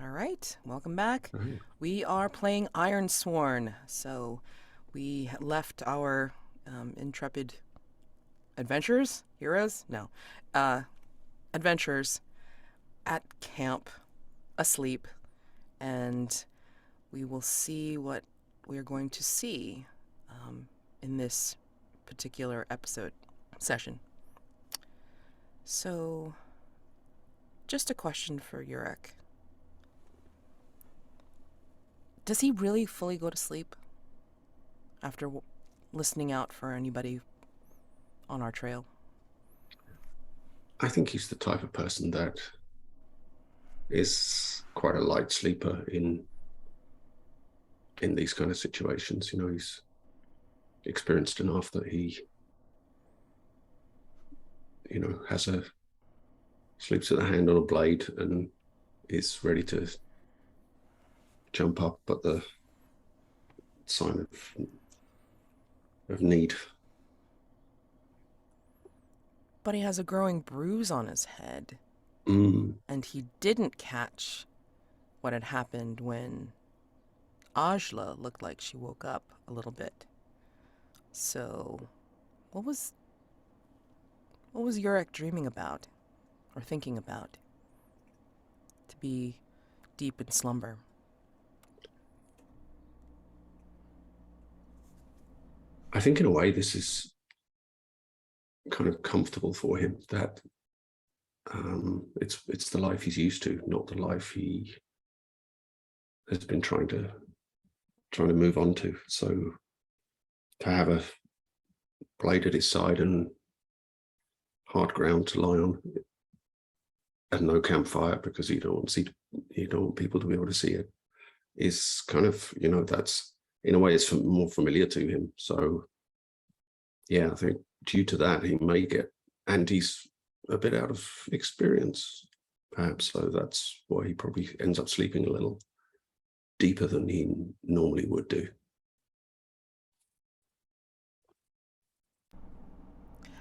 All right, welcome back. Right. We are playing Ironsworn. So we left our intrepid adventurers, heroes? No, uh, adventurers at camp, asleep, and we will see what we're going to see in this particular episode session. So, just a question for Jurek. Does he really fully go to sleep after listening out for anybody on our trail? I think he's the type of person that is quite a light sleeper in these kind of situations. He's experienced enough that he, has a sleeps with a hand on a blade and is ready to jump up at the sign of need. But he has a growing bruise on his head, Mm. and he didn't catch what had happened when Ajla looked like she woke up a little bit. So, what was Yurek dreaming about or thinking about to be deep in slumber? I think in a way this is kind of comfortable for him that it's the life he's used to, not the life he has been trying to move on to. So to have a blade at his side and hard ground to lie on and no campfire because you don't want people to be able to see it is kind of, that's in a way it's more familiar to him. So yeah, I think due to that he may get, and he's a bit out of experience perhaps, so that's why he probably ends up sleeping a little deeper than he normally would do.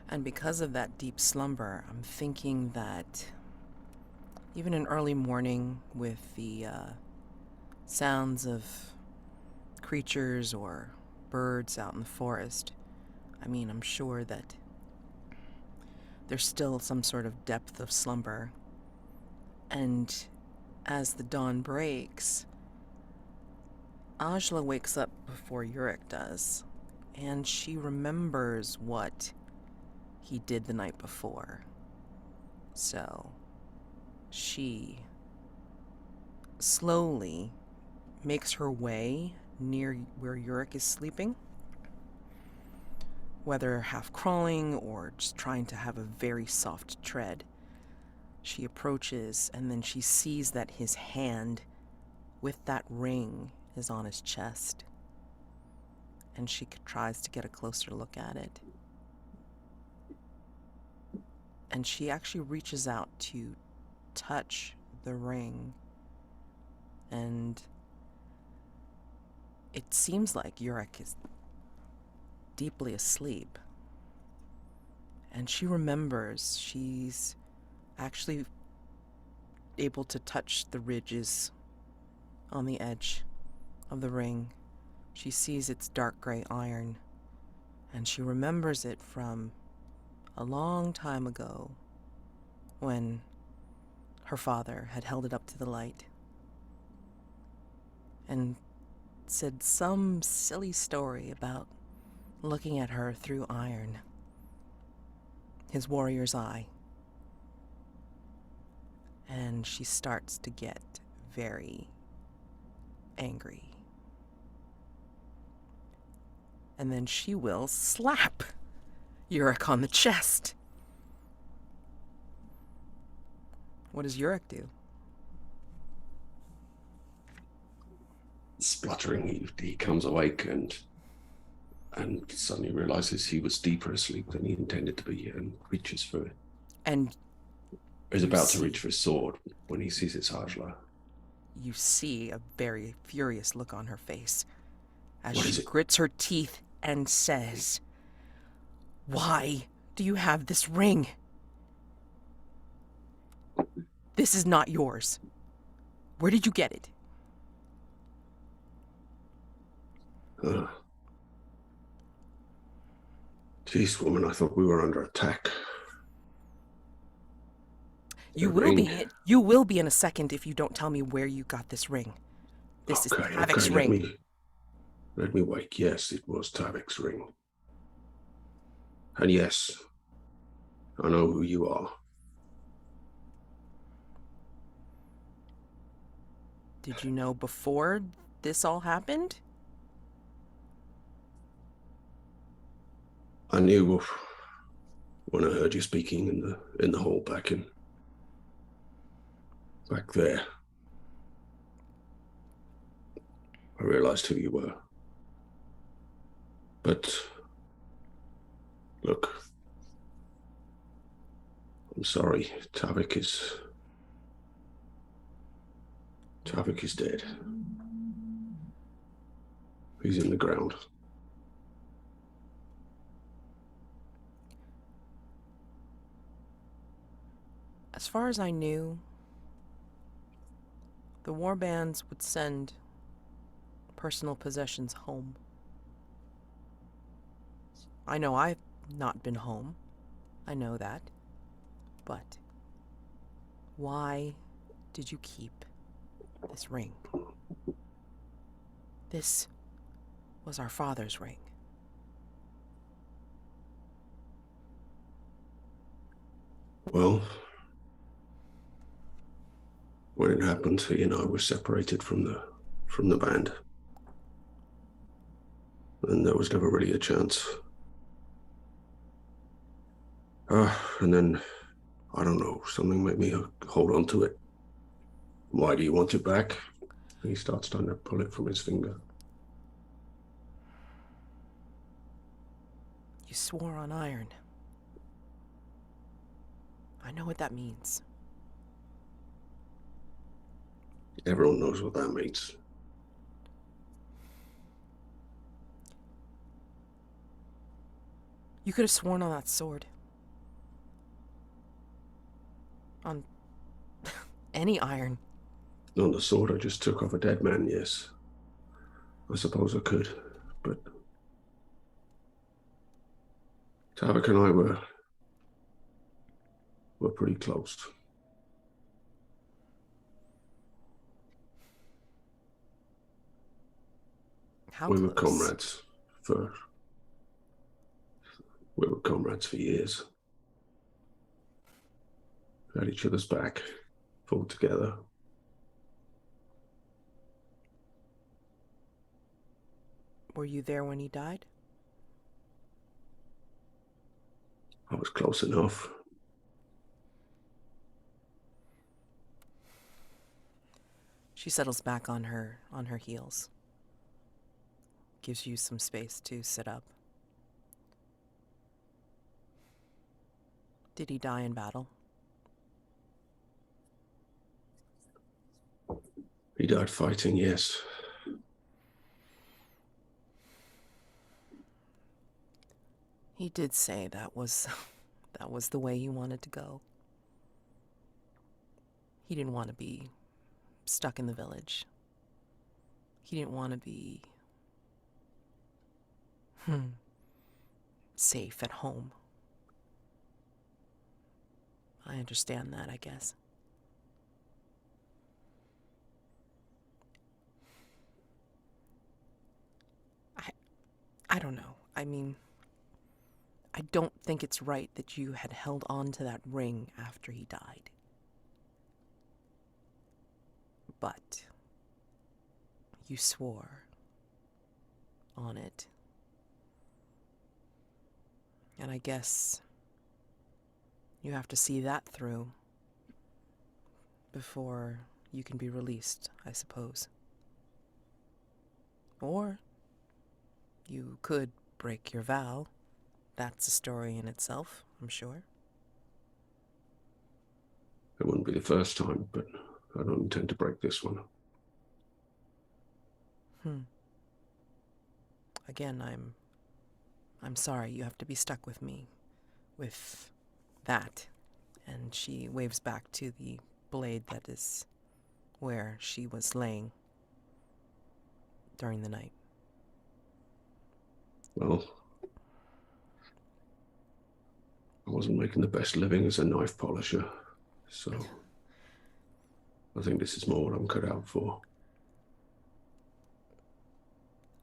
And because of that deep slumber, I'm thinking that even in early morning with the sounds of creatures or birds out in the forest, I'm sure that there's still some sort of depth of slumber. And as the dawn breaks, Ajla wakes up before Yurek does, and she remembers what he did the night before. So she slowly makes her way near where Yurek is sleeping, whether half crawling or just trying to have a very soft tread. She approaches, and then she sees that his hand with that ring is on his chest. And she tries to get a closer look at it. And she actually reaches out to touch the ring. And it seems like Yurek is deeply asleep. And she remembers she's actually able to touch the ridges on the edge of the ring. She sees its dark gray iron, and she remembers it from a long time ago when her father had held it up to the light and said some silly story about looking at her through iron, his warrior's eye. And she starts to get very angry. And then she will slap Yurek on the chest. What does Yurek do? Spluttering, he comes awake and suddenly realizes he was deeper asleep than he intended to be, and reaches for, And is you about to see reach for his sword when he sees it's Ajla. you see a very furious look on her face as What she is it? grits her teeth and says, "Why do you have this ring? This is not yours. Where did you get it? Jeez, woman, I thought we were under attack. The You will ring. be. You will be in a second if you don't tell me where you got this ring. This is Okay, Tavik's okay, ring. let me wake. Yes, it was Tavik's ring. And yes, I know who you are. Did you know before this all happened? I knew when I heard you speaking in the hall back there. I realized who you were. But look, I'm sorry. Tavik is dead. He's in the ground. As far as I knew, the war bands would send personal possessions home. I know I've not been home. I know that. But why did you keep this ring? This was our father's ring. Well, when it happened, he and I were separated from the band. And there was never really a chance. And then, I don't know, something made me hold on to it. Why do you want it back? He starts trying to pull it from his finger. You swore on iron. I know what that means. Everyone knows what that means. You could have sworn on that sword. On any iron. On the sword I just took off a dead man, yes. I suppose I could, but Tavik and I were pretty close. How We were close? comrades for years. Had each other's back, fought together. Were you there when he died? I was close enough. She settles back on her heels. Gives you some space to sit up. Did he die in battle? He died fighting, yes. He did say that was the way he wanted to go. He didn't want to be stuck in the village. He didn't want to be safe at home. I understand that, I guess. I don't know. I mean, I don't think it's right that you had held on to that ring after he died. But you swore on it. And I guess you have to see that through before you can be released, I suppose. Or you could break your vow. That's a story in itself, I'm sure. It wouldn't be the first time, but I don't intend to break this one. Again, I'm sorry you have to be stuck with me with that. And she waves back to the blade that is where she was laying during the night. Well, I wasn't making the best living as a knife polisher, so I think this is more what I'm cut out for.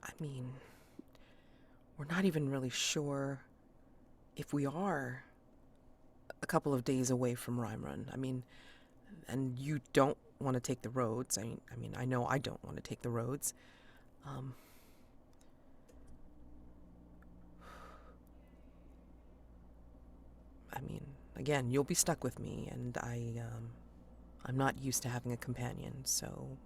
I mean, we're not even really sure if we are a couple of days away from Rhyme Run. I mean, and you don't want to take the roads. I mean, I know I don't want to take the roads. Um, I mean, again, you'll be stuck with me, and I'm not used to having a companion, so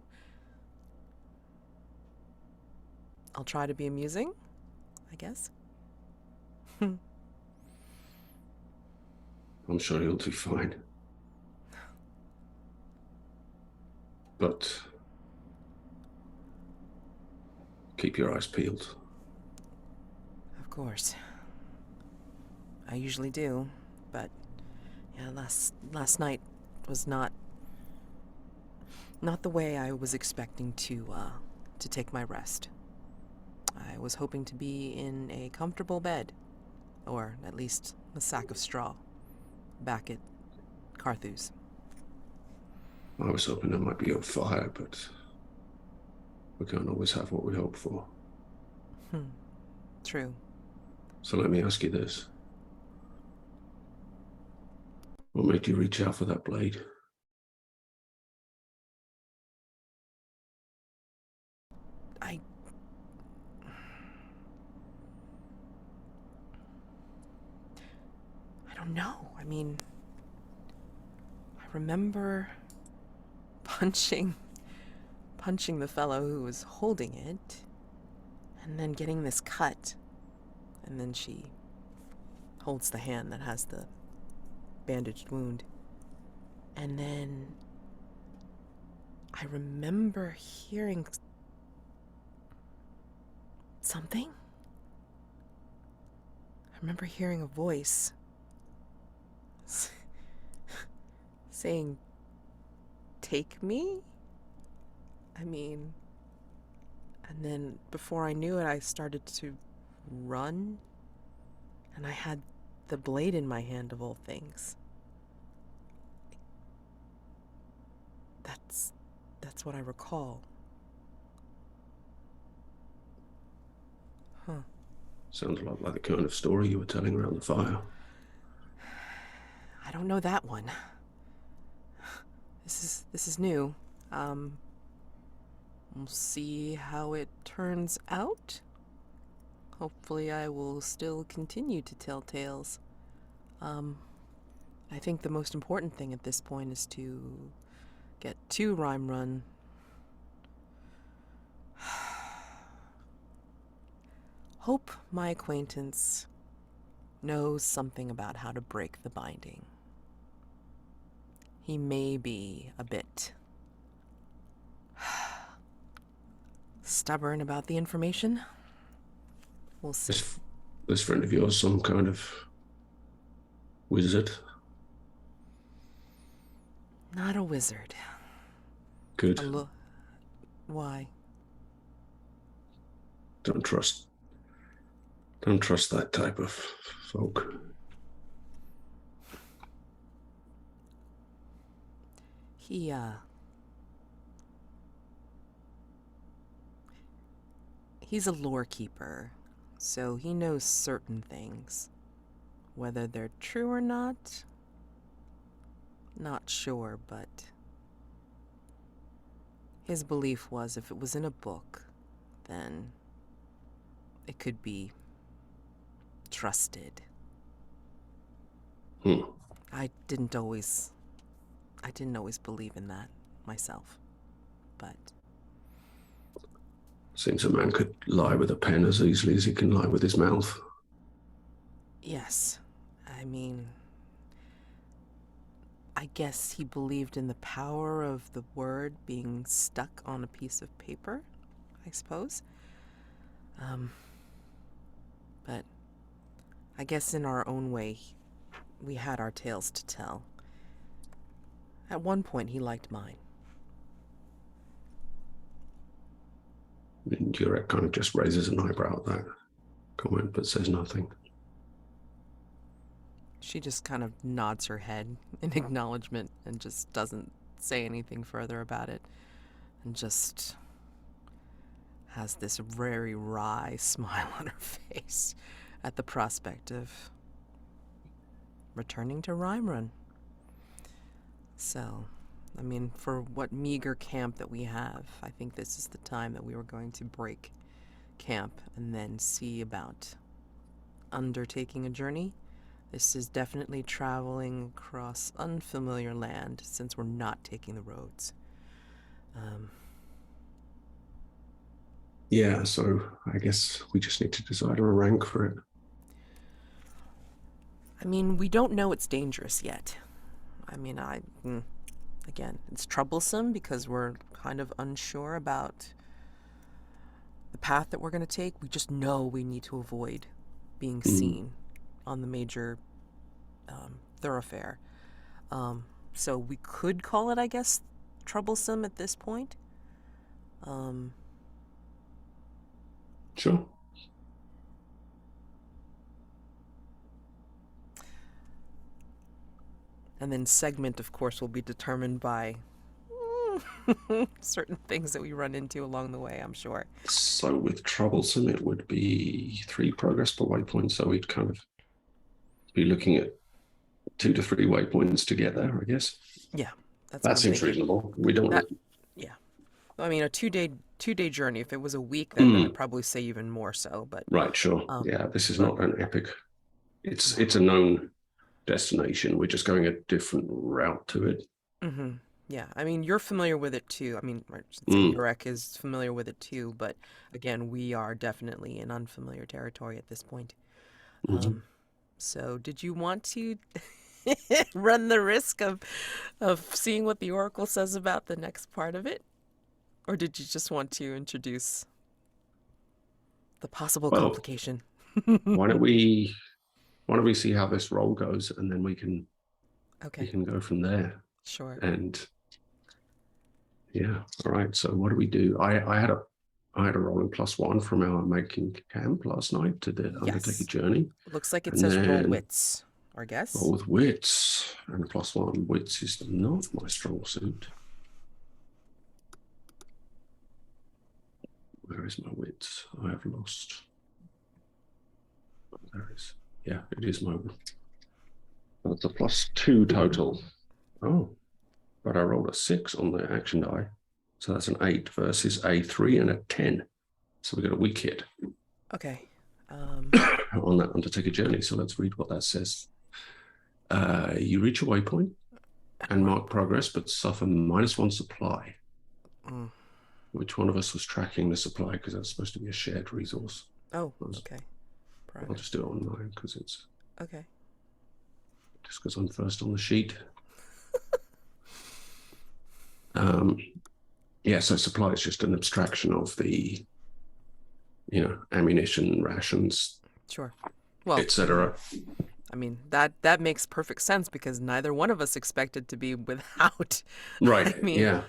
I'll try to be amusing, I guess. I'm sure you'll do fine. But keep your eyes peeled. Of course. I usually do, but yeah, last night was not the way I was expecting to take my rest. I was hoping to be in a comfortable bed, or at least a sack of straw, back at Carthew's. I was hoping there might be a fire, but we can't always have what we hope for. True. So let me ask you this. What made you reach out for that blade? I don't know. I mean, I remember punching the fellow who was holding it, and then getting this cut. And then she holds the hand that has the bandaged wound. And then I remember hearing something. I remember hearing a voice saying, "Take me?" I mean, and then before I knew it, I started to run, and I had the blade in my hand, of all things. That's what I recall. Huh. Sounds a lot like the kind of story you were telling around the fire. I don't know that one. This is new. We'll see how it turns out. Hopefully I will still continue to tell tales. I think the most important thing at this point is to get to Rhyme Run. Hope my acquaintance knows something about how to break the binding. He may be a bit stubborn about the information. We'll see. This friend of yours, some kind of wizard? Not a wizard. Good. Why? Don't trust that type of folk. He's a lorekeeper, so he knows certain things. Whether they're true or not, not sure, but his belief was if it was in a book, then it could be trusted. Hmm. I didn't always believe in that myself, but Seems a man could lie with a pen as easily as he can lie with his mouth. yes, I mean, I guess he believed in the power of the word being stuck on a piece of paper, I suppose. But I guess in our own way, we had our tales to tell. At one point, he liked mine. Jurek kind of just raises an eyebrow at that comment, but says nothing. She just kind of nods her head in acknowledgement and just doesn't say anything further about it, and just has this very wry smile on her face at the prospect of returning to Rhyme Run. So, I mean, for what meager camp that we have, I think this is the time that we were going to break camp and then see about undertaking a journey. This is definitely traveling across unfamiliar land since we're not taking the roads. Yeah, so I guess we just need to decide on a rank for it. I mean, we don't know it's dangerous yet. I mean, again, it's troublesome because we're kind of unsure about the path that we're going to take. We just know we need to avoid being seen on the major thoroughfare. So we could call it, I guess, troublesome at this point. Sure. And then segment, of course, will be determined by certain things that we run into along the way, I'm sure. So with troublesome, it would be 3 progress per waypoint. So we'd kind of be looking at 2 to 3 waypoints to get there, I guess. Yeah, that's what That I'm seems thinking. reasonable. We don't want to. Yeah. I mean, a two day journey. If it was a week, then I'd probably say even more so. But Right, sure. Yeah, this is not an epic. It's a known destination. We're just going a different route to it. Yeah, I mean, you're familiar with it too. I mean, I should say Jurek is familiar with it too. But again, we are definitely in unfamiliar territory at this point. So, did you want to run the risk of seeing what the Oracle says about the next part of it? Or did you just want to introduce the possible complication? why don't we see how this roll goes, and then we can go from there. Sure. And yeah, all right. So what do we do? I had a rolling +1 from our making camp last night to undertake a journey. Looks like it says roll wits, I guess. Roll with wits, and +1. Wits is not my strong suit. Where is my wits? I have lost. There it is. Yeah, it is my. That's a +2 total. Oh, but I rolled a 6 on the action die. So that's an 8 versus a 3 and a 10. So we got a weak hit. Okay. On that undertake a journey. So let's read what that says. You reach a waypoint and mark progress, but suffer -1 supply. Which one of us was tracking the supply? Because that's supposed to be a shared resource. Oh, okay. I'll just do it on mine because it's okay. Just because I'm first on the sheet. Yeah, so supply is just an abstraction of the, ammunition, rations, sure, well, etc. I mean, that makes perfect sense because neither one of us expected to be without. Right. I mean, yeah.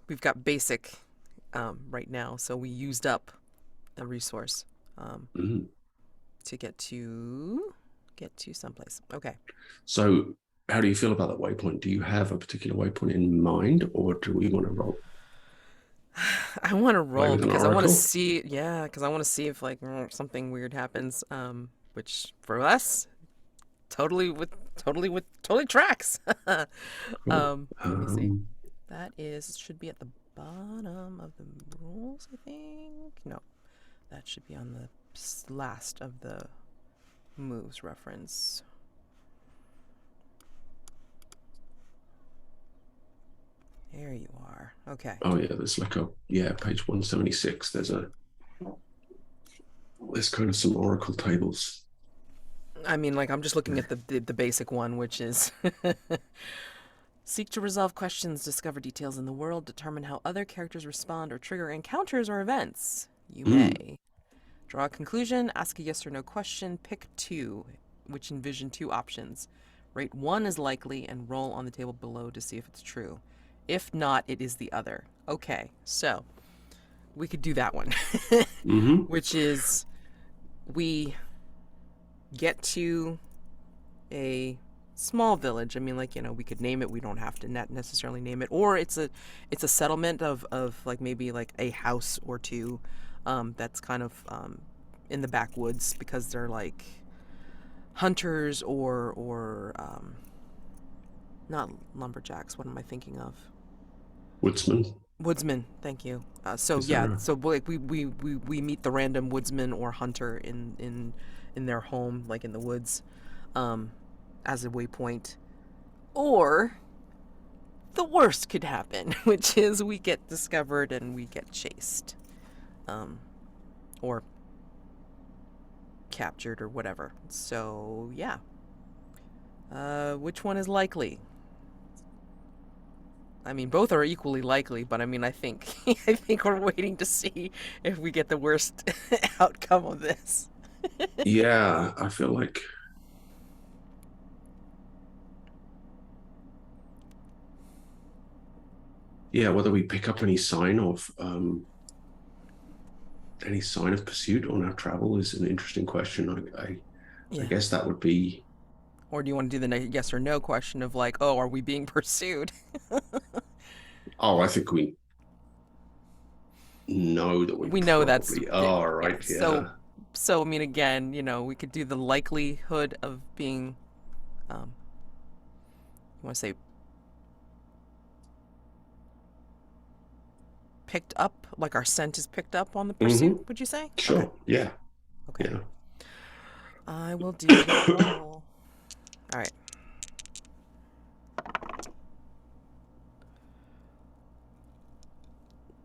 We've got basic right now, so we used up a resource to get to someplace. Okay. So how do you feel about that waypoint? Do you have a particular waypoint in mind, or do we want to roll? I want to roll because I want to see, if like something weird happens, which for us totally tracks. Let me see. That should be at the bottom of the rules, I think. No, that should be on the last of the moves reference. There you are. Okay. Oh yeah, there's like page 176. There's kind of some oracle tables. I mean, like I'm just looking at the basic one, which is seek to resolve questions, discover details in the world, determine how other characters respond or trigger encounters or events. You may draw a conclusion, ask a yes or no question, pick 2, which envision 2 options. Rate 1 as likely and roll on the table below to see if it's true. If not, it is the other. Okay, so we could do that one, Mm-hmm. which is we get to a small village. I mean, like, we could name it. We don't have to necessarily name it. Or it's a settlement of like maybe like a house or two, that's kind of in the backwoods because they're like hunters or not lumberjacks. What am I thinking of? Woodsman. Woodsman. Thank you. So Is there yeah, a so like we meet the random woodsman or hunter in their home, like in the woods, um, as a waypoint. Or the worst could happen, which is we get discovered and we get chased, or captured or whatever. So yeah, which one is likely? I mean, both are equally likely, but I mean, I think I think we're waiting to see if we get the worst outcome of this. Yeah, I feel like, yeah, whether we pick up any sign of pursuit on our travel is an interesting question. I Yeah. guess that would be. Or do you want to do the yes or no question of like, oh, are we being pursued? Oh, I think we know that we We know that's probably are, yeah. right? So Yeah. so I mean, again, we could do the likelihood of being, you want to say picked up, like our scent is picked up on the pursuit. Mm-hmm. Would you say? Okay. Sure. Yeah. Okay. Yeah. I will do the roll. All right.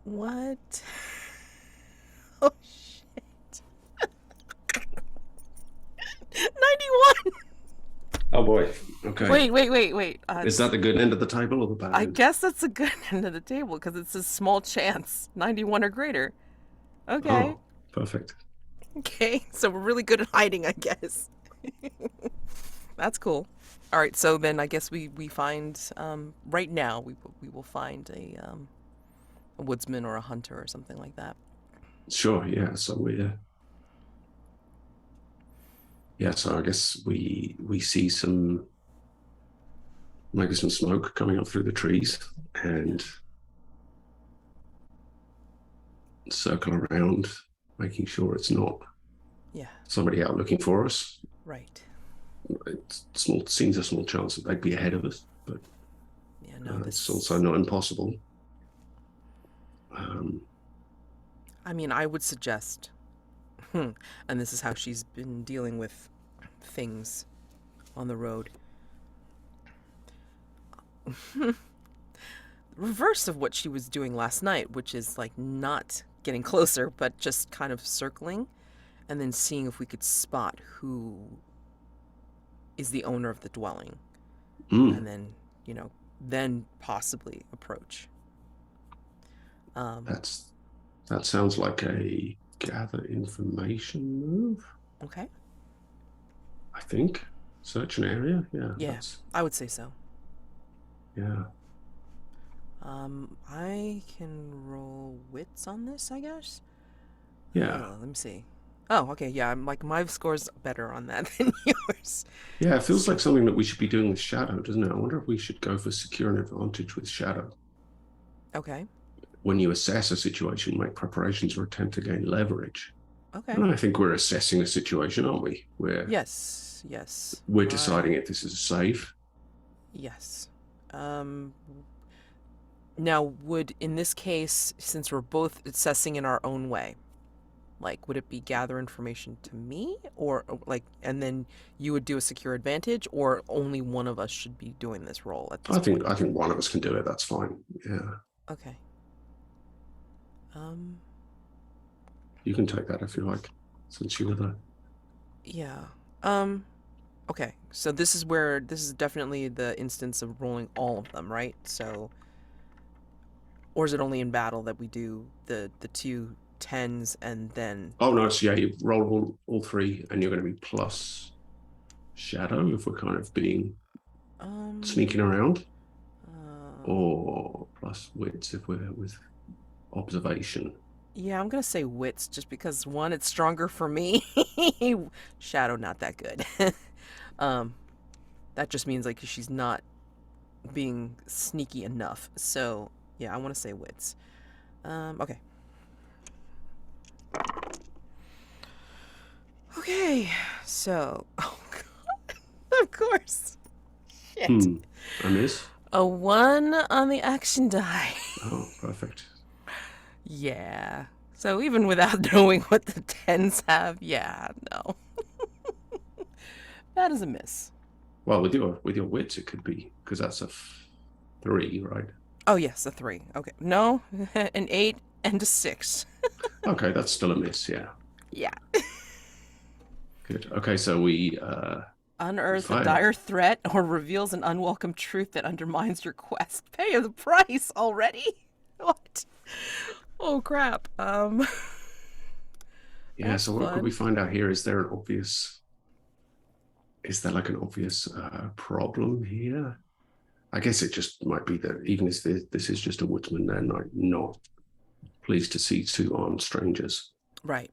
What? Oh shit. 91. Oh boy. Okay. Wait. Is that the good end of the table or the bad I end? guess that's a good end of the table because it's a small chance. 91 or greater. Okay. Oh, perfect. Okay. So we're really good at hiding, I guess. That's cool. All right. So then I guess we find, right now we will find a woodsman or a hunter or something like that. Sure. Yeah. So yeah. So I guess we see maybe some smoke coming up through the trees Yeah. and circle around, making sure it's not Yeah. somebody out looking for us. Right. It seems a small chance that they'd be ahead of us, but Yeah. No. it's also This. not impossible. Um, I mean, I would suggest, and this is how she's been dealing with things on the road. Reverse of what she was doing last night, which is like not getting closer, but just kind of circling and then seeing if we could spot who is the owner of the dwelling. And then, then possibly approach. Um, that sounds like a gather information move. okay. I think search an area. Yeah, Yeah, I would say so. yeah. I can roll wits on this, I guess. Yeah. Let me see. Oh, okay. Yeah, I'm like my score's better on that than yours. Yeah, it feels like something that we should be doing with Shadow, doesn't it? I wonder if we should go for secure an advantage with Shadow. Okay. When you assess a situation, make preparations or attempt to gain leverage. Okay. And I think we're assessing a situation, aren't we? Yes. Yes. We're deciding if this is safe. Yes. Now, would in this case, since we're both assessing in our own way, like, would it be gather information to me, or like, and then you would do a secure advantage, or only one of us should be doing this role at this point? I think one of us can do it. That's fine. Yeah. Okay. You can take that if you like, since you were there. Yeah. Okay. So this is definitely the instance of rolling all of them, right? So, or is it only in battle that we do the two tens and then? Oh no, so yeah, you roll all three, and you're going to be plus Shadow if we're kind of being sneaking around, or plus wits if we're with observation. Yeah, I'm gonna say wits just because one, it's stronger for me. Shadow, not that good. um, that just means like she's not being sneaky enough. So yeah, I want to say wits. Okay. Okay. So, oh god, of course. Shit. I miss. A one on the action die. Oh, perfect. Yeah. So even without knowing what the tens have, yeah, no, that is a miss. Well, with your wits, it could be because that's a 3, right? Oh yes, a three. Okay, no, an eight and a six. Okay, that's still a miss. Yeah, Yeah. good. Okay, so we Unearth a fired. dire threat or reveals an unwelcome truth that undermines your quest. Pay the price already. What? Oh crap. Yeah. That's So what could we fun. find out here? Is there an obvious? Is there like an obvious problem here? I guess it just might be that even if this is just a woodsman, they're not pleased to see two armed strangers. Right.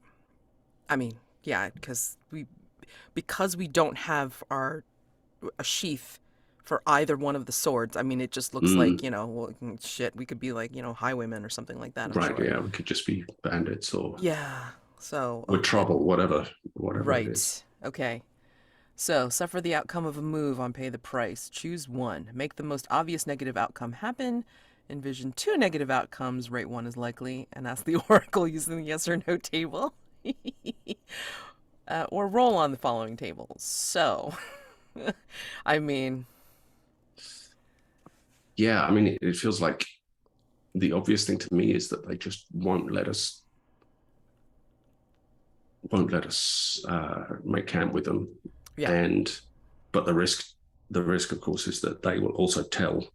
I mean, yeah, because we don't have our a sheath for either one of the swords. I mean, it just looks like, Mm, well, shit, we could be like, highwaymen or something like that, I'm right. sure. Yeah. We could just be bandits or Yeah. So, with okay. trouble, whatever it is. Right. Okay. So, suffer the outcome of a move on pay the price. Choose one. Make the most obvious negative outcome happen. Envision two negative outcomes. Rate one is likely. And ask the oracle using the yes or no table. Or roll on the following tables. So, I mean, Yeah. I mean, it feels like the obvious thing to me is that they just won't let us make camp with them, yeah. and but the risk of course is that they will also tell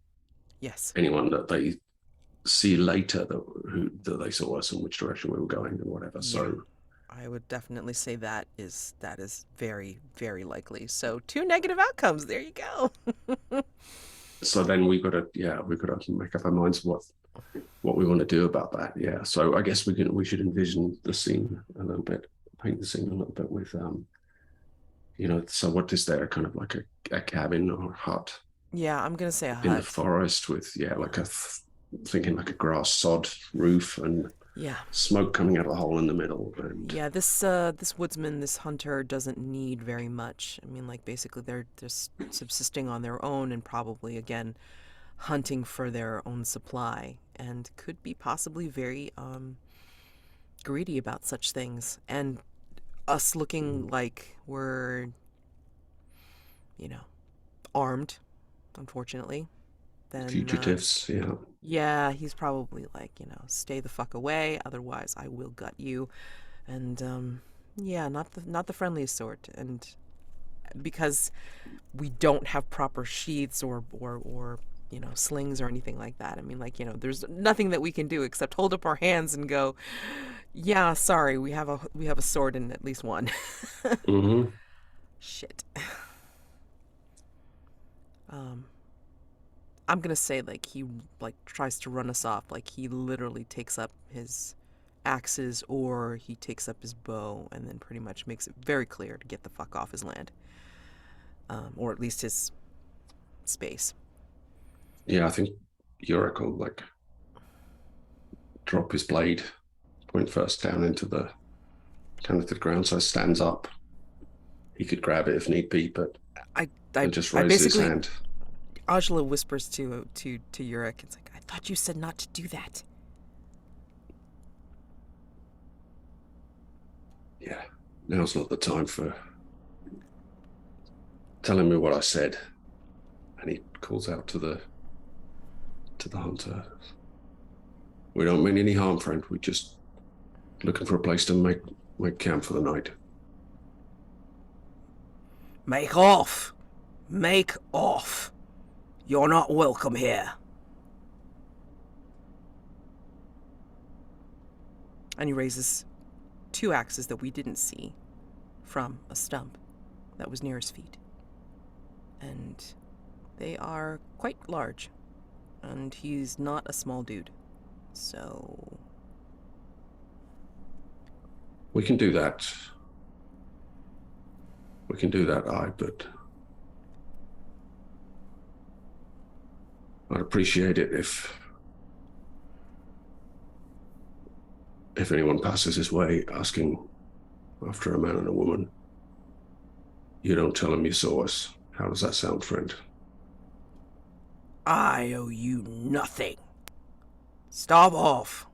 Yes. anyone that they see later that they saw us and which direction we were going and whatever. Yeah. So I would definitely say that is very, very likely. So two negative outcomes. There you go. then we got to make up our minds what we want to do about that. Yeah. So I guess we should envision the scene a little bit, paint the scene a little bit with so what is there, kind of like a cabin or hut Yeah, I'm gonna say a in the hut. forest with like thinking like a grass sod roof and Yeah. smoke coming out of the hole in the middle. And Yeah, this woodsman, this hunter doesn't need very much. I mean, like basically they're just subsisting on their own and probably again hunting for their own supply and could be possibly very greedy about such things. And us looking like we're, you know, armed, unfortunately, then fugitives, yeah. yeah, he's probably like, stay the fuck away, otherwise I will gut you. And yeah, not the friendliest sort. And because we don't have proper sheaths or slings or anything like that. I mean, like, there's nothing that we can do except hold up our hands and go, "Yeah, sorry, we have a sword in at least one." Mm-hmm. Shit. Um I'm going to say like he like tries to run us off, like he literally takes up his axes or he takes up his bow and then pretty much makes it very clear to get the fuck off his land. Or at least his space. Yeah, I think Yorick will like drop his blade, point first down into the ground, so it stands up. He could grab it if need be, but I I and just I raise his basically hand. Ajla whispers to Jurek. It's like, I thought you said not to do that. Yeah, now's not the time for telling me what I said. And he calls out to the hunter. We don't mean any harm, friend. We're just looking for a place to make camp for the night. Make off! Make off! You're not welcome here. And he raises two axes that we didn't see from a stump that was near his feet. And they are quite large. And he's not a small dude. So We can do that. We can do that, but I'd appreciate it if anyone passes his way asking after a man and a woman, you don't tell them you saw us. How does that sound, friend? I owe you nothing. Stop off.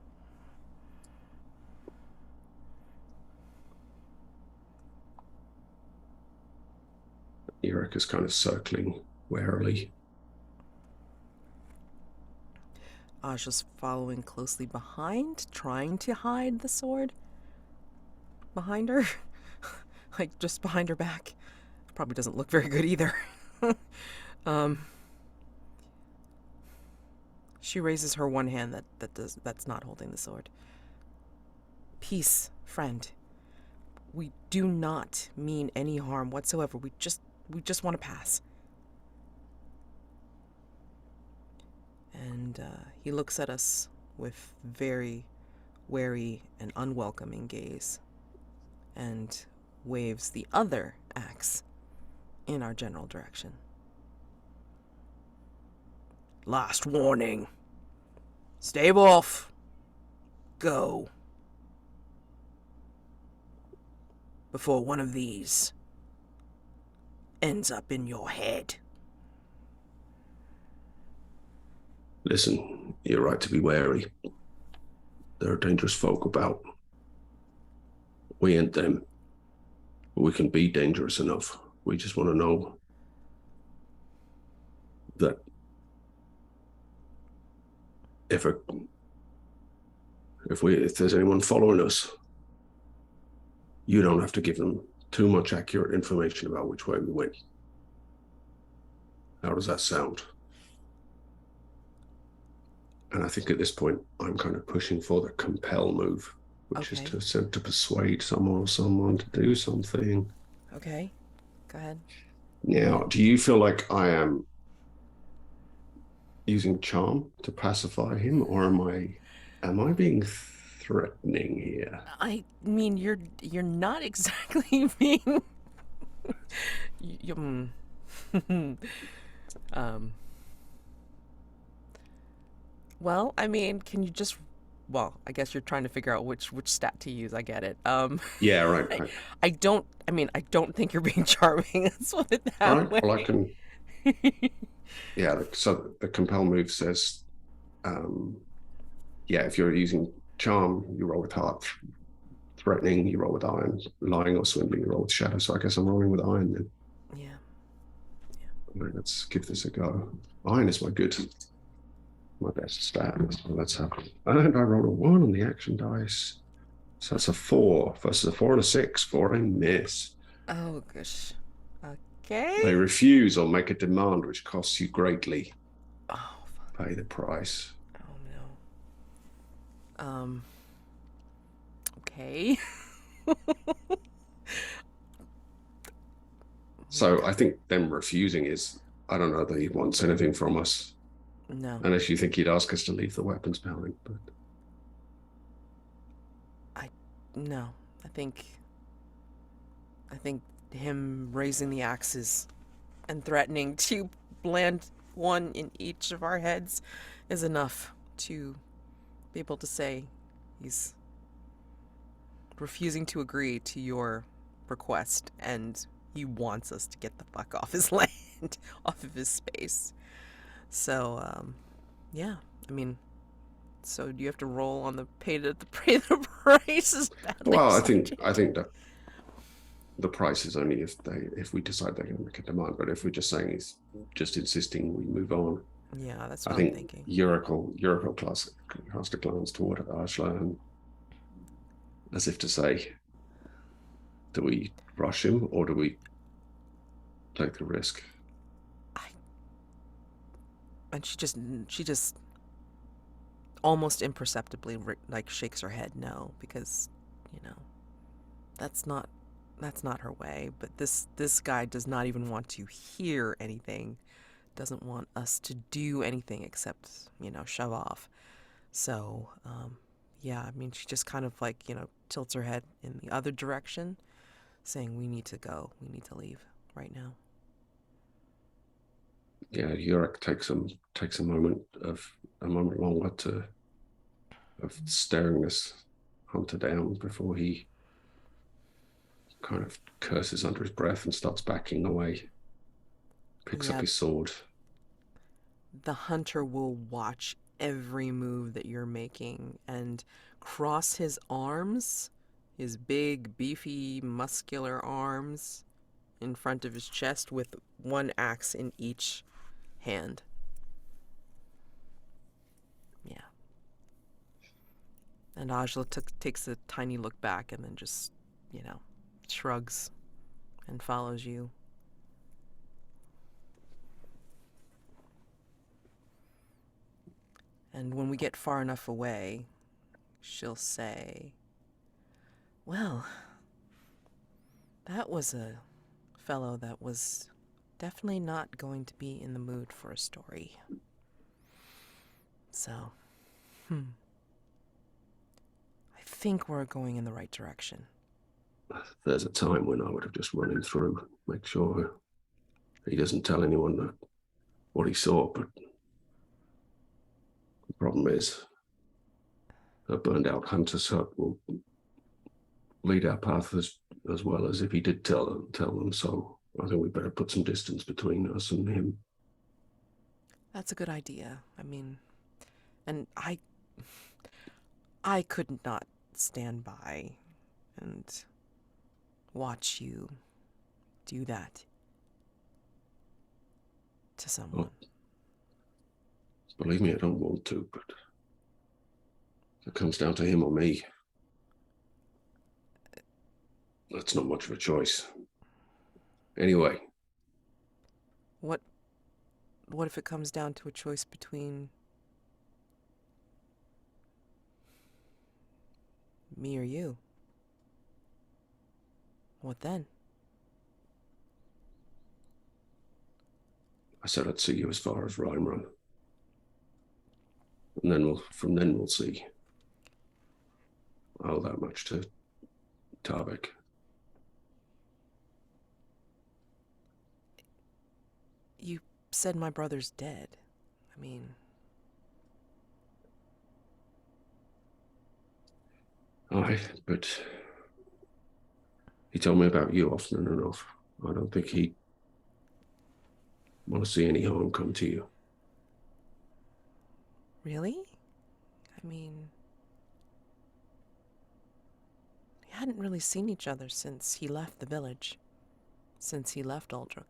Jurek is kind of circling warily. Ajla's following closely behind, trying to hide the sword behind her. Like, just behind her back. Probably doesn't look very good either. um, she raises her one hand that's not holding the sword. Peace, friend. We do not mean any harm whatsoever. We just want to pass. And he looks at us with very wary and unwelcoming gaze and waves the other axe in our general direction. Last warning. Stave off. Go. Before one of these ends up in your head. Listen, you're right to be wary. There are dangerous folk about. We ain't them. But we can be dangerous enough. We just want to know that if there's anyone following us, you don't have to give them too much accurate information about which way we went. How does that sound? And I think at this point, I'm kind of pushing for the compel move, which is to persuade someone or someone to do something. Okay, go ahead. Now, do you feel like I am using charm to pacify him, or am I being threatening here? I mean, you're not exactly being. um. Well, I mean, can you just? Well, I guess you're trying to figure out which stat to use. I get it. Yeah, I, right. I don't. I mean, I don't think you're being charming. Let's put it All that right. Well, I way. can. Yeah. So the compel move says, yeah, if you're using charm, you roll with heart. Threatening, you roll with iron. Lying or swindling, you roll with shadow. So I guess I'm rolling with iron then. Yeah. All right, let's give this a go. Iron is my best stat. So let's have. And I rolled a 1 on the action dice. So that's a 4 versus a 4 and a 6. 4 and miss. Oh gosh. Okay. They refuse or make a demand which costs you greatly. Oh. Pay the price. Oh no. Okay. So I think them refusing is, I don't know that he wants anything from us. No. Unless you think he'd ask us to leave the weapons behind. But No. I think him raising the axes and threatening to land one in each of our heads is enough to be able to say he's refusing to agree to your request and he wants us to get the fuck off his land, off of his space. So, yeah. I mean, so do you have to roll on the pay the price is badly well, I changing? think that the price is only if we decide they're going to make a demand. But if we're just saying he's just insisting we move on, Yeah, that's I what I'm think thinking. Jurek cast a glance toward Ajla and as if to say, do we rush him or do we take the risk? And she just almost imperceptibly like shakes her head no, because that's not her way. But this guy does not even want to hear anything, doesn't want us to do anything except shove off. So Yeah, I mean, she just kind of like, tilts her head in the other direction, saying, "We need to go. We need to leave right now." Yeah, Jurek takes a moment longer to of staring this hunter down before he kind of curses under his breath and starts backing away. Picks up Yeah, his sword. the hunter will watch every move that you're making and cross his arms, his big, beefy, muscular arms in front of his chest with one axe in each hand. Yeah. And Ajla takes a tiny look back and then just, you know, shrugs and follows you. And when we get far enough away, she'll say, "Well, that was a fellow that was definitely not going to be in the mood for a story. So, I think we're going in the right direction." There's a time when I would have just run him through, make sure he doesn't tell anyone what he saw. But the problem is, a burned out hunter's hut will lead our path as well as if he did tell them. So I think we better put some distance between us and him. That's a good idea. I mean, and I could not stand by and watch you do that to someone. Oh, believe me, I don't want to, but if it comes down to him or me, that's not much of a choice. Anyway, What what if it comes down to a choice between me or you? What then? I said I'd see you as far as Rhyme Run, and then we'll see. I owe that much to Tavik. You said my brother's dead. I mean, But he told me about you often and enough. I don't think he'd want to see any harm come to you. really? I mean, we hadn't really seen each other since he left the village, since he left Aldrich.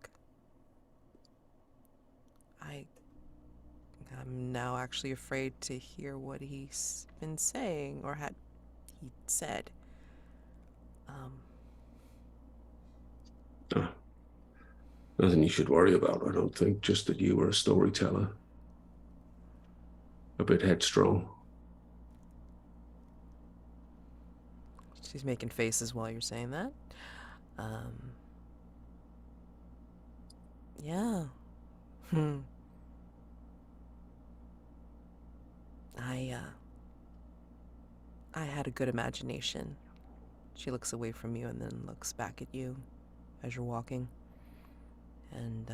I I'm now actually afraid to hear what he's been saying or had he said. Um, Ah, nothing you should worry about, I don't think. Just that you were a storyteller, a bit headstrong. she's making faces while you're saying that. Um, yeah. Hmm. I uh I had a good imagination. She looks away from you and then looks back at you as you're walking. And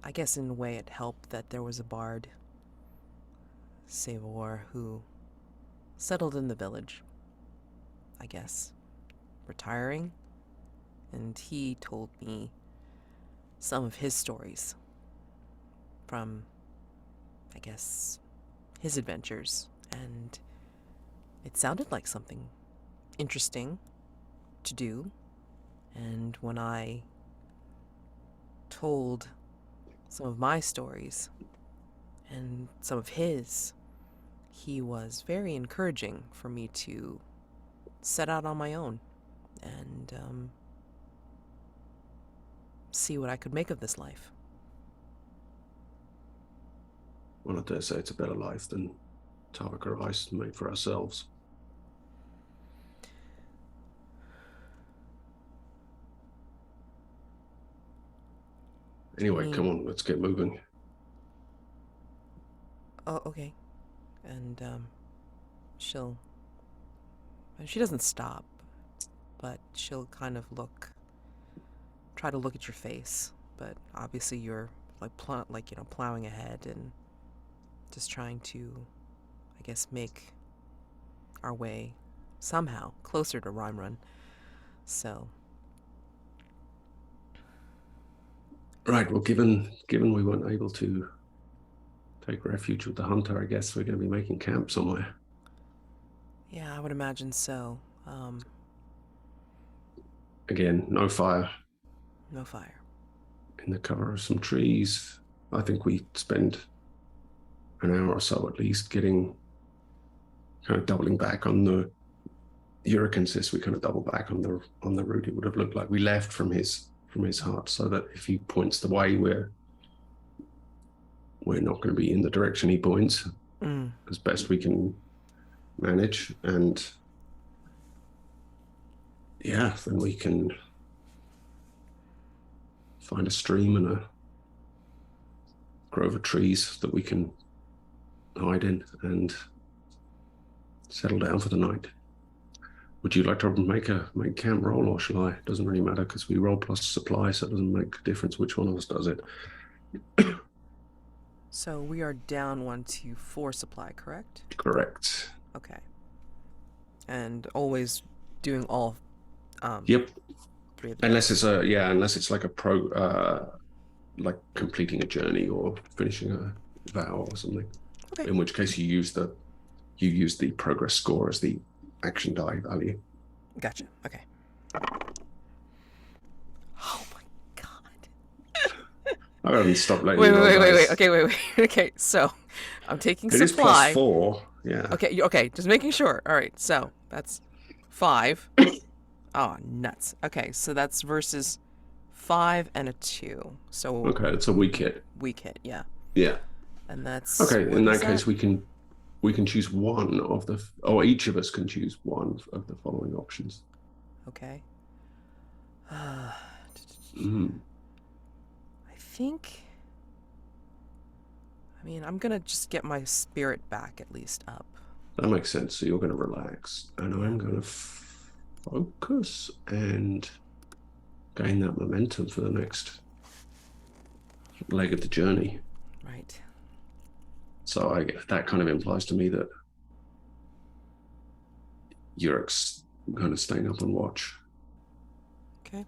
I guess in a way it helped that there was a bard, Savor, who settled in the village, I guess, retiring. And he told me some of his stories from, I guess, his adventures. And it sounded like something interesting to do. And when I told some of my stories and some of his, he was very encouraging for me to set out on my own and see what I could make of this life. Well, I dare say it's a better life than Tavik or I made for ourselves. I Anyway, come mean, on, let's get moving. oh, okay. And she'll, and she doesn't stop, but she'll kind of try to look at your face. But obviously you're like, plowing ahead and just trying to, I guess, make our way somehow closer to Rhyme Run. So, Right. Well, given we weren't able to take refuge with the hunter, I guess we're going to be making camp somewhere. yeah, I would imagine so. Again, no fire, No fire. in the cover of some trees. I think we spend an hour or so at least getting kind of doubling back on the Jurek insists we kind of double back on the route it would have looked like we left from his hut, so that if he points the way, we're not going to be in the direction he points as best we can manage. And yeah, then we can find a stream and a grove of trees that we can hide in and settle down for the night. Would you like to make camp roll, or shall I? It doesn't really matter because we roll plus supply, so it doesn't make a difference which one of us does it. So we are down 1 to 4 supply, correct? Correct. Okay. And always doing all Yep. 3 of the Unless dice. unless it's like like completing a journey or finishing a vow or something. Okay. In which case you use the progress score as the action die value. Gotcha. Okay. Oh my god. I haven't stopped letting Wait, you wait, roll wait, wait, wait. dice. Okay, wait. Okay, so I'm taking It is supply. +4. Yeah. Okay, okay, just making sure. All right, so that's 5. Oh, nuts. Okay, so that's versus 5 and a 2. So Okay, it's a weak hit. weak hit, yeah. Yeah. And that's Okay, what in is that case we can choose one of the, or each of us can choose one of the following options. Okay. Mm. I mean, I'm gonna just get my spirit back at least up. That makes sense. So you're going to relax, and Yeah. I'm going to focus and gain that momentum for the next leg of the journey. Right. So that kind of implies to me that Yurek's kind of staying up on watch. Okay.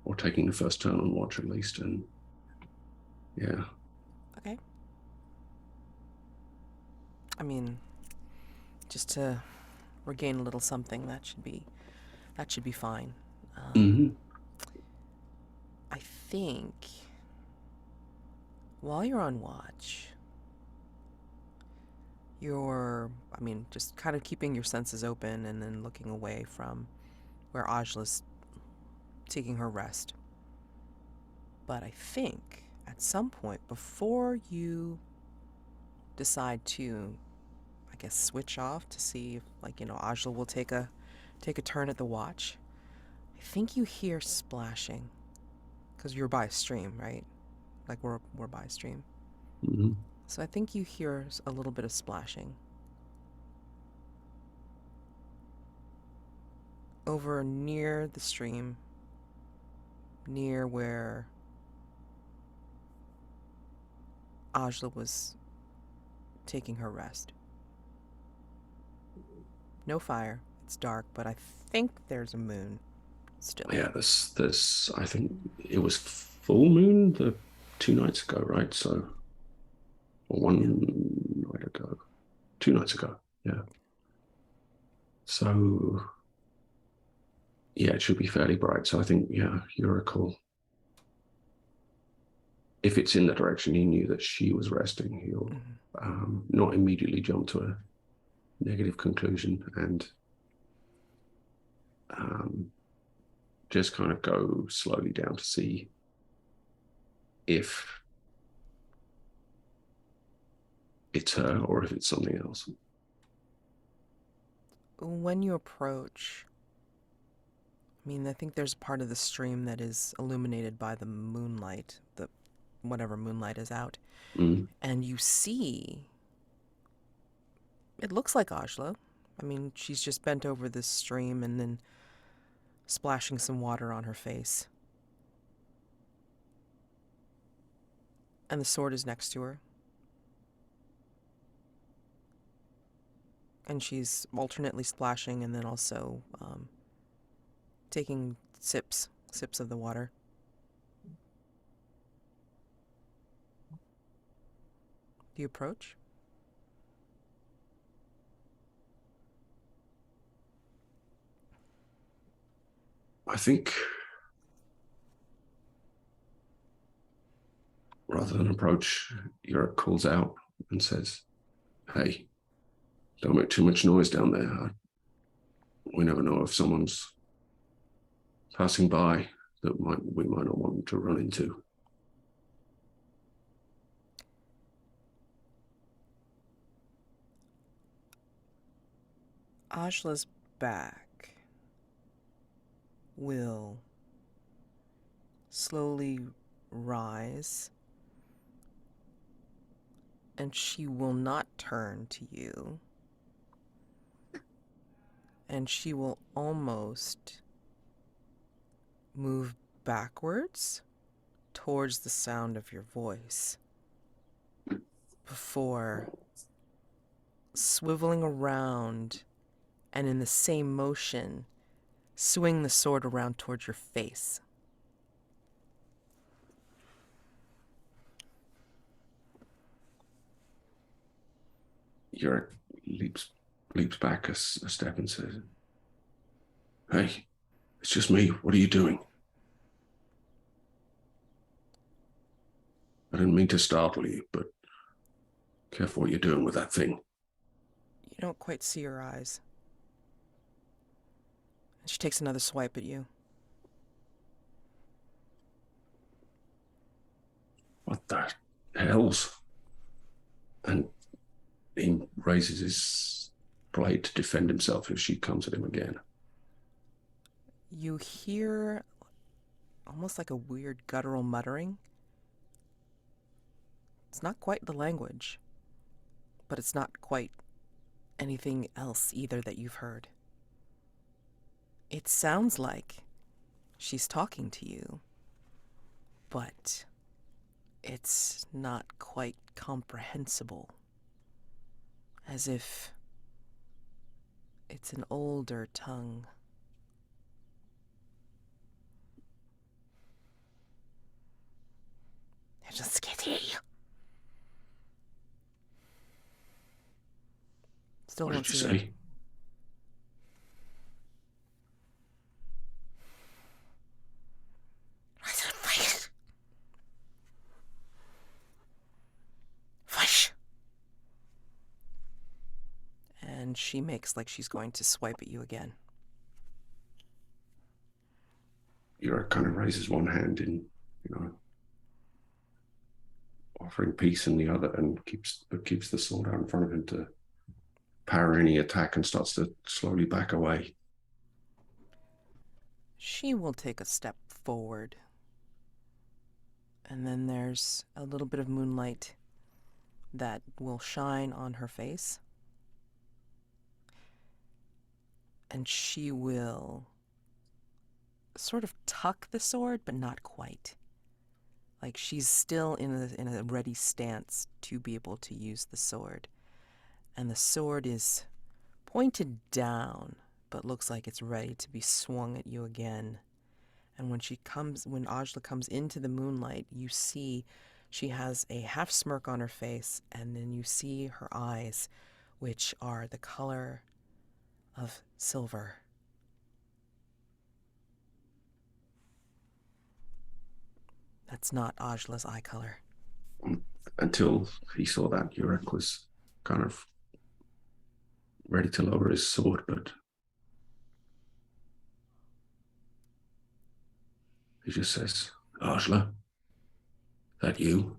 Or taking the first turn on watch at least. And yeah. Okay. I mean, just to regain a little something, that should be fine. Mm-hmm. I think while you're on watch, just kind of keeping your senses open and then looking away from where Ajla's taking her rest. But I think at some point before you decide to, I guess, switch off to see if, Ajla will take a turn at the watch, I think you hear splashing because you're by a stream, right? Like we're by a stream. Mm-hmm. So I think you hear a little bit of splashing over near the stream, near where Ajla was taking her rest. No fire. It's dark, but I think there's a moon still. Yeah, this I think it was full moon the 2 nights ago, right? So, or one night ago, 2 nights ago. Yeah. So yeah, it should be fairly bright. So I think, yeah, you're cool. If it's in the direction he knew that she was resting, he'll not immediately jump to a negative conclusion and just kind of go slowly down to see if it's her or if it's something else. When you approach, I mean, I think there's part of the stream that is illuminated by the moonlight, whatever moonlight is out, Mm. and you see It looks like Ajla. I mean, she's just bent over this stream and then splashing some water on her face. And the sword is next to her. And she's alternately splashing and then also taking sips of the water. Do you approach? I think rather than approach, Yurek calls out and says, "Hey, don't make too much noise down there. We never know if someone's passing by that we might not want to run into." Ajla's back will slowly rise, and she will not turn to you, and she will almost move backwards towards the sound of your voice before swiveling around and in the same motion swing the sword around towards your face. Yurek leaps back a step and says, "Hey, it's just me. What are you doing?" "I didn't mean to startle you, but careful what you're doing with that thing." You don't quite see her eyes. And she takes another swipe at you. "What the hell's?" And he raises his blade to defend himself if she comes at him again. You hear almost like a weird guttural muttering. It's not quite the language, but it's not quite anything else either that you've heard. It sounds like she's talking to you, but it's not quite comprehensible. As if it's an older tongue. Just skitty. Still What don't did you see her. say? And she makes like she's going to swipe at you again. Yurek kind of raises one hand in, offering peace, and the other, and keeps the sword out in front of him to parry any attack, and starts to slowly back away. She will take a step forward. And then there's a little bit of moonlight that will shine on her face. And she will sort of tuck the sword, but not quite. Like she's still in a ready stance to be able to use the sword. And the sword is pointed down, but looks like it's ready to be swung at you again. And when Ajla comes into the moonlight, you see she has a half smirk on her face, and then you see her eyes, which are the color of silver. That's not Ajla's eye color. Until he saw that, Yurek was kind of ready to lower his sword, but he just says, "Ajla, that you?"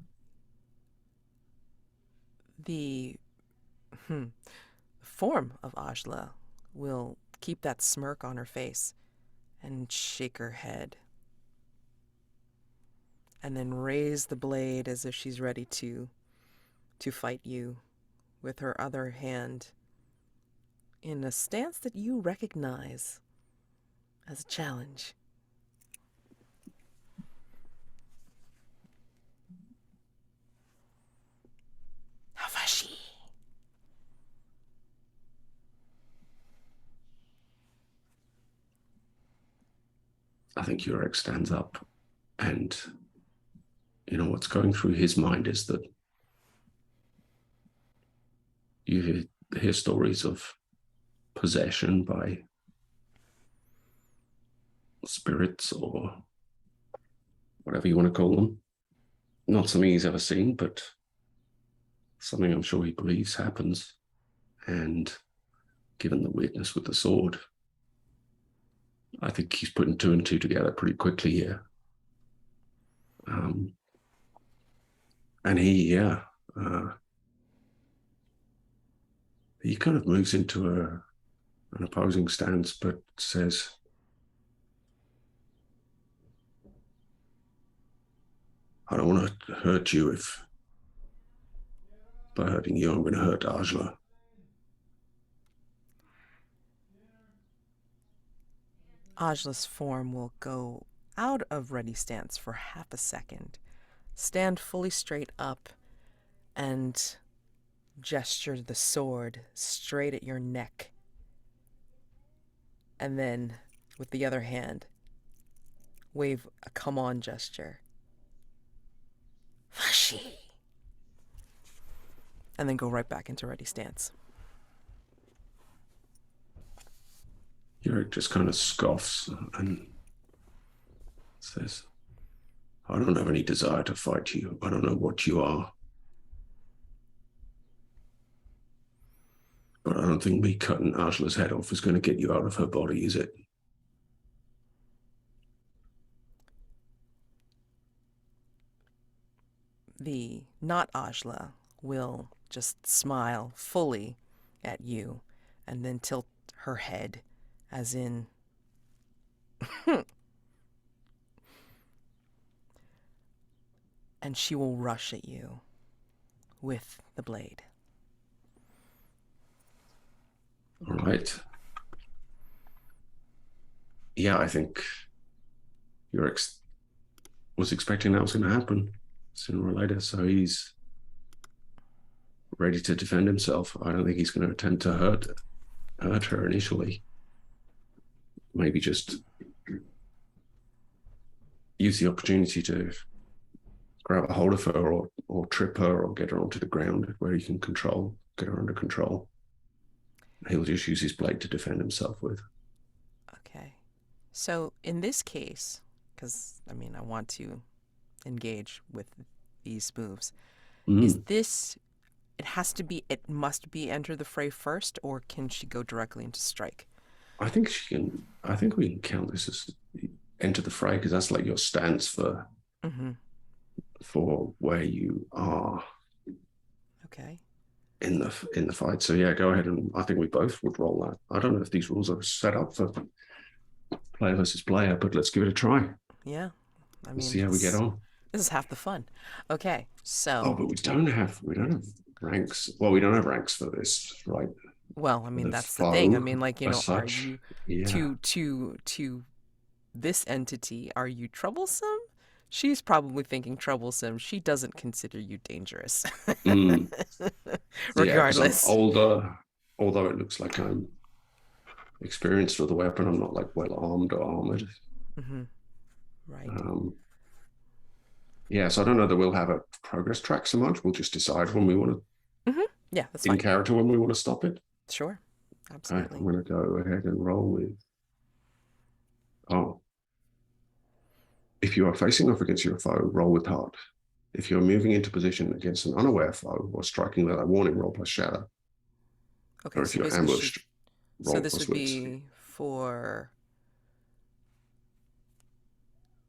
The form of Ajla will keep that smirk on her face and shake her head. And then raise the blade as if she's ready to fight you with her other hand in a stance that you recognize as a challenge. Havashi. I think Jurek stands up, and what's going through his mind is that you hear stories of possession by spirits or whatever you want to call them. Not something he's ever seen, but something I'm sure he believes happens. And given the weirdness with the sword, I think he's putting two and two together pretty quickly here. And he kind of moves into an opposing stance, but says, I don't want to hurt you. If by hurting you, I'm going to hurt Ajla. Ajla's form will go out of ready stance for half a second, stand fully straight up, and gesture the sword straight at your neck. And then, with the other hand, wave a come on gesture. Vashi! And then go right back into ready stance. Yurick just kind of scoffs and says, I don't have any desire to fight you. I don't know what you are. But I don't think me cutting Ajla's head off is going to get you out of her body, is it? The not Ajla will just smile fully at you and then tilt her head, as in, and she will rush at you with the blade. All right. Yeah, I think Yurick was expecting that was going to happen sooner or later, so he's ready to defend himself. I don't think he's going to attempt to hurt her initially. Maybe just use the opportunity to grab a hold of her or trip her or get her onto the ground where he can get her under control. He'll just use his blade to defend himself with. Okay. So in this case, because I want to engage with these moves, is this, it must be enter the fray first, or can she go directly into strike? I think we can count this as enter the fray, because that's like your stance for where you are. Okay. In the fight. So yeah, go ahead, and I think we both would roll that. I don't know if these rules are set up for player versus player, but let's give it a try. Yeah. Let's see how we get on. This is half the fun. Okay, so. Oh, but we don't have ranks. Well, we don't have ranks for this, right? Well, that's the thing. Are you yeah. to this entity, are you troublesome? She's probably thinking troublesome. She doesn't consider you dangerous. Regardless. Yeah, I'm older, although it looks like I'm experienced with the weapon. I'm not like well armed or armored. Right. Yeah, so I don't know that we'll have a progress track so much. We'll just decide when we want to. Yeah, that's in fine. character when we want to stop it. Sure. Absolutely. I'm going to go ahead and roll with. Oh. If you are facing off against your foe, roll with heart. If you're moving into position against an unaware foe or striking without warning, roll plus shadow. Okay, or if you're ambushed, roll so this plus would wits. be for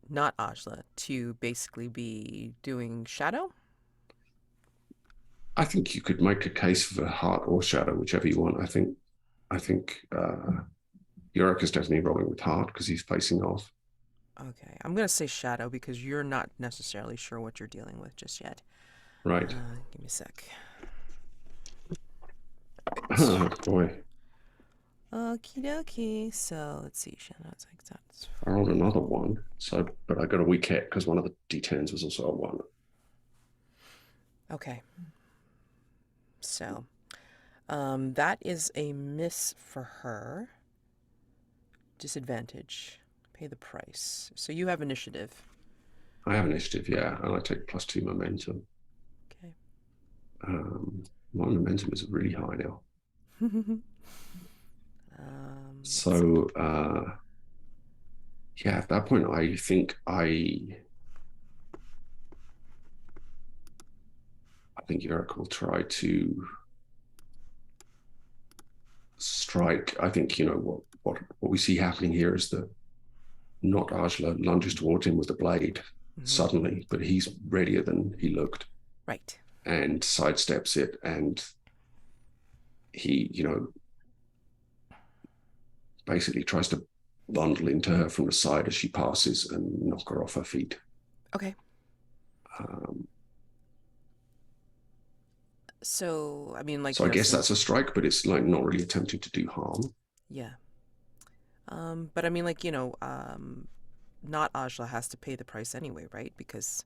not Ajla to basically be doing shadow? I think you could make a case for heart or shadow, whichever you want. I think Yorick is definitely rolling with heart because he's facing off. Okay, I'm going to say shadow because you're not necessarily sure what you're dealing with just yet. Right. Give me a sec. Oh, boy. Okie dokie. So let's see. It's like that's I rolled another one, so but I got a weak hit because one of the d10s was also a one. okay. So that is a miss for her. Disadvantage. Pay the price. So you have initiative. I have initiative, yeah, and I take +2 momentum. Okay. My momentum is really high now. Let's see. So yeah, at that point, I think Jurek will try to strike. I think what we see happening here is that not Ajla lunges towards him with the blade Hmm. suddenly, but he's readier than he looked Right. and sidesteps it, and he basically tries to bundle into her from the side as she passes and knock her off her feet. Okay. Um, So I mean, like so I guess that's a since strike, but it's like not really attempting to do harm. yeah. But I mean, like not Ajla has to pay the price anyway, right? Because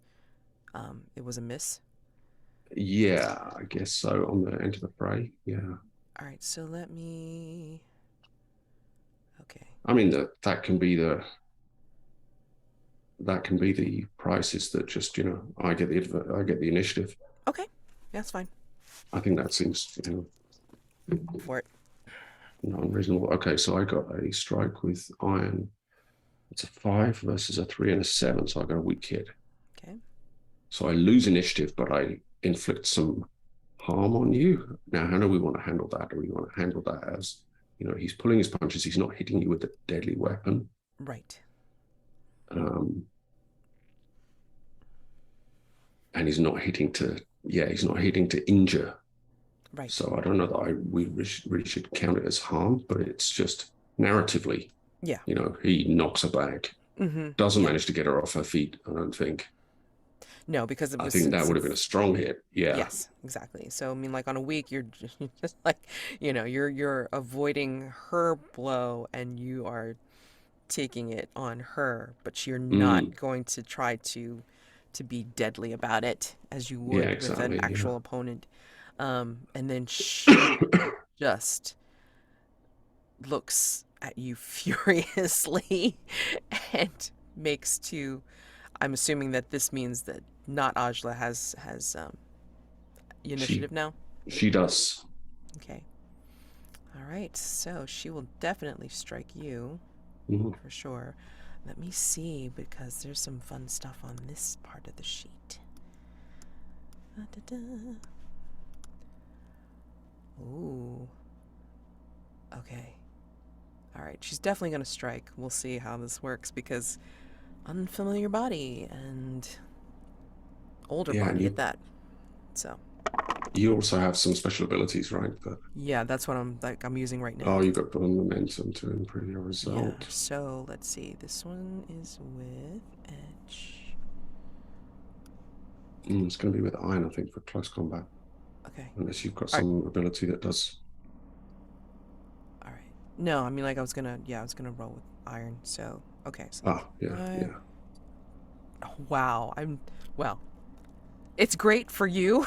it was a miss. Yeah, I guess so. On the end of the fray, yeah. All right. So let me. Okay. I mean that can be the prices that just I get the initiative. Okay. Yeah, that's fine. I think that seems Go for it. not unreasonable. Okay, so I got a strike with iron. It's a 5 versus a 3 and a 7, so I got a weak hit. Okay. So I lose initiative, but I inflict some harm on you. Now, how do we want to handle that? Do we want to handle that as, he's pulling his punches, he's not hitting you with a deadly weapon. Right. Um, and he's not hitting to injure. Right. So I don't know that we really should count it as harm, but it's just narratively, Yeah. he knocks her back, Mm-hmm. doesn't Yeah. manage to get her off her feet. I don't think. No, because it I was think that would have been a since strong hit. Yeah. yes, exactly. So I mean, like on a week, you're just like, you're avoiding her blow, and you are taking it on her, but you're not Mm, going to try to be deadly about it as you yeah, would with an exactly. Yeah. actual opponent. And then she just looks at you furiously and makes two. I'm assuming that this means that not Ajla has she initiative now. she does. Okay. All right. So she will definitely strike you Mhm. for sure. Let me see because there's some fun stuff on this part of the sheet. Da-da-da. Ooh. Okay. All right. She's definitely going to strike. We'll see how this works because unfamiliar body and older Yeah, and body at you that. So, you also have some special abilities, right? But yeah, that's what I'm using right oh, now. you got the momentum to improve your Yeah. result. So, let's see. This one is with edge. It's going to be with iron, I think, for close combat, Okay. unless you've got All right. some ability that does. All right. No, I mean like I was going to roll with iron. So, okay. So that's Ah, yeah, 5. yeah. Oh, wow. Well, it's great for you,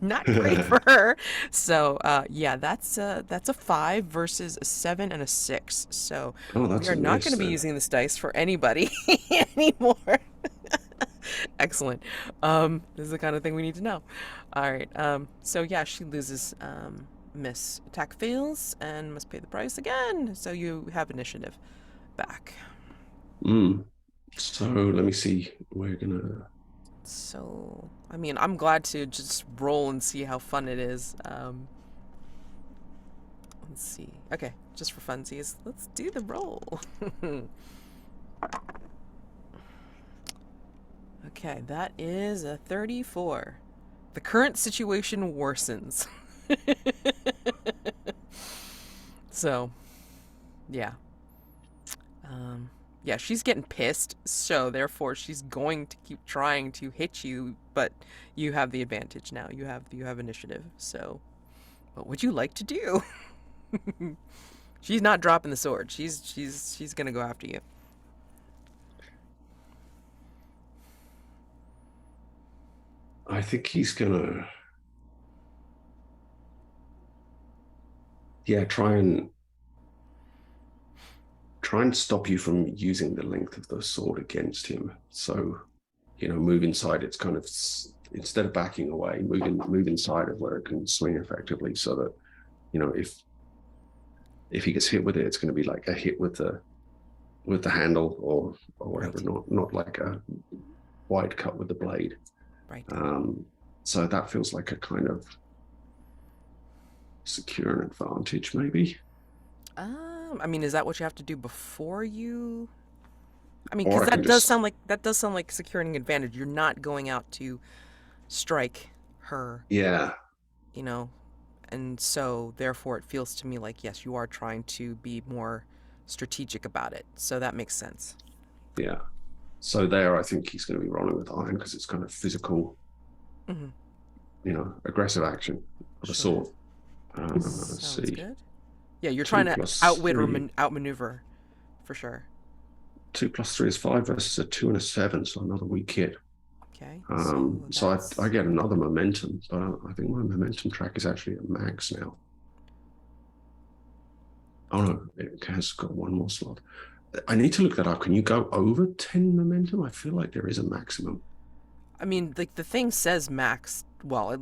not great for her. So, yeah, that's a 5 versus a 7 and a 6. So, Oh, we that's are a not going miss to be then. using this dice for anybody anymore. Excellent. This is the kind of thing we need to know. All right. So yeah, she loses. Miss attack fails and must pay the price again. So you have initiative back. Mm. So let me see. We're gonna. So I mean, I'm glad to just roll and see how fun it is. Let's see. Okay, just for funsies, let's do the roll. Okay, that is a 34. The current situation worsens. So, yeah. Um, yeah, she's getting pissed, so therefore she's going to keep trying to hit you, but you have the advantage now. You have initiative. So, what would you like to do? She's not dropping the sword. She's gonna go after you. I think he's gonna, yeah, try and stop you from using the length of the sword against him. So, move inside. It's kind of, instead of backing away, move inside of where it can swing effectively, so that if he gets hit with it, it's going to be like a hit with the handle or whatever, Right. not like a wide cut with the blade. Right. Um, so that feels like a kind of secure an advantage, maybe. I mean, is that what you have to do before you? I mean, Or because I can just, that does sound like securing an advantage. You're not going out to strike her, yeah, you know, and so therefore it feels to me like yes, you are trying to be more strategic about it. So that makes sense. yeah. So there, I think he's going to be rolling with iron because it's kind of physical, Hmm. aggressive action of a Sure. sort. Let's Sounds see, good. Yeah, you're trying two to plus outwit or three. outmaneuver, for sure. 2 plus 3 is 5 versus a 2 and a 7, so another weak hit. Okay, so So I that's get another momentum, but I think my momentum track is actually at max now. Oh no, it has got one more slot. I need to look that up. Can you go over 10 momentum? I feel like there is a maximum. I mean, like the thing says max. Well,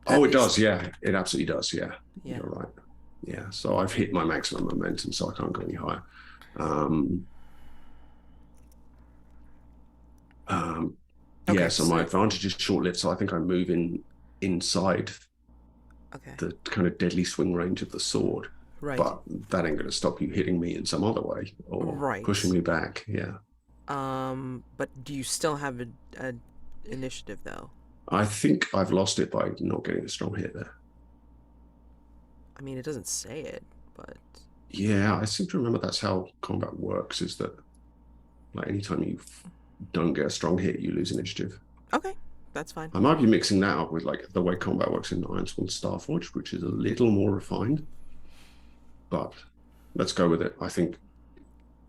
Oh, at it does. least, Yeah, it absolutely does. Yeah, yeah. you're right. Yeah, so I've hit my maximum momentum, so I can't go any higher. Um, um, yeah, Okay, so my so advantage is short lived, so I think I move inside okay, the kind of deadly swing range of the sword. right, But that ain't going to stop you hitting me in some other way or pushing right. me back. Yeah, But do you still have a initiative though? I think I've lost it by not getting a strong hit there. I mean, it doesn't say it, but Yeah, I seem to remember that's how combat works. Is that like anytime you don't get a strong hit, you lose initiative. okay, that's fine. I might be mixing that up with like the way combat works in Ironsworn Starforge, which is a little more refined. But let's go with it. I think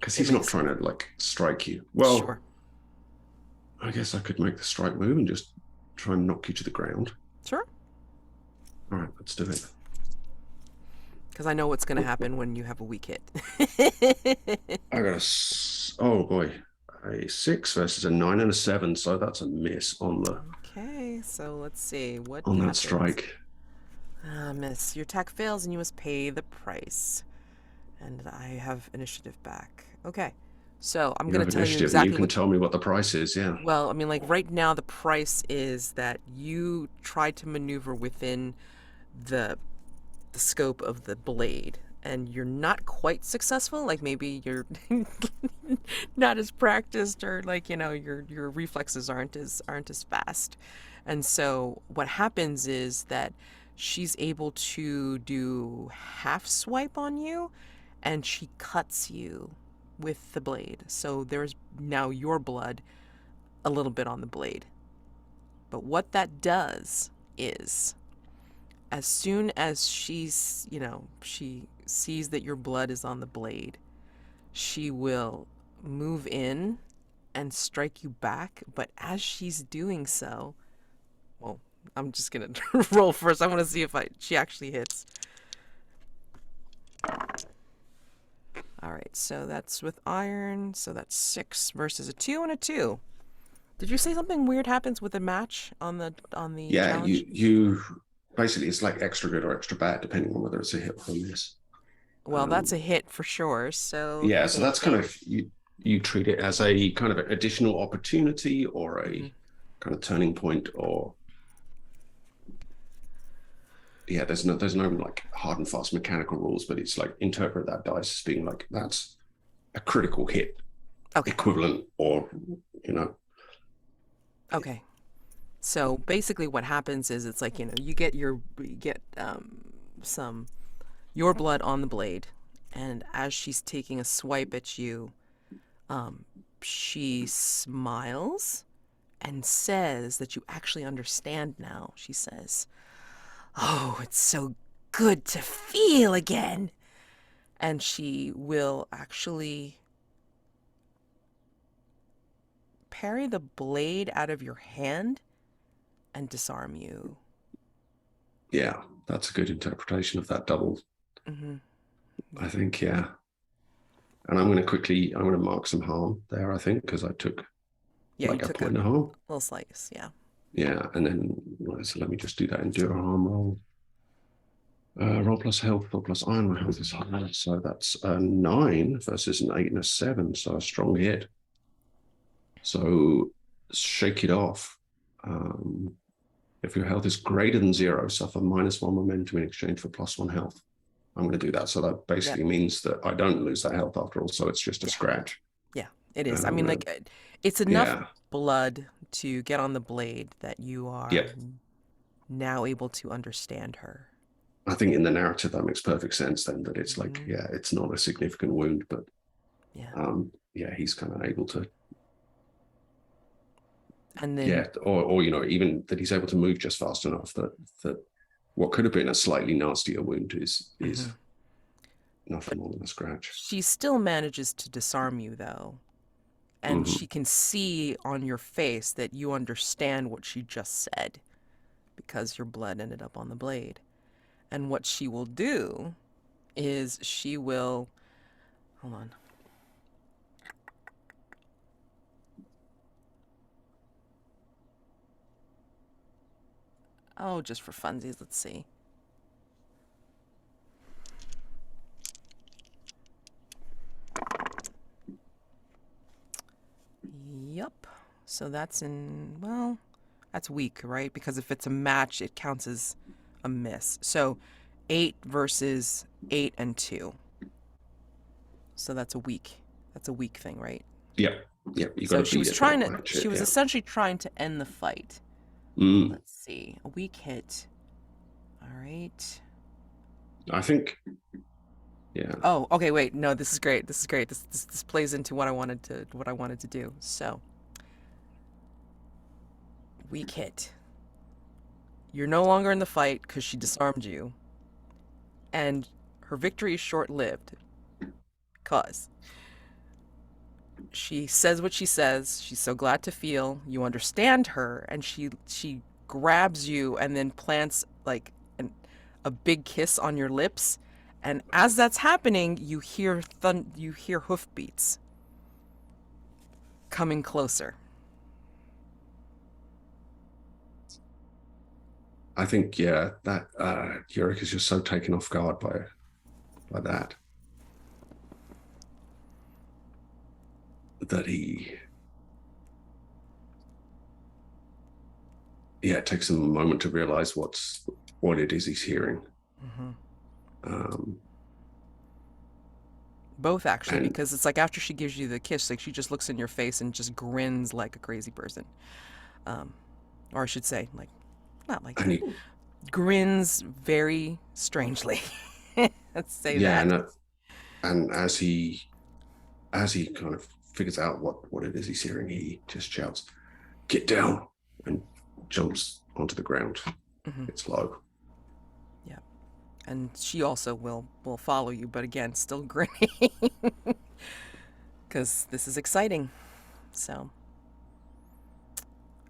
because It he's not makes trying to like strike you. sure, Well, I guess I could make the strike move and just try and knock you to the ground. sure, All right, let's do it. because I know what's gonna happen when you have a weak hit. I got oh boy, a 6 versus a 9 and a 7, so that's a miss Okay, so let's see what on that happens. strike. Ah, miss, your attack fails and you must pay the price. And I have initiative back. Okay, so I'm You gonna have tell you initiative, and you exactly can what. tell me what the price is. Yeah. Well, I mean, like right now, the price is that you try to maneuver within the the scope of the blade, and you're not quite successful. Like maybe you're not as practiced, or like your reflexes aren't as fast. And so what happens is that she's able to do half swipe on you, and she cuts you with the blade. So there's now your blood a little bit on the blade. But what that does is, as soon as she sees that your blood is on the blade, she will move in and strike you back. But as she's doing so, well, I'm just gonna roll first. I want to see if she actually hits. All right, so that's with iron. So that's 6 versus a 2 and a 2. Did you say something weird happens with a match on the Yeah, challenge? you basically it's like extra good or extra bad depending on whether it's a hit or a miss. Well, that's Um, a hit for sure. So yeah, so that's kind of you treat it as a kind of additional opportunity or mhm. a kind of turning point or yeah, there's no like hard and fast mechanical rules, but it's like interpret that dice as being like that's a critical hit Okay. equivalent or you know Okay. So basically, what happens is it's like you get some your blood on the blade, and as she's taking a swipe at you, um, she smiles and says that you actually understand now. She says, "Oh, it's so good to feel again." and she will actually parry the blade out of your hand and disarm you. Yeah, that's a good interpretation of that double. Mm-hmm. I Yeah. think, yeah. And I'm going to mark some harm there, I think, because I took Yeah, you like a took a point of harm. little slice. Yeah. Yeah, and then so let me just do that endure harm roll. Roll plus health, roll plus iron. My health is higher, so that's a 9 versus an 8 and a 7, so a strong hit. So shake it off. If your health is greater than 0, suffer -1 momentum in exchange for +1 health. I'm going to do that. So that Yep. basically means that I don't lose that health after all. So it's just a Yeah. scratch. Yeah. It is. And I I'm mean, going like, to, it's enough yeah, blood to get on the blade that you yep. are now able to understand her. I think in the narrative that makes perfect sense then that it's like, Mm-hmm. yeah, it's not a significant wound, but Yeah. yeah, he's kind of able to, And then, yeah, or even that he's able to move just fast enough that what could have been a slightly nastier wound is mhm. nothing But more than a scratch. she still manages to disarm you, though. And Mm-hmm. she can see on your face that you understand what she just said because your blood ended up on the blade. And what she will do is she will. Hold on. Oh, just for funsies, let's see. Yup. So that's in, well, that's weak, right? Because if it's a match, it counts as a miss. So 8 versus 8 and 2. So that's a weak. That's a weak thing, right? Yep. Yep. You got So to beat it, not match she it. was Yeah. essentially trying to end the fight. Mm. Let's see. A weak hit. All right. I think, yeah. Oh, okay, wait. No, this is great. This is great. This plays into what I wanted to do. So, weak hit. You're no longer in the fight because she disarmed you, and her victory is short-lived because she says what she says. She's so glad to feel you understand her, and she grabs you and then plants like a big kiss on your lips. And as that's happening, you hear hoofbeats coming closer. I think, yeah, that Jurek is just so taken off guard by that that he, yeah, it takes him a moment to realize what it is he's hearing. Mm-hmm. Um, Both actually, and because it's like after she gives you the kiss, like she just looks in your face and just grins like a crazy person. Um, or I should say, like, not like and that. he, Grins very strangely. Let's say yeah, that. and as he kind of figures out what it is he's hearing, he just shouts, "Get down!" and jumps onto the ground. Hmm. It's low. Yeah, and she also will follow you, but again, still grinning because this is exciting. So,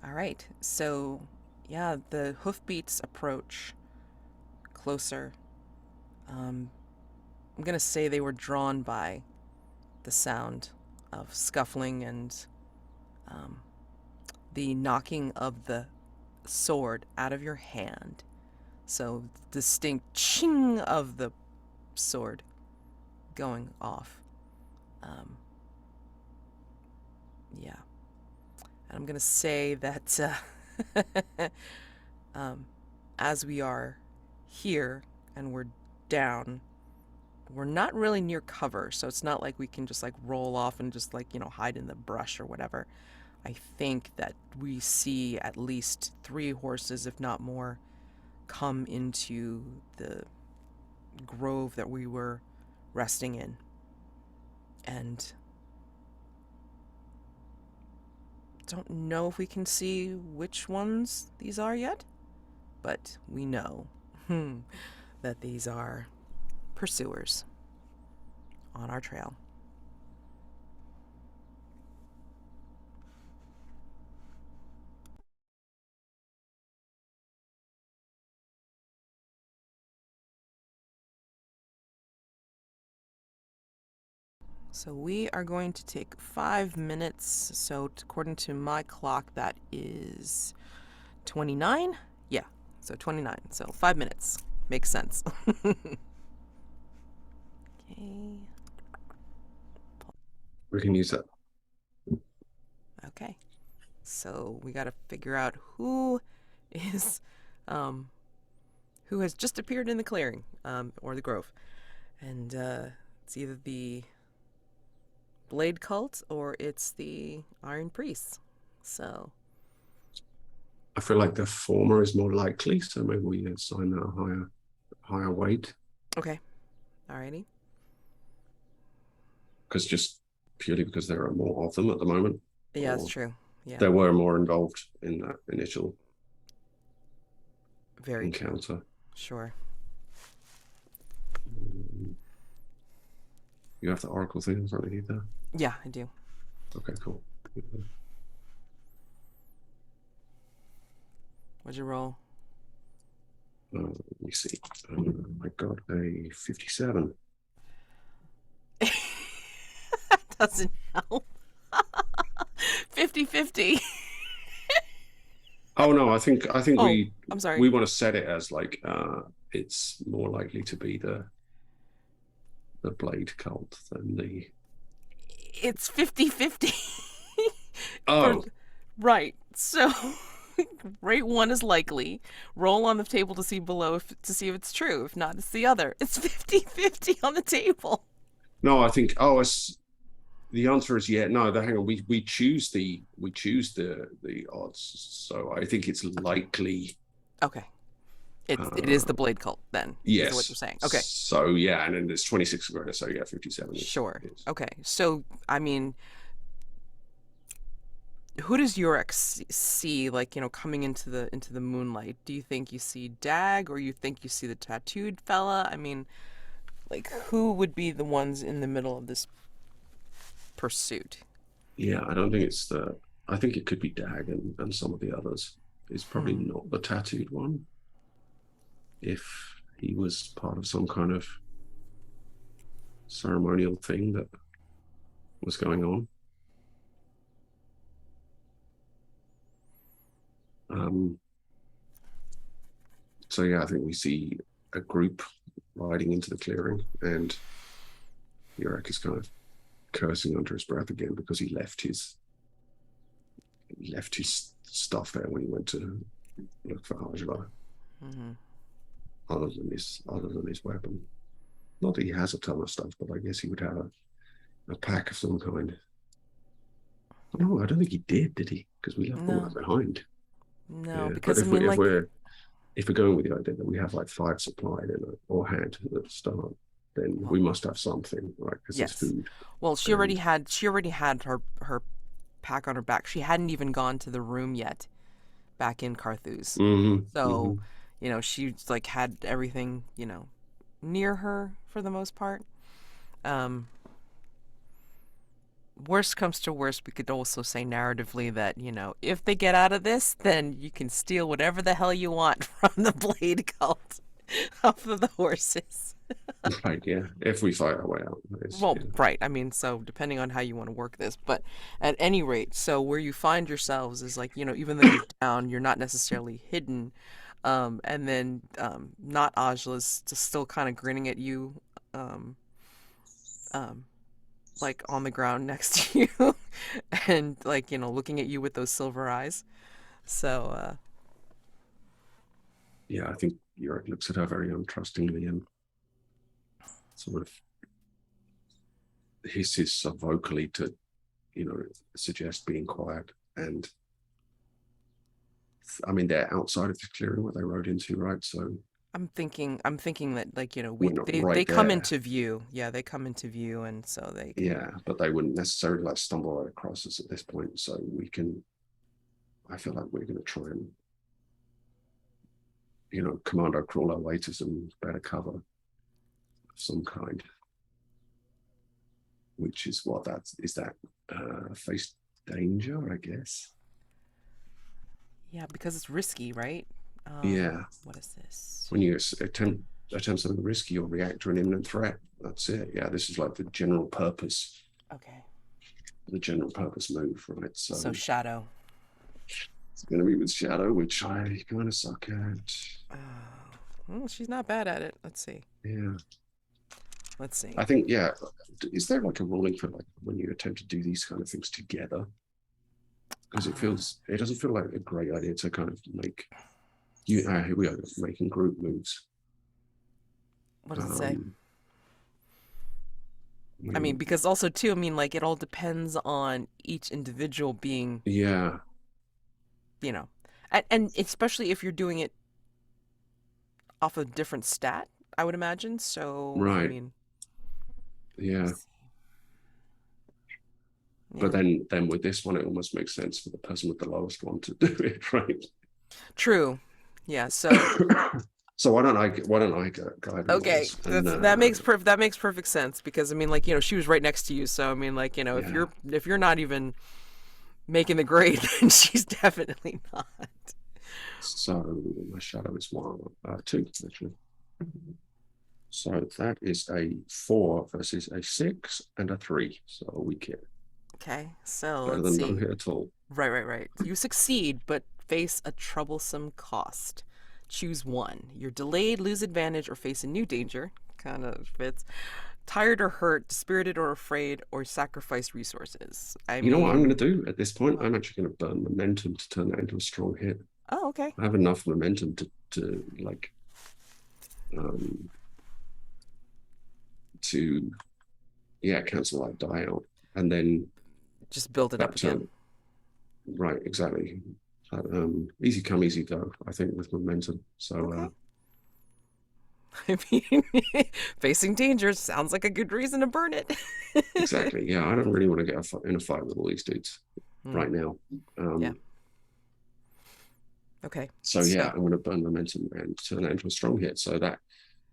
all right. So, yeah, the hoofbeats approach closer. Um, I'm gonna say they were drawn by the sound of scuffling and um, the knocking of the sword out of your hand. So distinct ching of the sword going off. Um, yeah, and I'm gonna say that um, as we are here and we're down, we're not really near cover, so it's not like we can just like roll off and just like hide in the brush or whatever. I think that we see at least 3 horses, if not more, come into the grove that we were resting in. And don't know if we can see which ones these are yet, but we know that these are pursuers. on our trail. So we are going to take 5 minutes. So according to my clock, that is 29. Yeah, so 29. So 5 minutes makes sense. Okay. We can use that. Okay. So we got to figure out is, um, who has just appeared in the clearing, or the grove, and it's either the Blade Cult or it's the Iron Priests. So I feel like the former is more likely, so maybe we assign that a higher weight. okay, alrighty. Because just purely because there are more of them at the moment. Yeah, that's Or true. Yeah, there were more involved in that initial very true. encounter. Sure. You have the Oracle thing in front of you there? Yeah, I do. Okay, cool. What'd you roll? Let me see. I got a 57. Doesn't help. 50-50. Oh no, I think Oh, I'm sorry. we want to set it as like it's more likely to be the Blade Cult than the It's 50-50. For oh right. So rate one is likely. Roll on the table to see below to see if it's true. If not, it's the other. It's 50-50 on the table. no, I think it's the answer is yeah. No, hang on. We choose the odds. So I think it's Okay. likely. Okay. It is the Blade Cult then. Is what you're Yes. saying. Okay. So yeah, and then there's 26 greater. So yeah, 57 Sure. is Okay. So I mean, who does Yurek see, like, coming into the moonlight? Do you think you see Dag, or you think you see the tattooed fella? I mean, like, who would be the ones in the middle of this pursuit? yeah. I don't think it's the. I think it could be Dag and some of the others. It's probably Hmm. not the tattooed one. If he was part of some kind of ceremonial thing that was going on. Um, so yeah, I think we see a group riding into the clearing, and Yurek is kind of cursing under his breath again because he left his stuff there when he went to look for Ajla, Hmm. other than his weapon. Not that he has a ton of stuff, but I guess he would have a pack of some kind. No, I don't think he did he? Because we left all that No, behind. no, Yeah, but because I mean, like, if we're going with the idea that we have like 5 supplied or had at the start, then well, we must have something, right? Because it's yes. food. Well, And she already had her pack on her back. She hadn't even gone to the room yet back in Carthus. So, she's like had everything, near her for the most part. Um, Worst comes to worst, we could also say narratively that, if they get out of this, then you can steal whatever the hell you want from the Blade Cult off of the horses. right, yeah, if we fight our way out, Well, yeah. right. I mean, so depending on how you want to work this, but at any rate, so where you find yourselves is like, even though you're down, you're not necessarily hidden. And then not Ajla's just still kind of grinning at you, um, um, like on the ground next to you, and like, looking at you with those silver eyes. So, Yeah, I think Yorick looks at her very untrustingly and sort of hisses so vocally to, suggest being quiet. And I mean, they're outside of the clearing where they rode into, right? So I'm thinking that, like, we're we not they right come there. into view. Yeah, they come into view, and so they can. Yeah, but they wouldn't necessarily like stumble right across us at this point. So I feel like we're going to try and, commando crawl our way to some better cover of some kind. which is what that is. That face danger, I guess. Yeah, because it's risky, right? Yeah, What is this? when you attempt something risky or react to an imminent threat, that's it. Yeah, this is like Okay. the general purpose move, right? So So shadow. it's going to be with shadow, which I kind of suck at. She's not bad at it. Let's see. Yeah, Let's see. I think yeah. Is there like a ruling for like when you attempt to do these kind of things together? Because it doesn't feel like a great idea to kind of make you. Here we are making group moves. What does it say? Um, I I mean, mean, because also too, I mean, like it all depends on each individual being, yeah, you know, and especially if you're doing it off a different stat, I would imagine. So, I right, mean, yeah. let's see. But Yeah, then with this one, it almost makes sense for the person with the lowest one to do it, right? true. Yeah. So, So why don't I guide okay, rules and that makes perfect sense because I mean, like she was right next to you. So I mean, like yeah. if you're not even making the grade, then she's definitely not. So my shadow is one, two actually. So that is a 4 versus a 6 and a 3. So we get Okay, so better let's than no see. hit at all. Right. You succeed, but face a troublesome cost. Choose one. You're delayed, lose advantage, or face a new danger. Kind of fits. Tired or hurt, dispirited or afraid, or sacrifice resources. I You know what I'm going mean, to do at this point? what? I'm actually going to burn momentum to turn that into a strong hit. Oh, okay. I have enough momentum to like um to yeah cancel that die out, and then Just build it up that again. turn right exactly. Easy come, easy go. I think with momentum. So Okay. I mean, facing dangers sounds like a good reason to burn it. exactly, yeah. I don't really want to get in a fight with all these dudes Hmm. right now. Yeah. Um, Okay. so yeah, So, I'm going to burn momentum and turn that into a strong hit. So that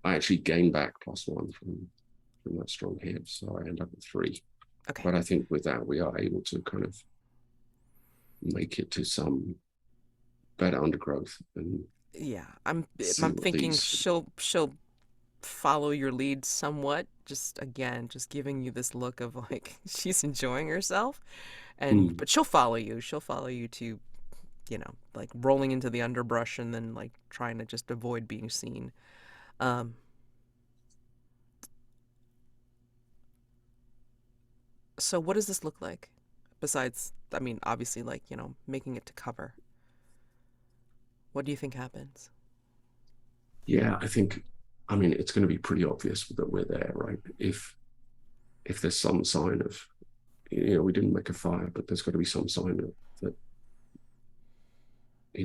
I actually gain back +1 from that strong hit. So I end up with 3. okay. But I think with that we are able to kind of make it to some better undergrowth and Yeah. see I'm what thinking these. she'll follow your lead somewhat. Just again, just giving you this look of like she's enjoying herself, and Hmm, but she'll follow you. She'll follow you to like rolling into the underbrush and then like trying to just avoid being seen. Um, so what does this look like? Besides, I mean, obviously, like making it to cover. What do you think happens? yeah, I think. I mean, it's going to be pretty obvious that we're there, right? If there's some sign of, we didn't make a fire, but there's got to be some sign of that.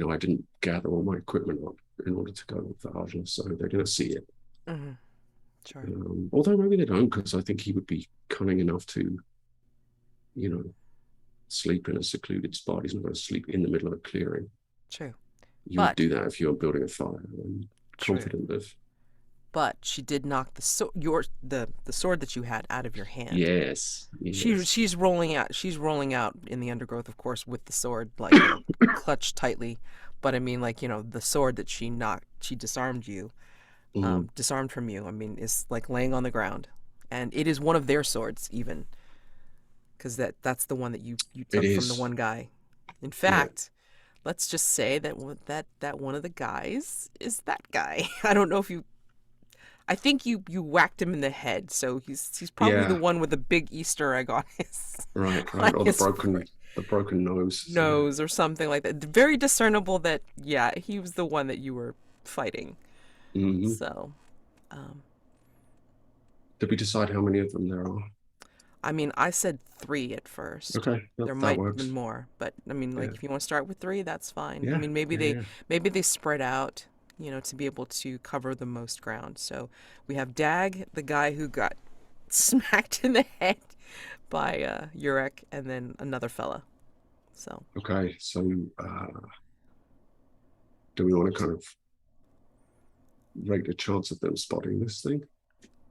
I didn't gather all my equipment up in order to go with the Ajla, so they're going to see it. Mm-hmm. Sure. Although maybe they don't, because I think he would be cunning enough to, you know, sleep in a secluded spot. He's not going to sleep in the middle of a clearing. True. You would But do that if you were building a fire. I'm true. confident of. But she did knock the sword that you had out of your hand. Yes, yes. She's rolling out in the undergrowth, of course, with the sword like clutched tightly. But I mean, like the sword that she Mm, disarmed from you. I mean, is like laying on the ground, and it is one of their swords even, because that's the one that you it took from the is. one guy. In Yeah, fact, let's just say that one of the guys is that guy. I don't know if you I think you whacked him in the head, so he's probably the yeah. one with the big Easter egg on his Right, on right. Or the his broken nose. Yeah. nose or something like that. Very discernible that yeah, he was the one that you were fighting. Hmm. So, um, Did we decide how many of them there are? I mean, I said three at first. Okay, There that might have been works. more, but I mean, Yeah, like if you want to start with three, that's fine. I yeah, mean, yeah, yeah. maybe they spread out, to be able to cover the most ground. So we have Dag, the guy who got smacked in the head by Jurek, and then another fella. So Okay, so do we want to kind of rate the chance of them spotting this thing?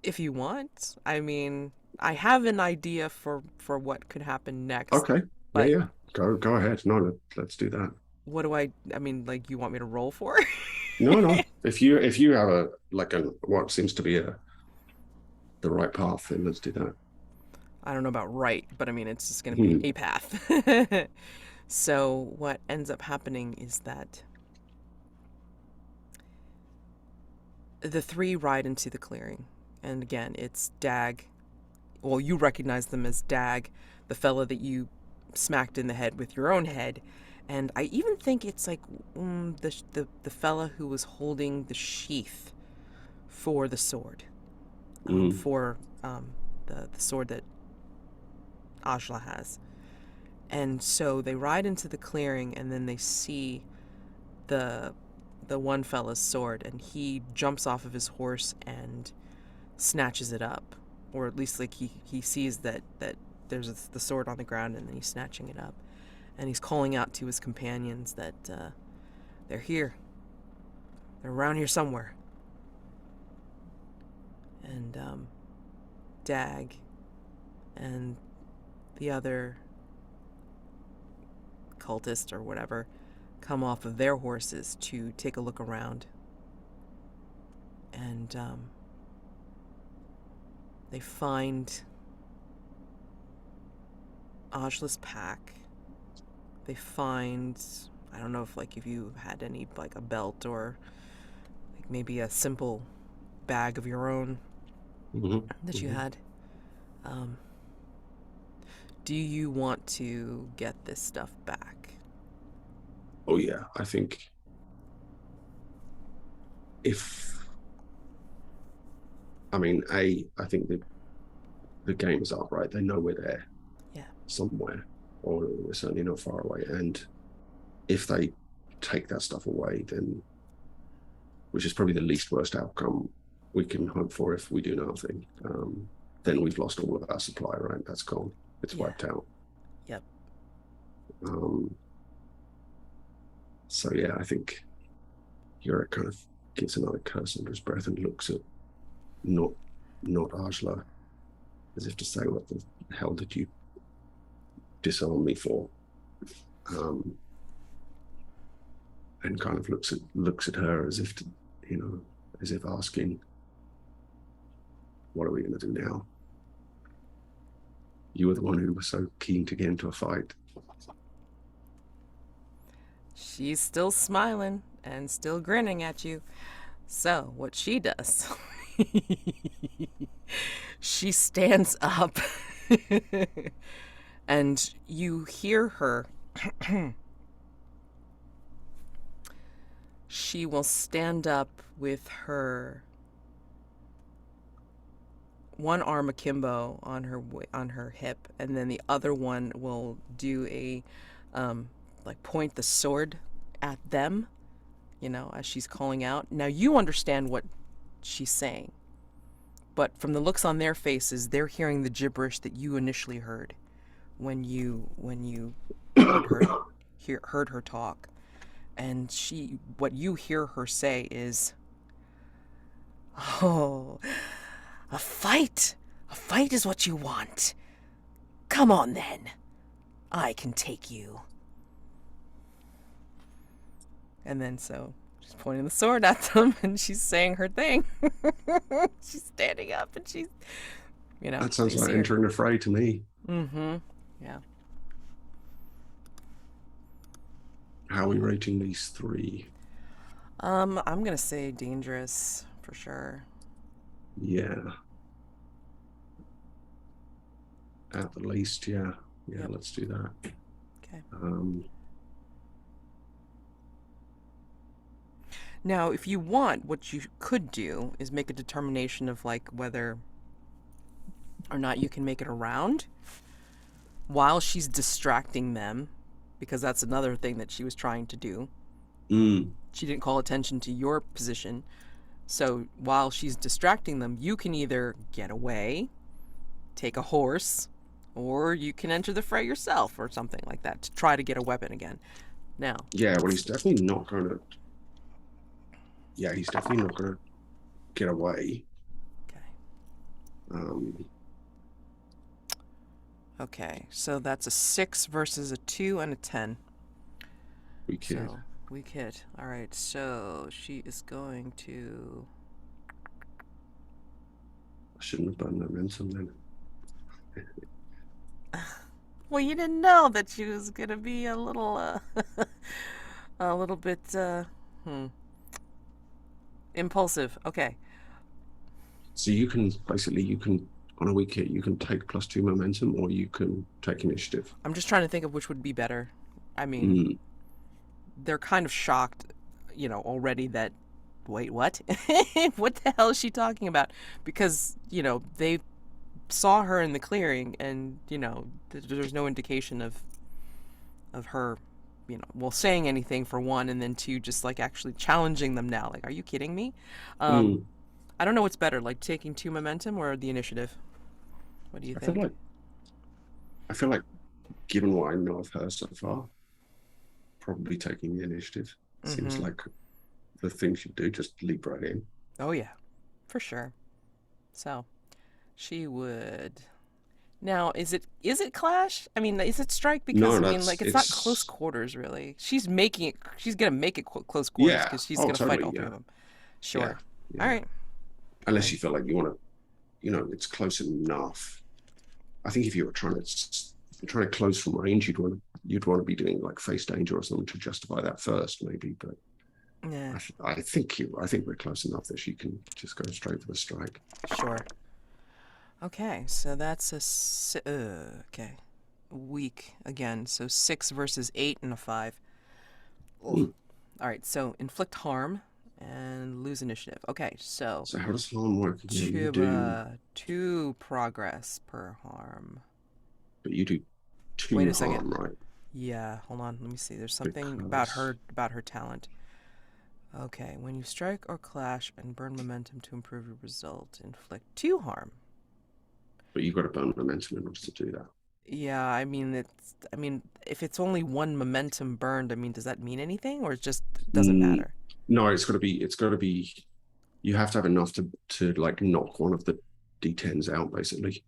If you want. I mean, I have an idea for what could happen next, Okay. Yeah, but yeah. Go ahead. No, let's do that. what do I mean, like, you want me to roll for? No, no. If you have a like a what seems to be a the right path, then let's do that. I don't know about right, but I mean, it's just going to be Hmm. a path. So, what ends up happening is that the three ride into the clearing. And again, it's Dag. Well, you recognize them as Dag, the fella that you smacked in the head with your own head. And I even think it's like the fella who was holding the sheath for the sword, Mm. for the sword that Ajla has. And so they ride into the clearing, and then they see the the one fella's sword, and he jumps off of his horse and snatches it up, or at least like he sees that there's the sword on the ground, and then he's snatching it up, and he's calling out to his companions that they're here, they're around here somewhere. And Dag and the other cultist or whatever come off of their horses to take a look around, and they find Ajla's pack. They find, I don't know if you had any, like a belt or like maybe a simple bag of your own Hmm. that you Hmm. had. Um, do you want to get this stuff back? Oh yeah, I think if I mean I think the game is up, right? They know we're there Yeah. somewhere, or we're certainly not far away. And if they take that stuff away, then which is probably the least worst outcome we can hope for if we do nothing, then we've lost all of our supply, right? That's gone. It's Yeah. wiped out. Yep. Um, so yeah, I think Jurek kind of gives another curse under his breath and looks at not not Ajla as if to say, "What the hell did you disarm me for?" Um, and kind of looks at her as if to, you know, as if asking, "What are we going to do now? You were the one who was so keen to get into a fight." She's still smiling and still grinning at you. So, what she does, she stands up and you hear her. She will stand up with her one arm akimbo on her hip, and then the other one will do a like point the sword at them, as she's calling out. Now you understand what she's saying, but from the looks on their faces, they're hearing the gibberish that you initially heard when you heard her heard her talk. And what you hear her say is, "Oh, a fight! A fight is what you want. Come on then. I can take you." And then so she's pointing the sword at them and she's saying her thing. She's standing up and That they sounds like see her. entering a fray to me. Mm-hmm. Yeah. How are we rating these three? I'm gonna say dangerous for sure. Yeah, at the least, yeah. Yeah, Yep. let's do that. Okay. Um, Now, if you want, what you could do is make a determination of like whether or not you can make it around while she's distracting them, because that's another thing that she was trying to do. mm, She didn't call attention to your position. So while she's distracting them, you can either get away, take a horse, or you can enter the fray yourself or something like that to try to get a weapon again. Now, yeah, well, he's definitely not going to. Yeah, he's definitely not going to get away. okay. Um, Okay, so that's a 6 versus a 2 and a 10. we kid. So, weak hit. All right, so she is going to. I shouldn't have burned momentum then. Well, you didn't know that she was going to be a little, a little bit, impulsive. Okay. So you can basically on a weak hit you can take +2 momentum, or you can take initiative. I'm just trying to think of which would be better. I mean, Mm, they're kind of shocked, already that, wait, what? What the hell is she talking about? Because, they saw her in the clearing and, there's no indication of her, well, saying anything for one, and then two, just like actually challenging them now. Like, are you kidding me? Um, mm. I don't know what's better, like taking 2 momentum or the initiative. What do you I feel think? like I feel like given what I know of her so far, probably taking the initiative seems Mm-hmm. like the thing she'd do. Just leap right in. Oh yeah, for sure. So she would. Now, is it clash? I mean, is it strike? Because No, I mean, that's like, it's not close it's quarters really. She's making it. She's gonna make it close quarters yeah. because she's Oh, gonna fight totally. all three Yeah, of them. yeah, Sure. All yeah. right. Unless Okay. you feel like you want to, it's close enough. I think if you were trying to close from range, you'd want to be doing like face danger or something to justify that first, maybe. But Yeah. I think we're close enough that she can just go straight for the strike. Sure. Okay. So that's okay. Weak again. So 6 versus 8 and a 5. Ugh. Hmm. All right. So inflict harm and lose initiative. Okay. So So how does harm work again? You two do, 2 progress per harm. but you do Wait two a second. harm, right? Yeah, hold on. Let me see. There's something Because about her talent. Okay, when you strike or clash and burn momentum to improve your result, inflict 2 harm. but you've got to burn momentum in order to do that. Yeah, I mean if it's only 1 momentum burned, I mean does that mean anything or it just doesn't Mm, matter? no, it's got to be. You have to have enough to like knock one of the d10s out. Basically,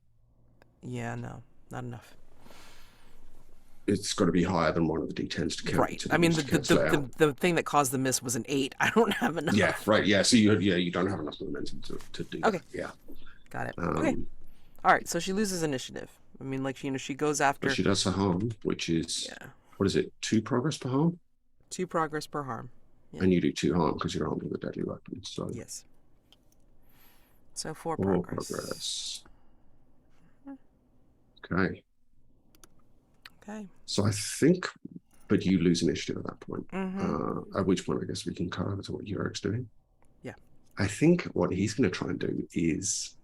Yeah, no. Not enough. it's got to be higher than one of the d10s Right. to I be mean used to cancel it out. the thing that caused the miss was an 8. I don't have Yeah, enough. right. Yeah, so you don't have enough momentum to do that. Okay, Yeah. got it. Okay. Um, All right, so she loses initiative. I mean like she goes but after. she does the harm, which is, Yeah. what is it? 2 progress per harm, 2 progress per harm. Yeah. and you do 2 harm because you're armed with a deadly weapon. So Yes. So 4 4 progress. progress. Okay. Okay. So I think, but you lose initiative at that point. Mm-hmm. At which point, I guess we can cut over to what Yurek's doing. Yeah. I think what he's going to try and do is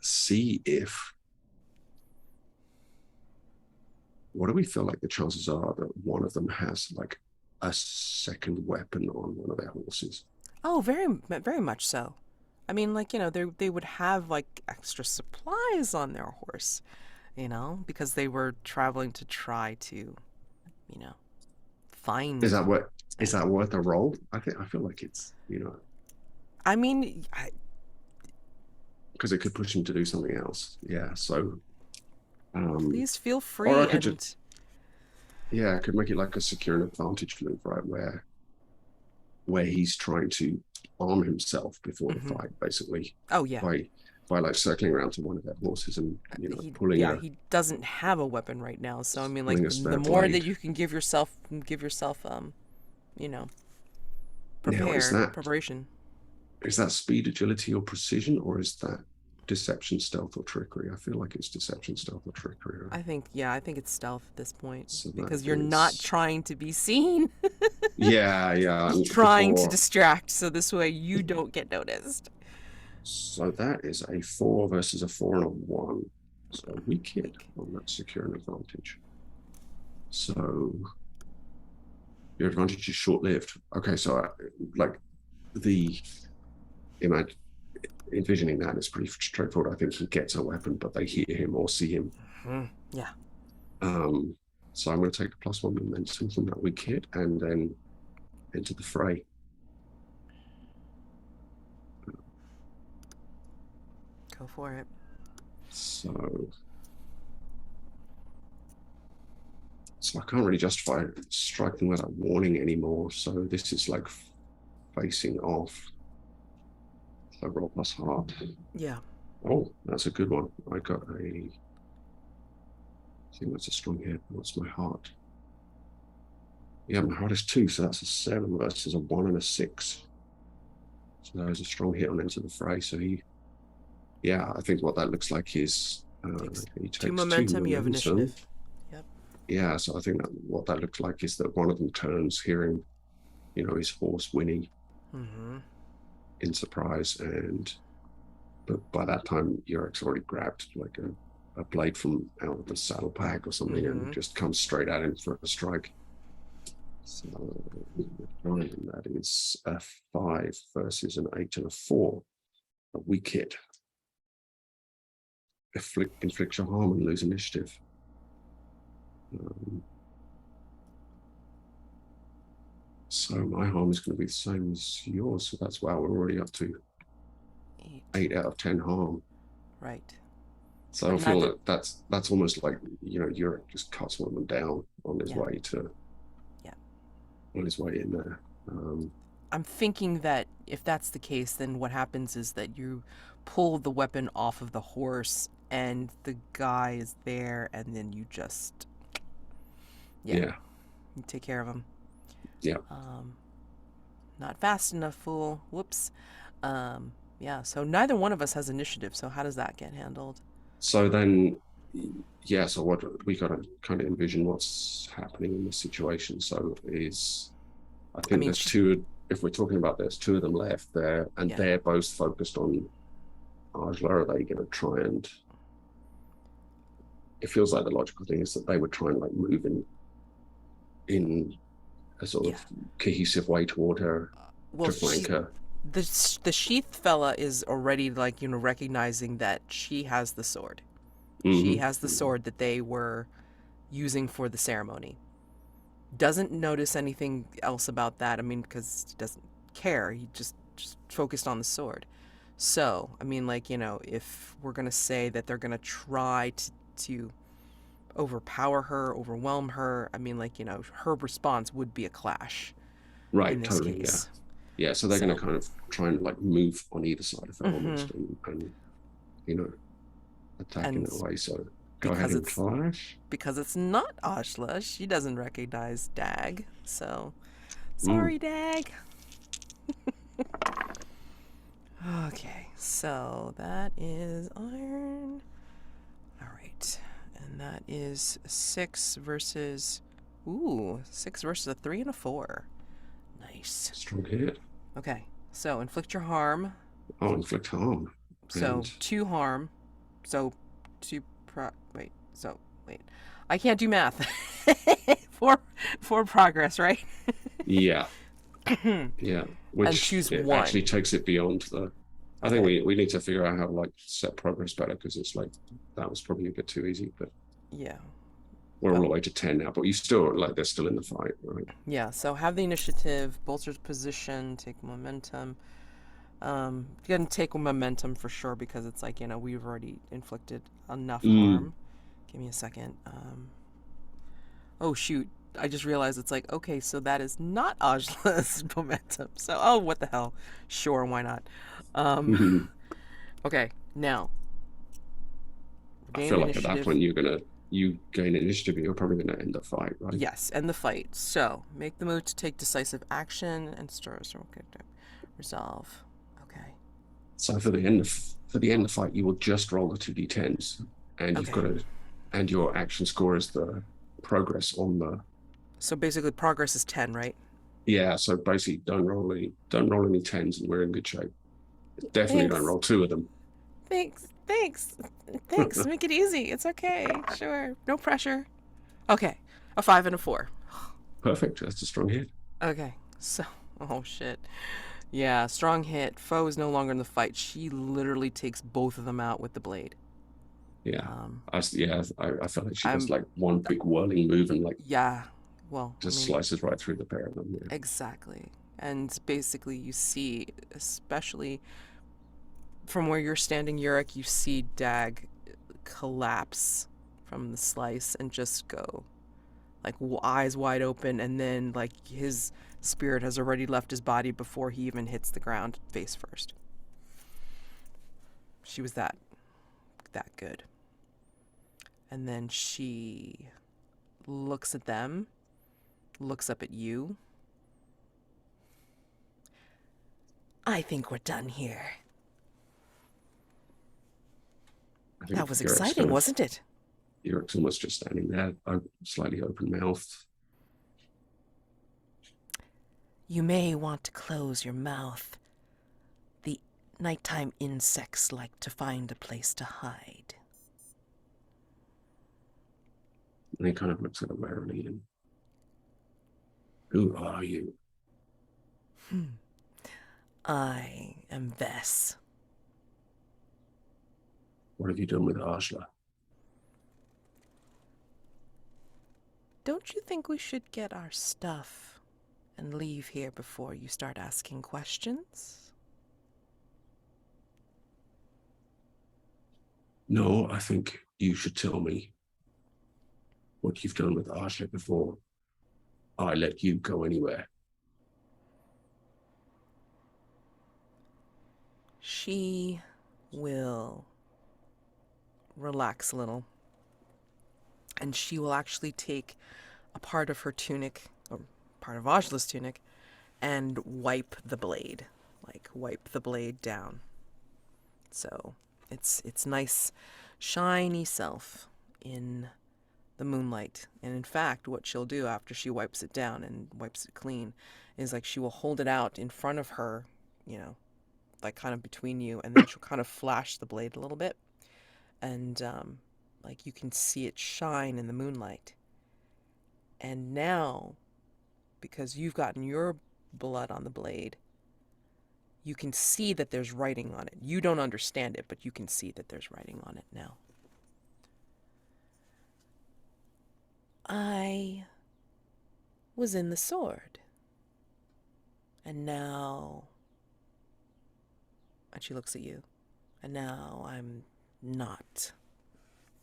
see if, what do we feel like the chances are that one of them has like a second weapon on one of their horses? Oh, very much so. I mean, like, they would have like extra supplies on their horse, because they were traveling to try to, you know, Is find that what is and that worth a roll? I feel like it's, I mean, because it could push him to do something else. Yeah. So please feel or I free could just, and yeah, I could make it like a secure an advantage move, right? Where he's trying to arm himself before the mhm. fight, basically, Oh yeah. by like circling around to one of their horses and He doesn't have a weapon right now, so I mean like pulling a the spare more that blade. you can give yourself you know, Now, preparation. is that speed, agility, or precision, or is that deception, stealth, or trickery? I feel like it's deception, stealth, or trickery. Right? I think it's stealth at this point So that because you're not is, trying to be seen. yeah. Just And trying to before, distract so this way you don't get noticed. so that is a 4 versus a 4 and a 1. So we kid Weak. on that secure an advantage. So your advantage is short lived. Okay, so like the imagine envisioning that is pretty straightforward. I think he gets a weapon, but they hear him or see him. Yeah. Um, so I'm going to take the +1 momentum from that weak hit and then into the fray. Go for it. So I can't really justify striking without warning anymore. So this is like facing off. So roll plus heart. Yeah. Oh, that's a good one. I think that's a strong hit. What's my heart? Yeah, my heart is 2, so that's a 7 versus a 1 and a 6. So that was a strong hit on Enter the Fray. So I think what that looks like is Takes he 2 takes 2 momentum. You have momentum. initiative. Yep. Yeah, so I think that what that looks like is that one of them turns, hearing, his horse whinny Mm-hmm. in surprise, but by that time, Yurek's already grabbed like a blade from out of the saddle pack or something and Mm-hmm. just comes straight at him for a strike. So that is a 5 versus an 8 and a 4. A weak hit. Inflict your harm and lose initiative. So my harm is going to be the same as yours. So that's, wow, we're already up to 8 out of 10 harm. Right. So But I feel that that's almost like, Yurek just cuts one of them down on his way on his way in there. I'm thinking that if that's the case, then what happens is that you pull the weapon off of the horse and the guy is there, and then you just, you take care of him. Yeah. Not fast enough, fool. Whoops. So neither one of us has initiative, so how does that get handled? So then, so what we got to kind of envision what's happening in this situation. So I think there's 2, if we're talking about there's 2 of them left there, and they're both focused on Ajla. Are they going to try and, it feels like the logical thing is that they would try and like move in a sort of cohesive way toward her, to flank her. The sheath fella is already like, recognizing that she has the sword. Mm-hmm. She has the sword that they were using for the ceremony. Doesn't notice anything else about that. I mean, because he doesn't care. He just focused on the sword. So, I mean, like, if we're going to say that they're going to try to overpower her, overwhelm her, I mean, like, her response would be a clash. Right, in this totally, case. Yeah, so they're going to kind of try and like move on either side of her almost, and attack in that way. So go ahead and clash. Because it's not Ajla. She doesn't recognize Dag. So, sorry, Dag. Okay, so that is iron. All right, and that is 6 versus a 3 and a 4. Nice. Strong hit. Okay, so inflict your harm. Oh, inflict harm. So 2 harm. So 2 wait. I can't do math. for progress, right? Yeah. Yeah. Which and choose it 1. actually takes it beyond the. I think we need to figure out how to like set progress better, because it's like that was probably a bit too easy, but we're all the way to 10 now, but you still like they're still in the fight, right? Yeah. So have the initiative, bolsters position, take momentum. You're gonna take momentum for sure, because it's like, we've already inflicted enough harm. Give me a second. Oh shoot, I just realized it's like, okay, so that is not Ajla's momentum. So what the hell? Sure, why not? Okay, now I feel like at that point you gain initiative, you're probably gonna end the fight, right? Yes, end the fight. So make the move to take decisive action and resolve. Okay. So for the end of the fight, you will just roll the 2d10s, and you've got to, and your action score is the progress on the. So basically, progress is 10, right? Yeah. So basically, don't roll any 10s, and we're in good shape. Definitely don't roll 2 of them. Thanks. Make it easy. It's okay. Sure. No pressure. Okay. A 5 and a 4. Perfect. That's a strong hit. Okay. So, oh shit. Yeah, strong hit. Foe is no longer in the fight. She literally takes both of them out with the blade. Yeah. I felt like she does like one big whirling move and like. Yeah. Slices right through the pair of them. Yeah. Exactly. And basically, you see, especially from where you're standing, Yurik, you see Dag collapse from the slice and just go, like, eyes wide open, and then, like, his spirit has already left his body before he even hits the ground face first. She was that good. And then she looks at them, looks up at you. I think we're done here. I think That was Yurik's exciting, wasn't it? Yurik's almost just standing there, slightly open mouthed. You may want to close your mouth. The nighttime insects like to find a place to hide. And he kind of looks at her warily and, who are you? I am Vess. What have you done with Ajla? Don't you think we should get our stuff and leave here before you start asking questions? No, I think you should tell me what you've done with Ajla before I let you go anywhere. She will relax a little, and she will actually take a part of her tunic, or part of Ajla's tunic, and wipe the blade. Like, wipe the blade down. So it's nice, shiny self in the moonlight. And in fact, what she'll do after she wipes it down and wipes it clean is, like, she will hold it out in front of her, you know, like, kind of between you, and then she'll kind of flash the blade a little bit, and like, you can see it shine in the moonlight. And now, because you've gotten your blood on the blade, you can see that there's writing on it. You don't understand it, but you can see that there's writing on it now. I was in the sword. And now... And she looks at you. And now I'm not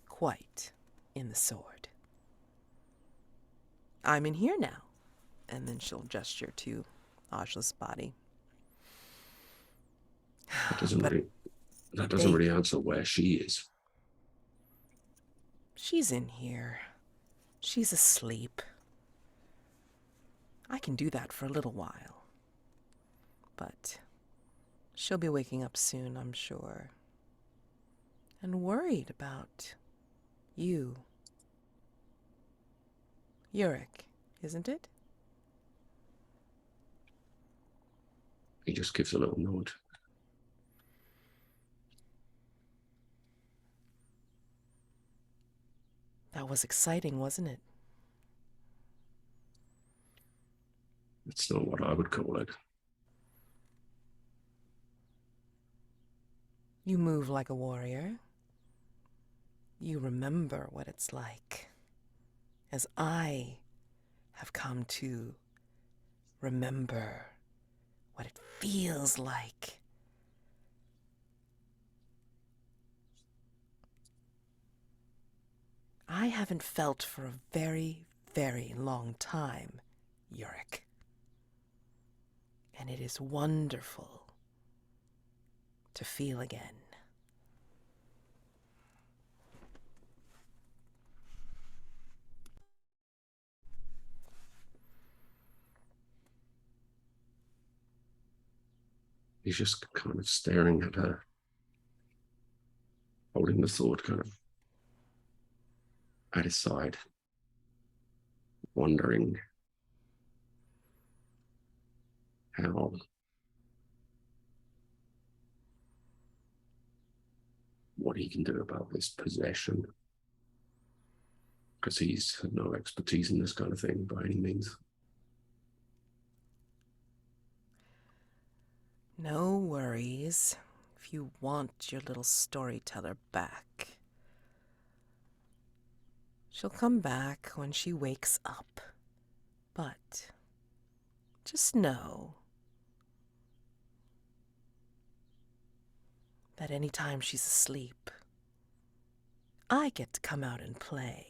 quite in the sword. I'm in here now. And then she'll gesture to Ajla's body. That doesn't really answer where she is. She's in here. She's asleep. I can do that for a little while. But she'll be waking up soon, I'm sure. And worried about you. Jurek, isn't it? He just gives a little nod. That was exciting, wasn't it? It's not what I would call it. You move like a warrior. You remember what it's like, as I have come to remember what it feels like. I haven't felt for a very, very long time, Jurek. And it is wonderful to feel again. He's just kind of staring at her, holding the sword kind of at his side, wondering how what he can do about this possession, because he's had no expertise in this kind of thing by any means. No worries if you want your little storyteller back. She'll come back when she wakes up. But just know that any time she's asleep, I get to come out and play.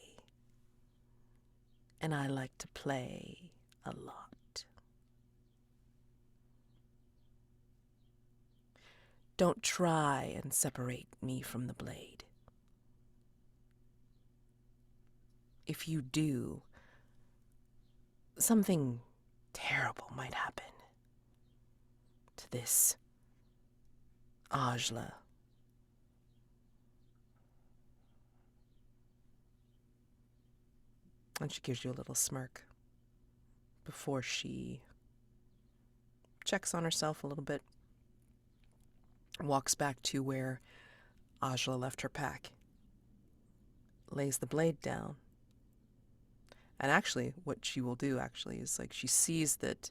And I like to play a lot. Don't try and separate me from the blade. If you do, something terrible might happen to this Ajla. And she gives you a little smirk before she checks on herself a little bit, walks back to where Ajla left her pack, lays the blade down. And actually, what she will do actually is like she sees that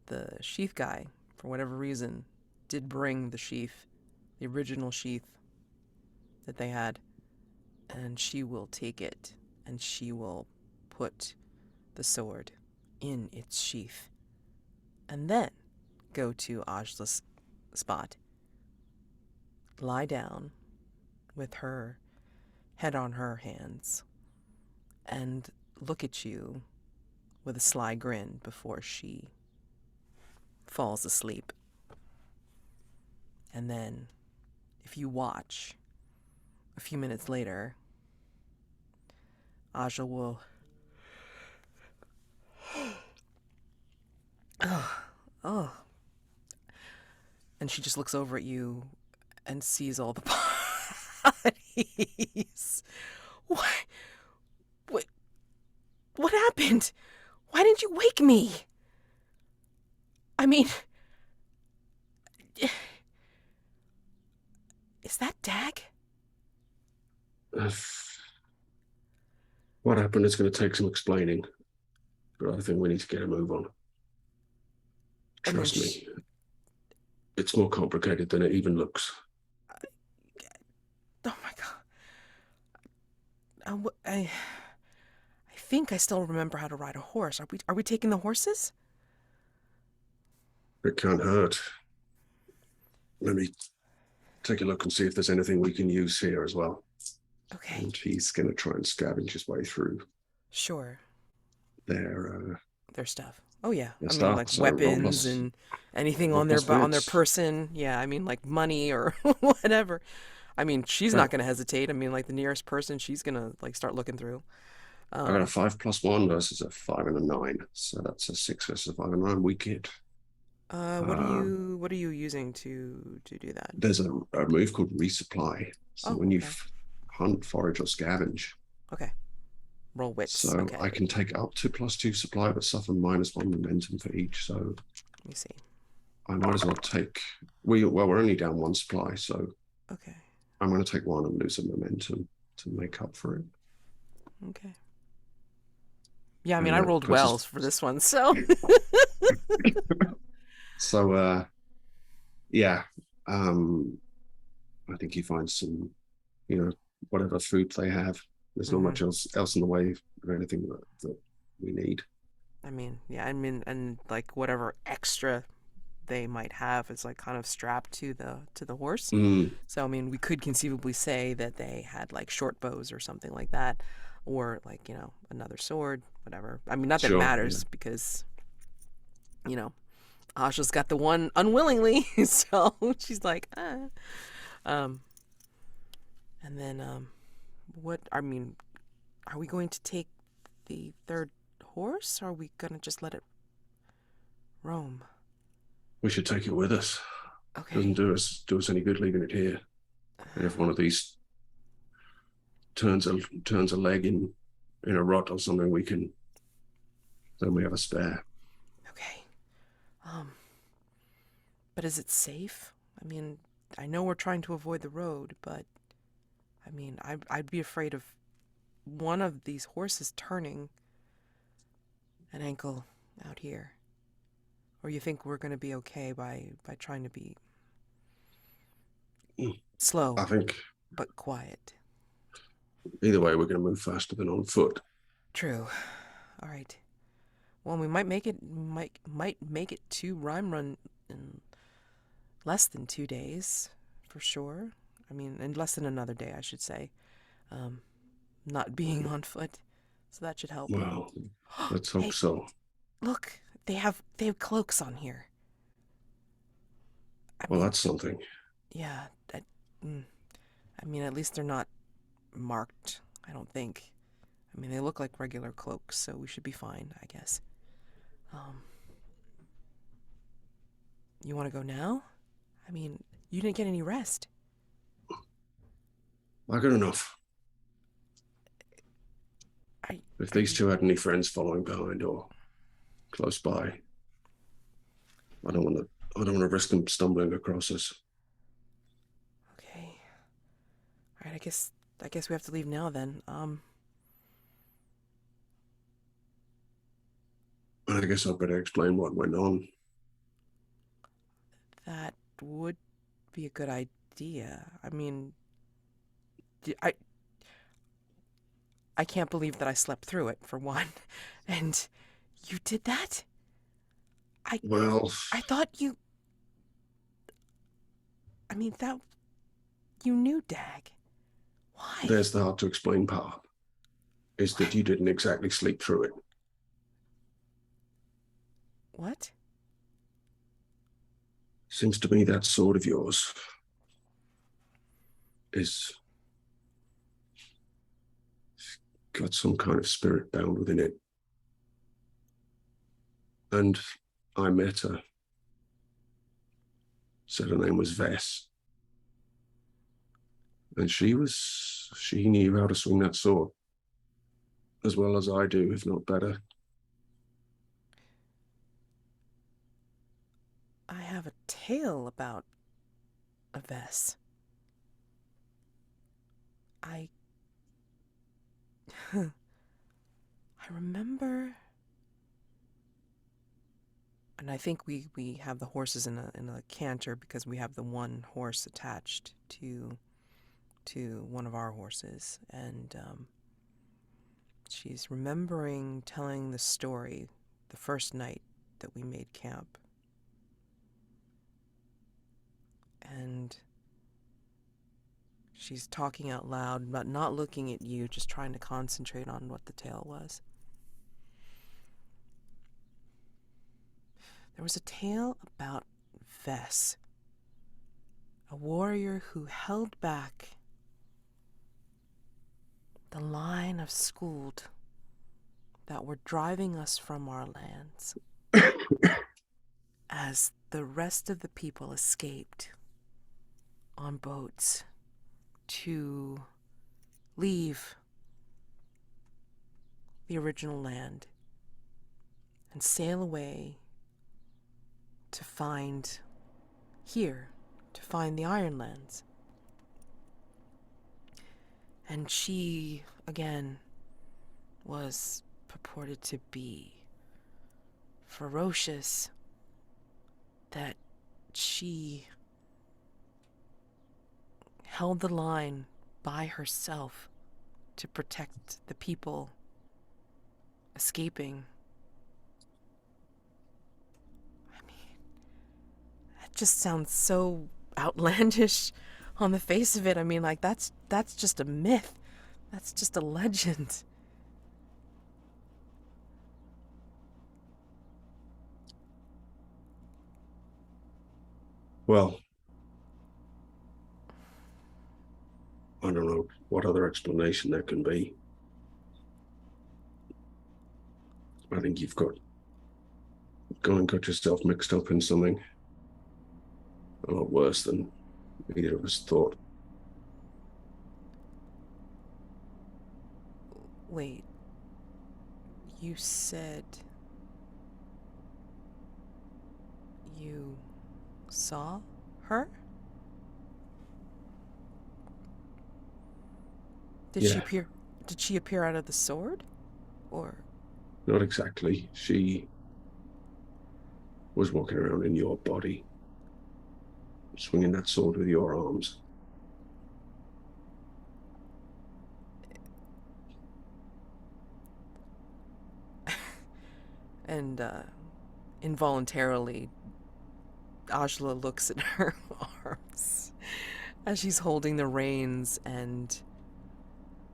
the sheath guy, for whatever reason, did bring the sheath, the original sheath that they had, and she will take it and she will put the sword in its sheath and then go to Ajla's spot, lie down with her head on her hands, and look at you with a sly grin before she falls asleep. And then, if you watch, a few minutes later, Ajla will oh, and she just looks over at you and sees all the bodies. What? What? What happened? Why didn't you wake me? I mean, is that Dag? What happened is going to take some explaining, but I think we need to get a move on. Trust me, it's more complicated than it even looks. Oh my god! I think I still remember how to ride a horse. Are we taking the horses? It can't hurt. Let me take a look and see if there's anything we can use here as well. Okay. And he's going to try and scavenge his way through Sure. their Stuff. Oh yeah. I mean, stuff. like So weapons and anything on their person. Yeah. I mean, like money or whatever. I mean, she's not going to hesitate. I mean, like the nearest person, she's going to like start looking through. I got a 5+1 versus a 5 and a 9, so that's a 6 versus a 5 and 9. We get. What are you using to do that? There's a move called resupply. So when you hunt, forage, or scavenge. Okay. Roll wits. So okay. I can take up to +2 supply, but suffer -1 momentum for each. So let me see. I might as well take. We're only down 1 supply, so okay. I'm going to take 1 and lose some momentum to make up for it. Okay. Yeah, I mean, I rolled wells for this one, so. So, yeah, I think he finds some, whatever food they have. There's not much else in the way of anything that we need. I mean, yeah, I mean, and like whatever extra they might have is like kind of strapped to the horse. So I mean, we could conceivably say that they had like short bows or something like that, or like another sword, whatever. I mean, not that it matters because Asha's got the one unwillingly, so she's like, and then what? I mean, are we going to take the third horse, or are we gonna just let it roam? We should take it with us. Okay. Doesn't do us any good leaving it here. And if one of these turns a leg in a rot or something, then we have a spare. Okay. But is it safe? I mean, I know we're trying to avoid the road, but I mean, I'd be afraid of one of these horses turning an ankle out here. Or you think we're going to be okay by trying to be slow, I think, but quiet? Either way, we're going to move faster than on foot. True. All right. Well, we might make it to Rhyme Run in less than 2 days for sure. I mean, in less than another day, I should say. Um, not being on foot, so that should help. Well, let's hope Hey, so. look, they have cloaks on here. I Well, mean, that's something. yeah. Mm, I mean, at least they're not marked. I don't think. I mean, they look like regular cloaks, so we should be fine, I guess. Um, you want to go now? I mean, you didn't get any rest. I got enough. Are, If are these you two had any friends following behind or close by, I don't want to. I don't want to risk them stumbling across us. okay? All right, I guess we have to leave now then. And I guess I'd better explain what went on. That would be a good idea. I mean, I can't believe that I slept through it for one, and you did that. I Well, I thought you. I mean that you knew Dag. Why? there's the hard to explain part. Is that you didn't exactly sleep through it. What? Seems to me that sword of yours is got some kind of spirit bound within it. And I met her. Said her name was Vess. And she knew how to swing that sword as well as I do, if not better. I have a tale about a Vess. I I remember, and I think we have the horses in a canter because we have the one horse attached to one of our horses, and she's remembering telling the story the first night that we made camp, and she's talking out loud, but not looking at you, just trying to concentrate on what the tale was. There was a tale about Vess, a warrior who held back the line of Skuld that were driving us from our lands as the rest of the people escaped on boats to leave the original land and sail away to find here, to find the Ironlands. And she, again, was purported to be ferocious, that she held the line by herself to protect the people escaping. I mean, that just sounds so outlandish on the face of it. I mean, like that's just a myth. That's just a legend. Well, I don't know what other explanation there can be. I think you've gone and got yourself mixed up in something a lot worse than either of us thought. Wait, you said you saw her? Did she Yeah, appear did she appear out of the sword? Or not exactly. She was walking around in your body, swinging that sword with your arms. and involuntarily Ajla looks at her arms. as she's holding the reins, and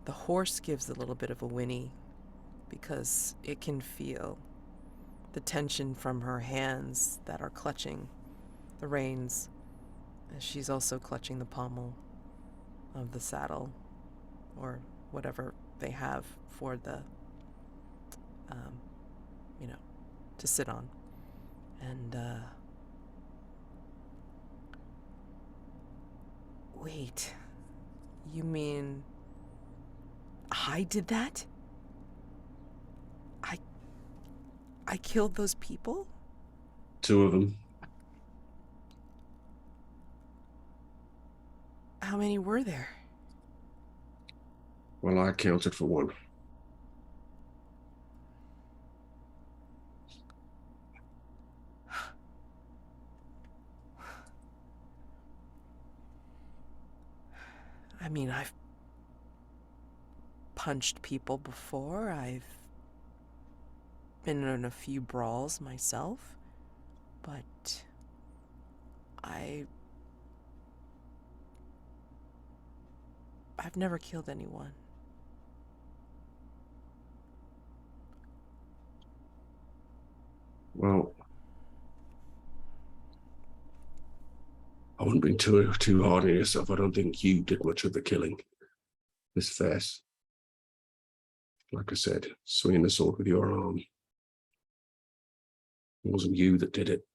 the horse gives a little bit of a whinny because it can feel the tension from her hands that are clutching the reins, as she's also clutching the pommel of the saddle or whatever they have for the, um, you know, to sit on. And, wait, you mean I did that? I I killed those people? Two of them. How many were there? Well, I accounted for one. I mean, I've punched people before. I've been in a few brawls myself, but I I've never killed anyone. Well, I wouldn't be too hard on yourself. I don't think you did much of the killing. Miss Fess, like I said, swinging the sword with your arm. It wasn't you that did it.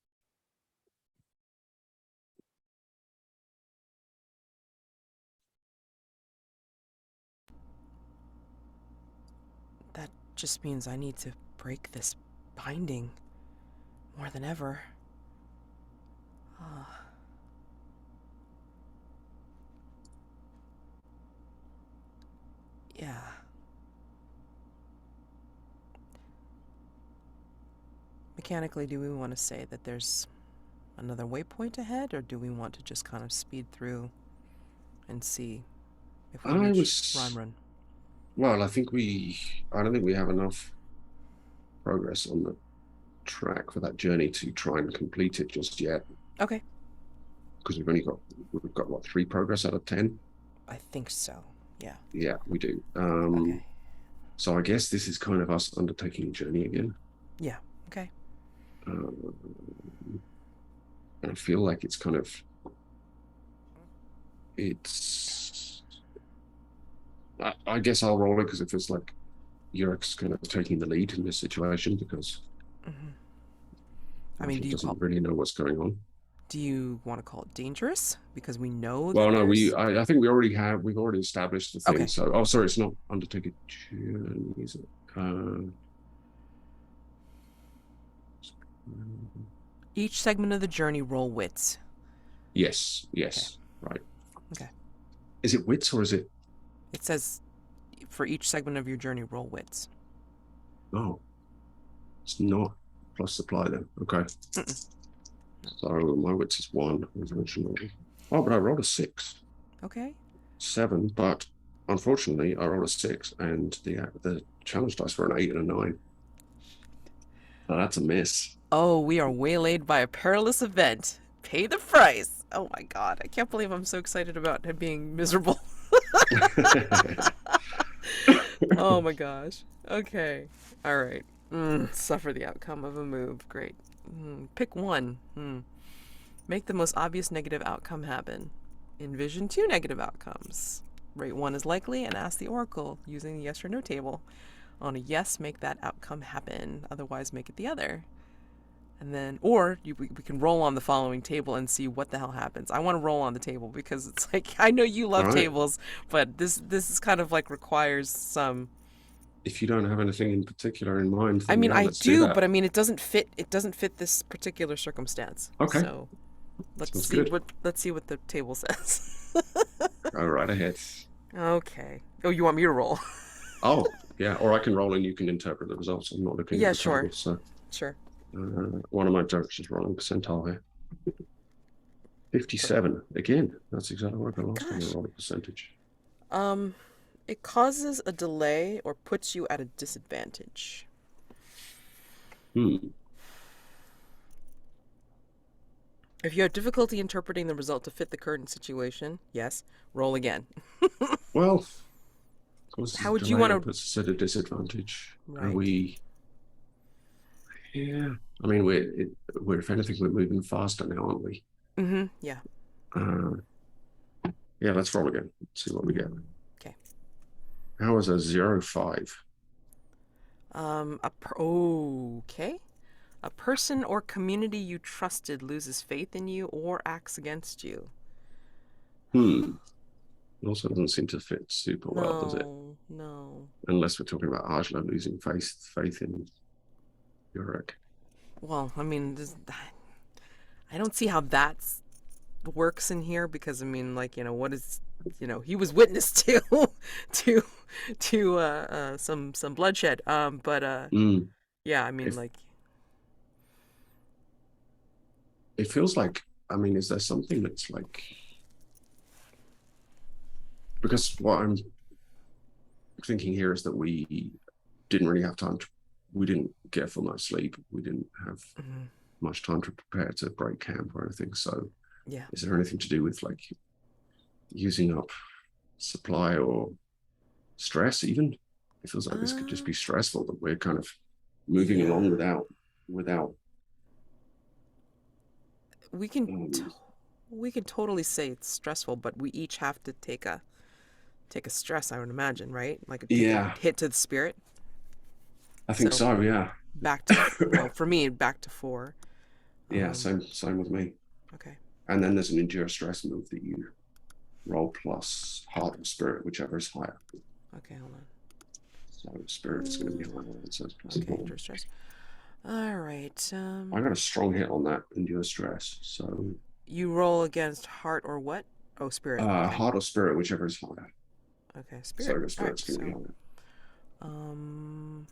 That just means I need to break this binding more than ever. Ah, yeah. Mechanically, do we want to say that there's another waypoint ahead, or do we want to just kind of speed through and see if we I reach was Run? well. I don't think we have enough progress on the track for that journey to try and complete it just yet. Okay. Because we've got what, 3 progress out of 10. I think so. Yeah. Yeah, we do. Okay. So I guess this is kind of us undertaking a journey again. Yeah. Okay. Um, and I feel like it's kind of it's. I guess I'll roll it because it feels like Yurek's kind of taking the lead in this situation because I mean, he doesn't really know what's going on. do you want to call it dangerous because we know Well, that no, there's? I think we've already established the thing. Okay. So, oh, sorry, it's not undertake a journey, is it? Each segment of the journey roll wits. Yes, Okay. right. Okay. Is it wits or is it? It says for each segment of your journey roll wits. Oh, it's not plus supply then. Okay. Mm-mm. So my wits is 1 originally. Oh, but I rolled a 6. Okay. 7, but unfortunately I rolled a 6 and the challenge dice were an 8 and a 9. So that's a miss. Oh, we are waylaid by a perilous event. Pay the price. Oh my god, I can't believe I'm so excited about him being miserable. Oh my gosh. Okay. All right. Suffer the outcome of a move. Great. Pick one. Make the most obvious negative outcome happen. Envision 2 negative outcomes. Rate 1 as likely and ask the oracle using the yes or no table. On a yes, make that outcome happen. Otherwise, make it the other. And then, or we can roll on the following table and see what the hell happens. I want to roll on the table because it's like I know you All love right. tables, but this is kind of like requires some. If you don't have anything in particular in mind, I then mean, yeah, I let's do do, that. but I mean, it doesn't fit. It doesn't fit this particular circumstance. Okay, So sounds good. let's see what the table says. Go right ahead. Okay. Oh, you want me to roll? Oh, yeah, or I can roll and you can interpret the results. I'm not looking at Yeah, the sure, table, so sure. one of my jokes is rolling percentile here. 57 again. That's exactly what I got last time I Gosh. rolled a percentage. Um, it causes a delay or puts you at a disadvantage. Hmm. If you have difficulty interpreting the result to fit the current situation, yes, roll again. Well, of course, How this would you delay want to? puts us at a disadvantage. Are Right. we? Yeah. I mean, we're if anything, we're moving faster now, aren't we? Mm-hmm. Yeah. Uh, yeah. Let's roll again. See what we get. Okay. How is a 0-5? Okay. A person or community you trusted loses faith in you or acts against you. Hmm. It also doesn't seem to fit super well, does it? No, no. Unless we're talking about Ajla losing faith in Jurek. Well, I mean, I don't see how that works in here because I mean, like, what is, he was witness to, to, some bloodshed. But Mm. yeah, I mean, It like, it feels like. I mean, is there something that's like because what I'm thinking here is that we didn't really have time to. We didn't get a full night's sleep. We didn't have mhm, much time to prepare to break camp or anything. So, yeah. is there anything to do with like using up supply or stress? Even it feels like this could just Uh, be stressful that we're kind of moving yeah. along without. We can, Um, we can totally say it's stressful, but we each have to take a stress. I would imagine, right? Like take a yeah, hit to the spirit. I think So so. Yeah, back to, well, for me, back to four. yeah. Um, Same with me. okay. And then there's an endure stress move that you roll plus heart or spirit, whichever is higher. Okay, hold So spirit is going to be on. higher. It says plus Okay, 4. endure stress. All right. I got a strong hit on that endure stress. So You roll against heart or what? Oh, spirit. Okay. heart or spirit, whichever is higher. Okay, So spirit. the All right. spirit's going to be So, higher. um,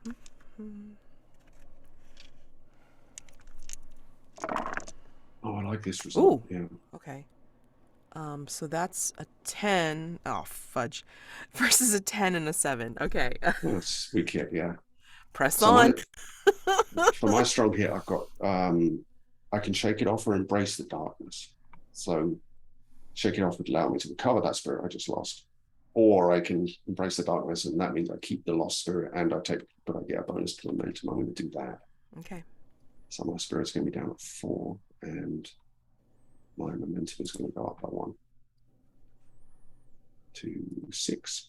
Oh, I like this result. ooh. Yeah. Okay. So that's a 10. Oh, fudge. Versus a 10 and a 7. Okay. That's weak hit. Yeah. Press So on. my strong hit, I've got I can shake it off or embrace the darkness. So shake it off would allow me to recover that spirit I just lost. Or I can embrace the darkness, and that means I keep the lost spirit and but I get a bonus to momentum. I'm going to do that. Okay. So my spirit's going to be down at 4, and my momentum is going to go up by 1 to 6.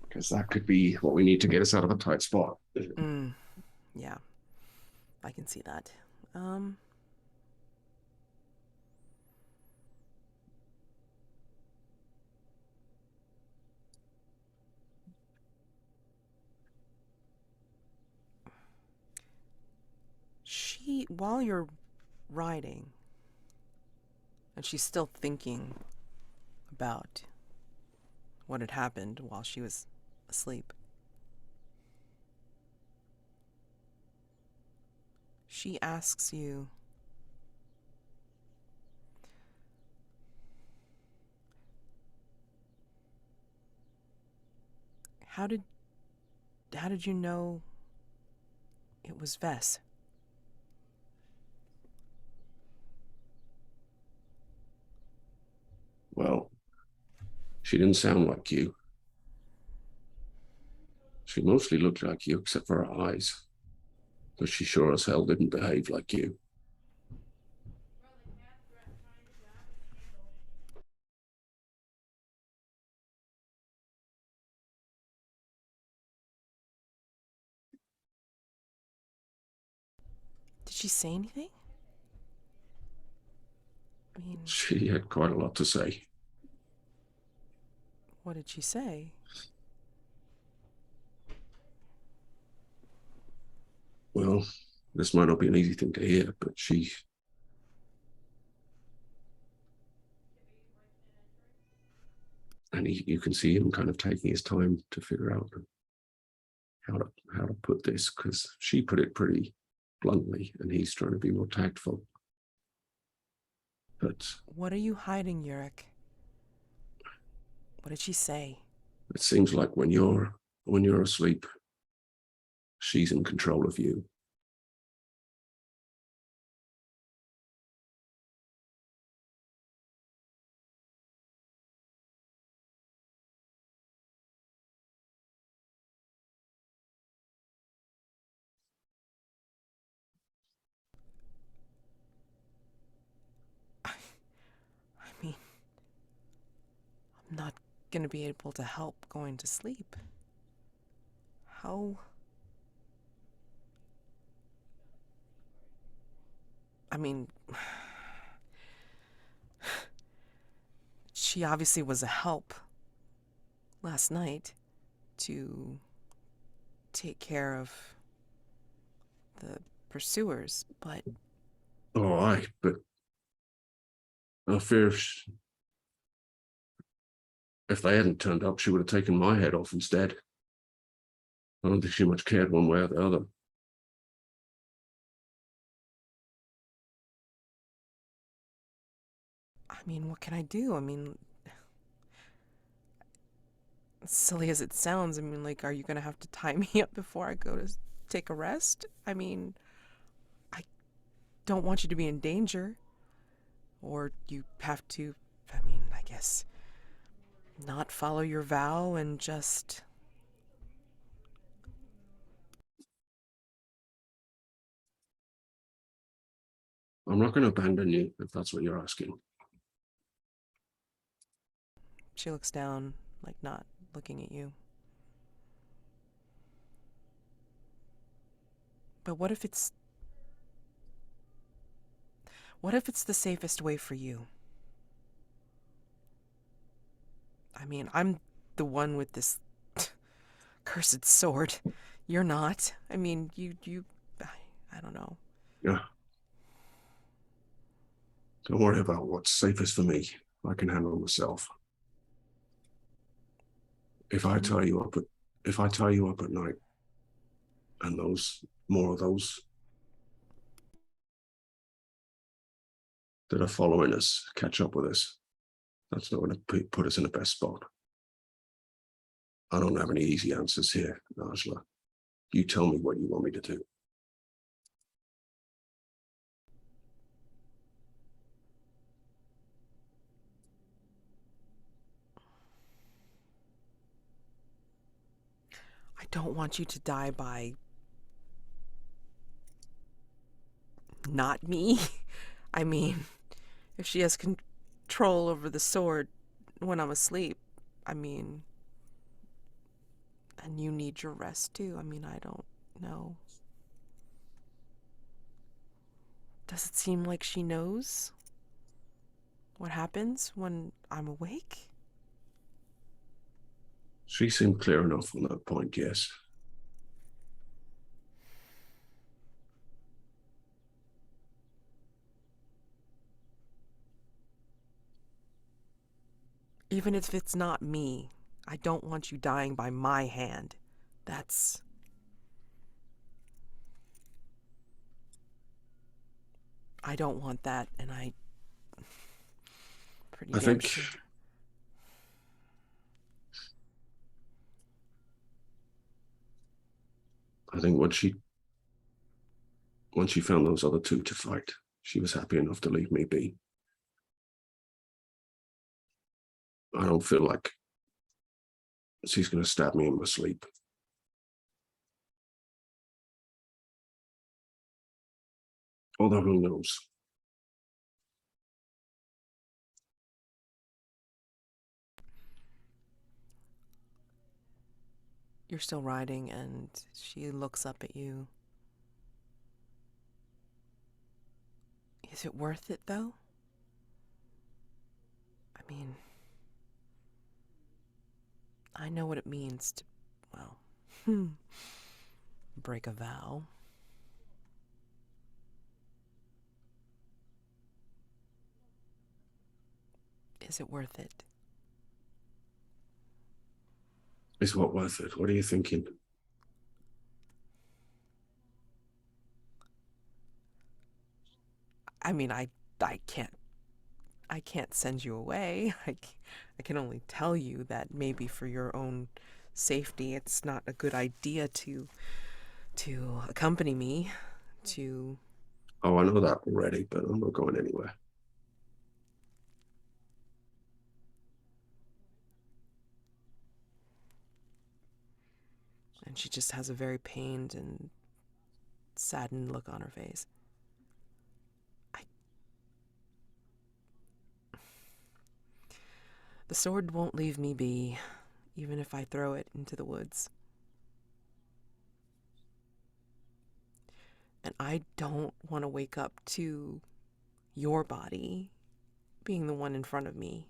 Because that could be what we need to get us out of a tight spot. Mm, yeah, I can see that. Um, while you're riding, and she's still thinking about what had happened while she was asleep, she asks you, "How did you know it was Vess?" Well, she didn't sound like you. She mostly looked like you, except for her eyes. But she sure as hell didn't behave like you. Did she say anything? I mean, She had quite a lot to say. what did she say? Well, this might not be an easy thing to hear, but and you can see him kind of taking his time to figure out how to put this, because she put it pretty bluntly and he's trying to be more tactful. But What are you hiding, Jurek? What did she say? it seems like when you're asleep, she's in control of you. not going to be able to help going to sleep. How? I mean, she obviously was a help last night to take care of the pursuers, but Oh, aye, but I fear if they hadn't turned up, she would have taken my head off instead. I don't think she much cared one way or the other. I mean, what can I do? I mean, silly as it sounds, I mean, like, are you going to have to tie me up before I go to take a rest? I mean, I don't want you to be in danger. Or you have to, I mean, I guess, not follow your vow and just. I'm not going to abandon you if that's what you're asking. She looks down, like not looking at you. But what if it's. What if it's the safest way for you? I mean, I'm the one with this cursed sword. You're not. I mean, I don't know. Yeah. Don't worry about what's safest for me. I can handle myself. If I Can you? tie you up at if I tie you up at night and those more of those that are following us catch up with us, that's not going to put us in the best spot. I don't have any easy answers here, Ajla. You tell me what you want me to do. I don't want you to die by not me. I mean, if she has control over the sword when I'm asleep, I mean, and you need your rest too. I mean, I don't know. Does it seem like she knows what happens when I'm awake? She seemed clear enough on that point, yes. Even if it's not me, I don't want you dying by my hand. That's. I don't want that, and I. Pretty I damn think sure. I think once she found those other two to fight, she was happy enough to leave me be. I don't feel like she's going to stab me in my sleep. Although who knows? You're still riding, and she looks up at you. Is it worth it, though? I mean, I know what it means to, well, break a vow. Is it worth it? Is what worth it? What are you thinking? I mean, I can't send you away. I can only tell you that maybe for your own safety, it's not a good idea to accompany me to. Oh, I know that already, but I'm not going anywhere. And she just has a very pained and saddened look on her face. I The sword won't leave me be, even if I throw it into the woods. And I don't want to wake up to your body being the one in front of me.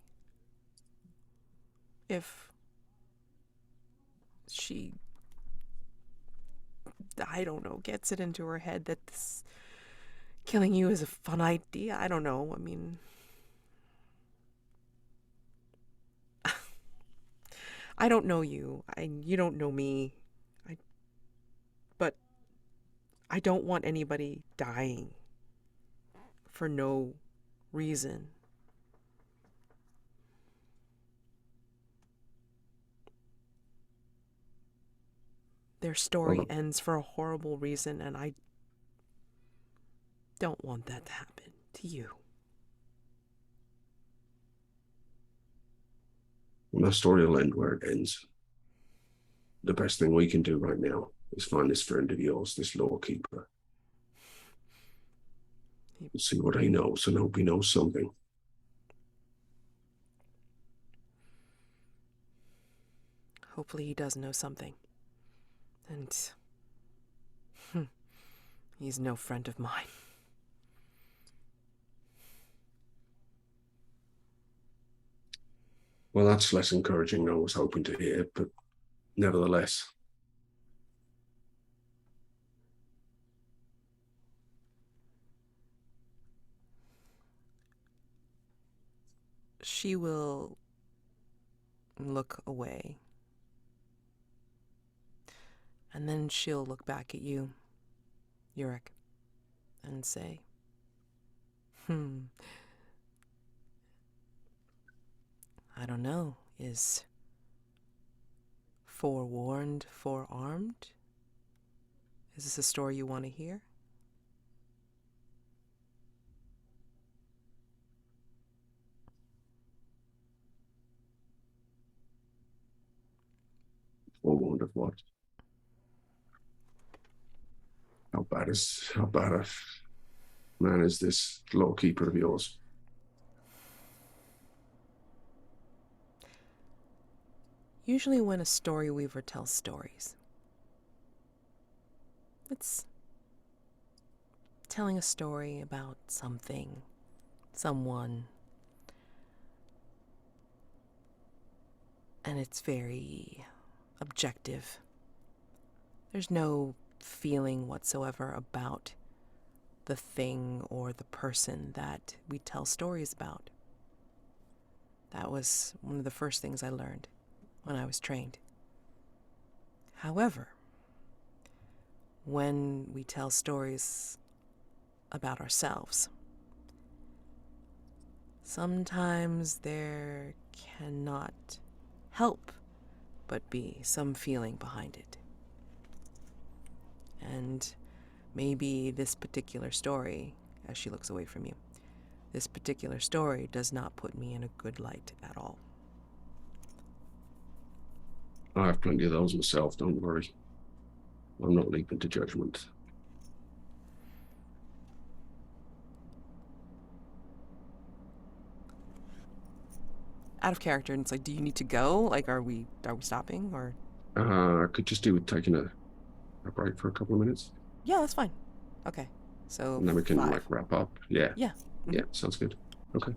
If she, I don't know, gets it into her head that this killing you is a fun idea. I don't know. I mean, I don't know you. You don't know me. I, but I don't want anybody dying for no reason. Their story Well, ends for a horrible reason, and I don't want that to happen to you. the story will end where it ends. The best thing we can do right now is find this friend of yours, this lorekeeper, and see what he knows, and hope he knows something. Hopefully he does know something. And he's no friend of mine. Well, that's less encouraging than I was hoping to hear, but nevertheless. She will look away. And then she'll look back at you, Jurek, and say, I don't know. Is forewarned, forearmed? Is this a story you want to hear? Forewarned of what? How bad a man is this lorekeeper of yours? Usually when a story weaver tells stories, it's telling a story about something, someone, and it's very objective. There's no feeling whatsoever about the thing or the person that we tell stories about. That was one of the first things I learned when I was trained. However, when we tell stories about ourselves, sometimes there cannot help but be some feeling behind it. And maybe this particular story, as she looks away from you, this particular story does not put me in a good light at all. I have plenty of those myself, don't worry. I'm not leaping to judgment. Out of character, and it's like, do you need to go? Like, are we stopping, or? I could just do with taking a break for a couple of minutes. Yeah, that's fine. Okay, so And then we can 5. like wrap up. Yeah. Yeah. Yeah, sounds good. Okay.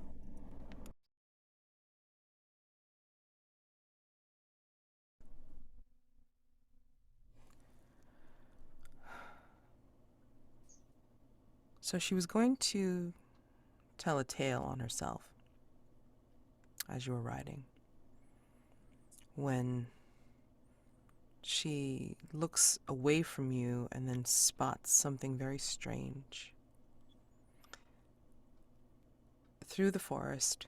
So she was going to tell a tale on herself as you were riding when she looks away from you and then spots something very strange. Through the forest,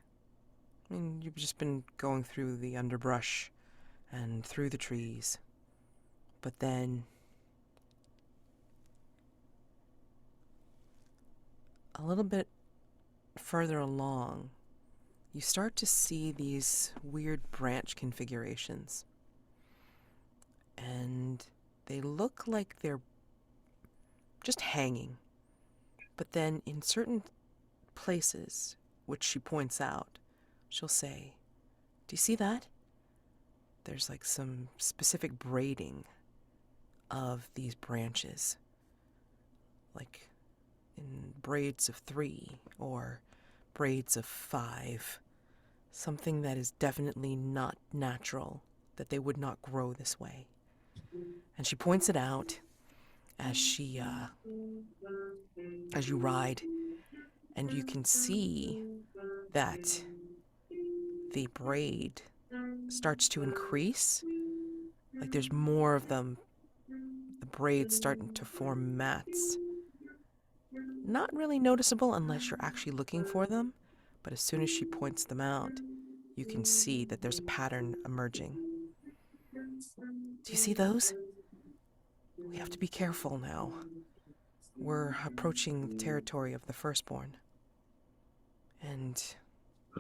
I mean, you've just been going through the underbrush and through the trees, but then a little bit further along, you start to see these weird branch configurations. And they look like they're just hanging. But then in certain places, which she points out, she'll say, Do you see that? There's like some specific braiding of these branches, like in braids of 3 or braids of 5. Something that is definitely not natural, that they would not grow this way. And she points it out as as you ride, and you can see that the braid starts to increase. Like there's more of them. The braids starting to form mats. Not really noticeable unless you're actually looking for them, but as soon as she points them out, you can see that there's a pattern emerging. Do you see those? We have to be careful now. We're approaching the territory of the firstborn. And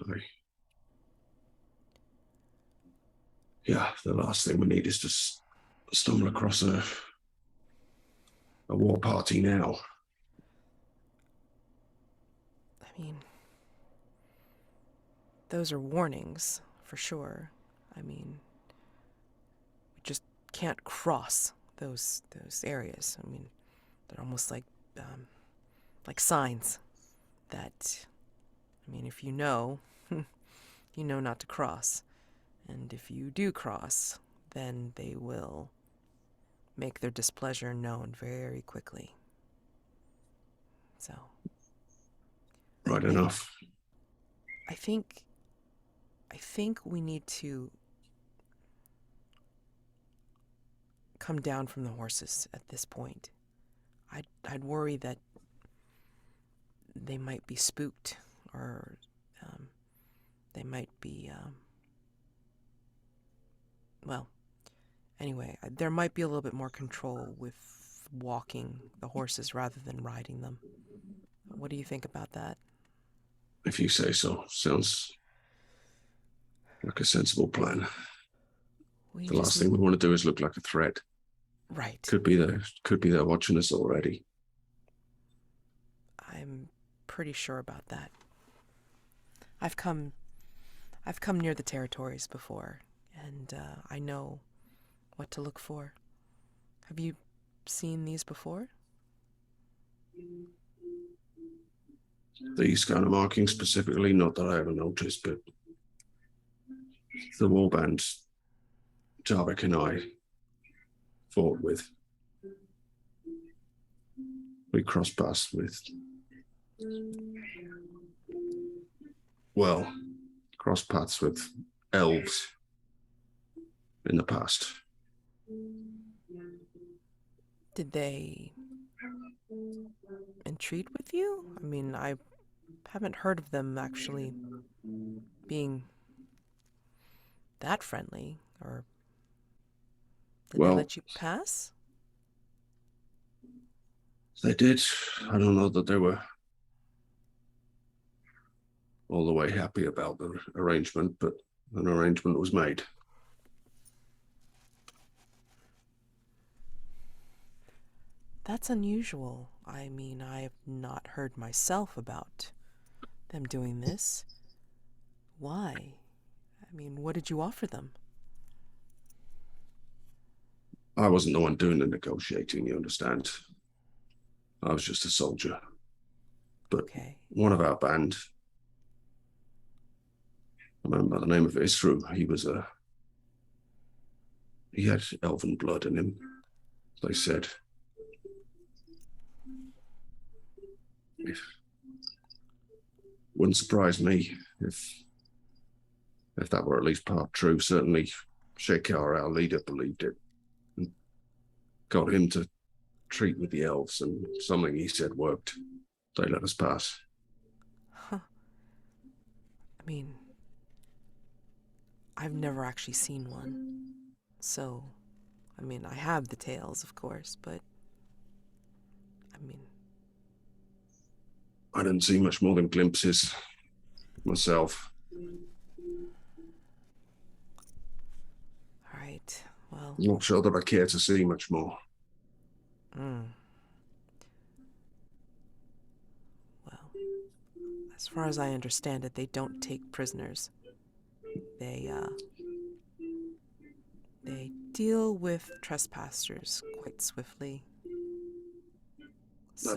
Aye. Yeah, the last thing we need is to stumble across a war party now. I mean, those are warnings for sure. I mean, we just can't cross those areas. I mean, they're almost like signs that, I mean, if you know, you know not to cross. And if you do cross, then they will make their displeasure known very quickly. So, Right enough. I think we need to come down from the horses at this point. I'd worry that they might be spooked, or they might be well, anyway, there might be a little bit more control with walking the horses rather than riding them. What do you think about that? If you say so. Sounds like a sensible plan. We The just last thing we want to do is look like a threat. right. Could be they're watching us already. I'm pretty sure about that. I've come near the territories before, and I know what to look for. Have you seen these before? These kind of markings specifically, not that I ever noticed, but the warband Jurek and I fought with, we crossed paths with, well, crossed paths with elves in the past. Did they entreat with you? I mean, I haven't heard of them actually being that friendly, or did they Well, let you pass? they did. I don't know that they were all the way happy about the arrangement, but an arrangement was made. That's unusual. I mean, I have not heard myself about them doing this. Why? I mean, what did you offer them? I wasn't the one doing the negotiating, you understand. I was just a soldier. But Okay. one of our band, I remember the name of Isru, he had elven blood in him, they said. It wouldn't surprise me if that were at least part true. Certainly Shekar, our leader, believed it and got him to treat with the elves, and something he said worked. They let us pass. Huh. I mean, I've never actually seen one. So, I mean, I have the tales, of course, but I mean, I didn't see much more than glimpses myself. all right. Well, Not sure that I care to see much more. mm, well, as far as I understand it, they don't take prisoners. They they deal with trespassers quite swiftly. So,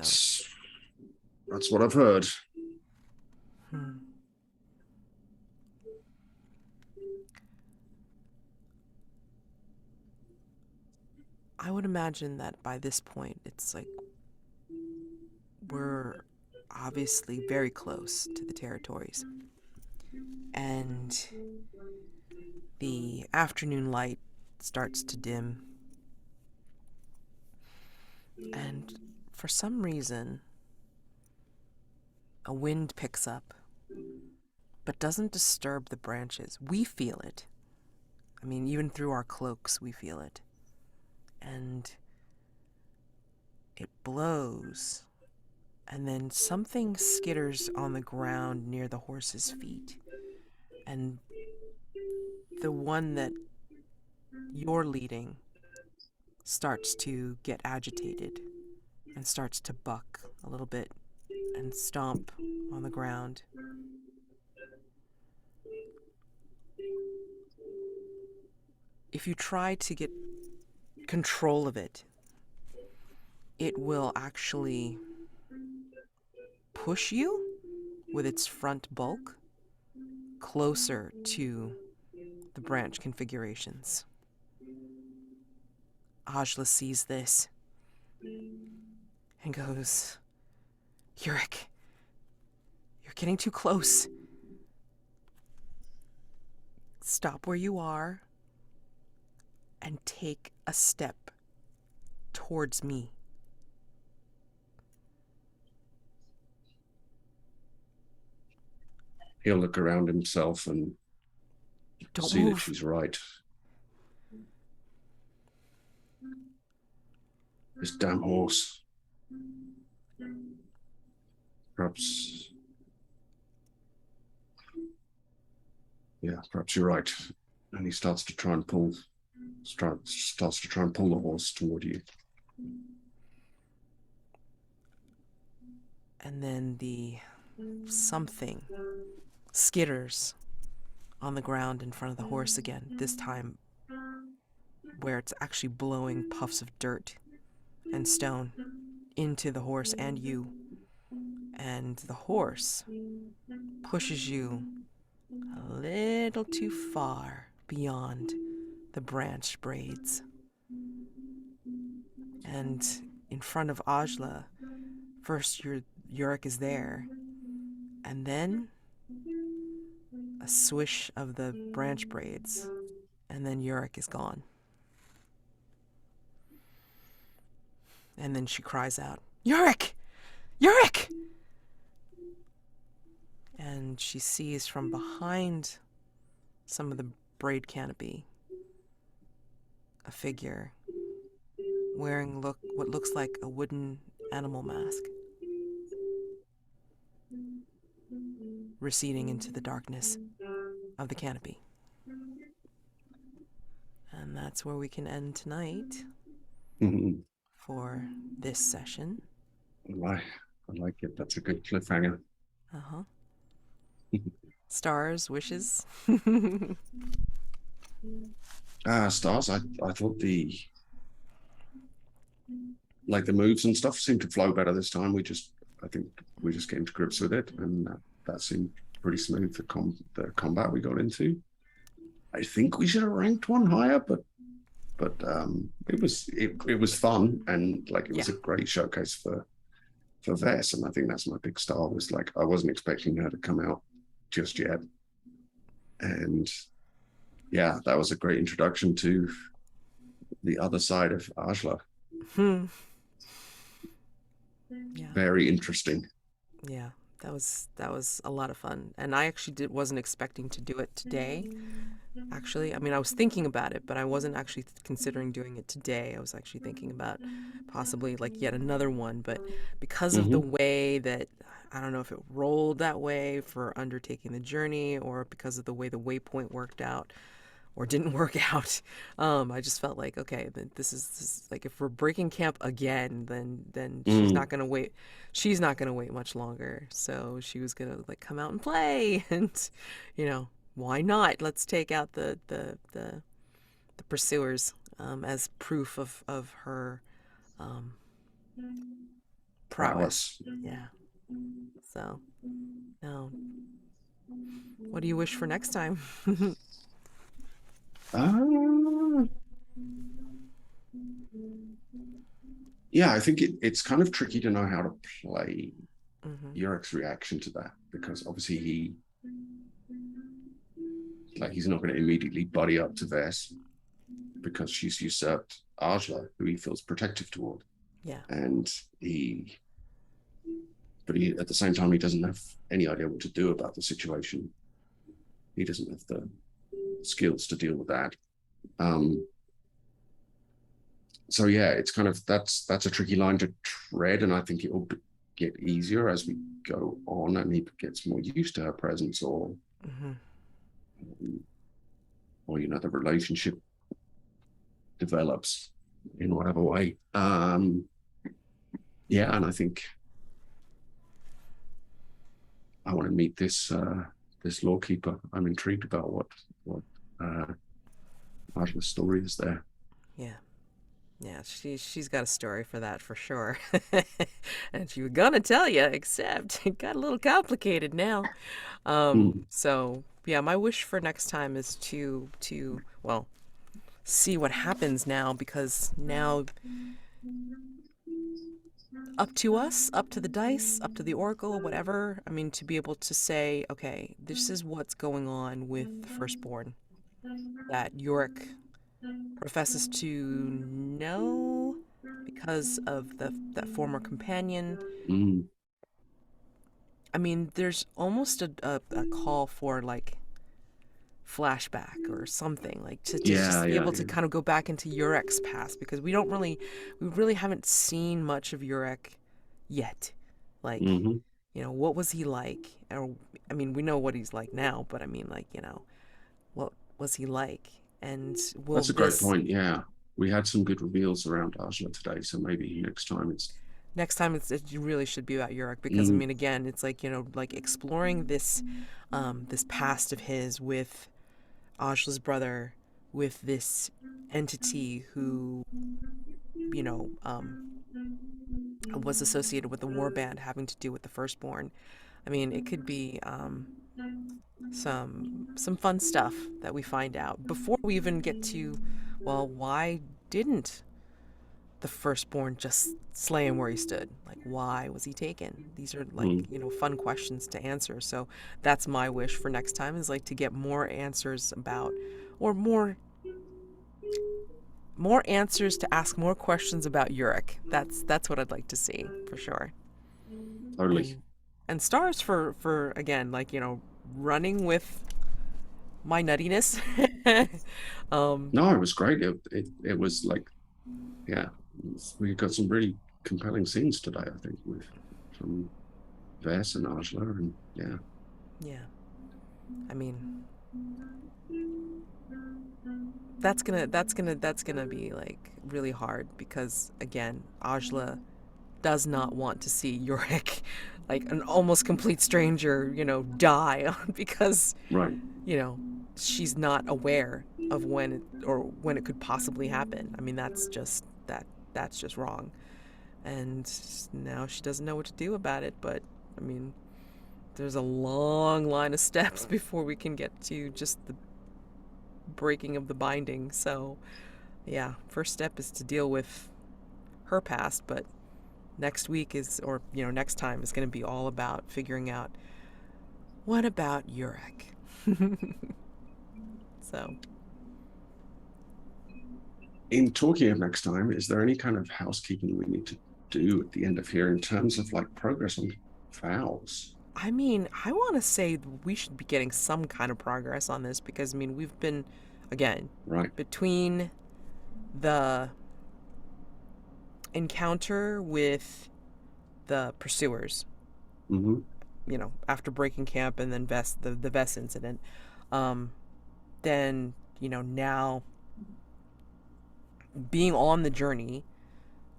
That's what I've heard. hmm. I would imagine that by this point, it's like we're obviously very close to the territories. And the afternoon light starts to dim. And for some reason, a wind picks up, but doesn't disturb the branches. We feel it. I mean, even through our cloaks, we feel it. And it blows, and then something skitters on the ground near the horse's feet. And the one that you're leading starts to get agitated and starts to buck a little bit and stomp on the ground. If you try to get control of it, it will actually push you with its front bulk closer to the branch configurations. Ajla sees this and goes, Jurek, you're getting too close. Stop where you are and take a step towards me. He'll look around himself and Don't see that move. she's right. This damn horse. Perhaps, perhaps you're right. And he starts to try and pull the horse toward you. And then the something skitters on the ground in front of the horse again, this time where it's actually blowing puffs of dirt and stone into the horse and you. And the horse pushes you a little too far beyond the branch braids. And in front of Ajla, first Jurek is there, and then a swish of the branch braids, and then Jurek is gone. And then she cries out, Jurek! Jurek! And she sees from behind some of the braid canopy a figure wearing what looks like a wooden animal mask, receding into the darkness of the canopy. And that's where we can end tonight for this session. I like it. That's a good cliffhanger. Uh-huh. Stars, wishes. Stars. I thought the moves and stuff seemed to flow better this time. I think we just came to grips with it, and that seemed pretty smooth. The combat we got into. I think we should have ranked one higher, but it was fun, and it was a great showcase for Vess, and I think that's my big star. Was I wasn't expecting her to come out just yet, and that was a great introduction to the other side of Ajla. Yeah. Very interesting. Yeah, that was a lot of fun, and I actually wasn't expecting to do it today. Actually, I mean, I was thinking about it, but I wasn't actually considering doing it today. I was actually thinking about possibly yet another one, but because of the way that, I don't know if it rolled that way for undertaking the journey, or because of the way the waypoint worked out or didn't work out, I just felt like, okay, this is if we're breaking camp again, then she's not gonna wait. She's not gonna wait much longer. So she was gonna come out and play, and why not? Let's take out the pursuers as proof of her um, prowess. prowess. Yeah. So, now, what do you wish for next time? Uh, yeah, I think it's kind of tricky to know how to play Hmm. Yurek's reaction to that, because obviously he's not going to immediately buddy up to Vess because she's usurped Ajla, who he feels protective toward, Yeah. and he but he at the same time he doesn't have any idea what to do about the situation. He doesn't have the skills to deal with that. Um, so yeah, it's kind of that's a tricky line to tread, and I think it will get easier as we go on, and he gets more used to her presence, Hmm. or the relationship develops in whatever way. Yeah, and I think I want to meet this lorekeeper. I'm intrigued about what uh, Ajla's story is there. Yeah. Yeah, she's got a story for that for sure. And she was gonna tell you, except it got a little complicated now. Mm, So yeah, my wish for next time is to well, see what happens now, because now up to us, up to the dice, up to the oracle, whatever. I mean, to be able to say, okay, this is what's going on with the firstborn that Yorick professes to know because of that former companion. mm. I mean, there's almost a call for like flashback or something, like to Yeah, just be yeah, able to yeah. kind of go back into Yurek's past, because we really haven't seen much of Yurek yet. Like, Hmm. what was he like? Or, I mean, we know what he's like now, but I mean, like, what was he like? And will That's a great this point. Yeah, we had some good reveals around Ajla today, so maybe next time it's. next time it really should be about Yurek, because I Mm, mean, again, it's like, like exploring this past of his with Ajla's brother, with this entity who, you know, was associated with the warband having to do with the firstborn. I mean, it could be some fun stuff that we find out before we even get to, well, why didn't the firstborn just slay him where he stood? Like, why was he taken? These are like, mm. fun questions to answer. So that's my wish for next time, is like to get more answers about, or more answers, to ask more questions about Yurik. That's what I'd like to see for sure. Totally. And stars for again, like, running with my nuttiness. um No, it was great. It was like, yeah, we got some really compelling scenes today, I think, with from Vess and Ajla, and yeah. yeah. I mean, that's gonna be like really hard, because again, Ajla does not want to see Yorick, like an almost complete stranger, die because, Right. you know, she's not aware of when it could possibly happen. I mean, that's just wrong. And now she doesn't know what to do about it, but I mean, there's a long line of steps before we can get to just the breaking of the binding. So, yeah, first step is to deal with her past, but next week next time is going to be all about figuring out, what about Urek? So, In talking of next time, is there any kind of housekeeping we need to do at the end of here in terms of like progress on vows? I mean, I want to say we should be getting some kind of progress on this, because I mean, we've been, again, Right. between the encounter with the pursuers, Hmm. after breaking camp, and then the Vest incident, um, then, now being on the journey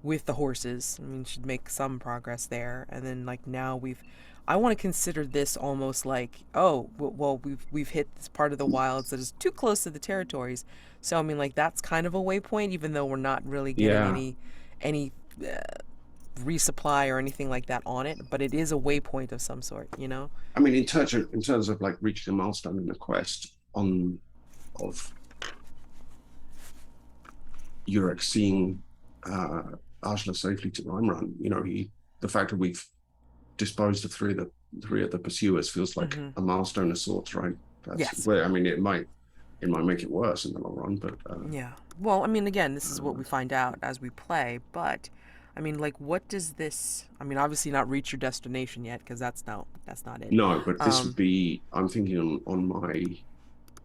with the horses. I mean, should make some progress there. And then, like, now we've I want to consider this almost like, oh, well, we've hit this part of the wilds that is too close to the territories. So I mean, like that's kind of a waypoint, even though we're not really getting Yeah. any resupply or anything like that on it. But it is a waypoint of some sort, you know. I mean, in terms of like reaching a milestone in the quest on of Jurek seeing Ajla safely to Rhyme Run, the fact that we've disposed of three of the pursuers feels like Mm-hmm. a milestone of sorts, right? That's Yes. where I mean it might make it worse in the long run, but Yeah. Well, I mean, again, this is what we uh, find out as we play, but I mean, like, what does this? I mean, obviously not reach your destination yet, because that's not it. no, but this would Um, be I'm thinking on my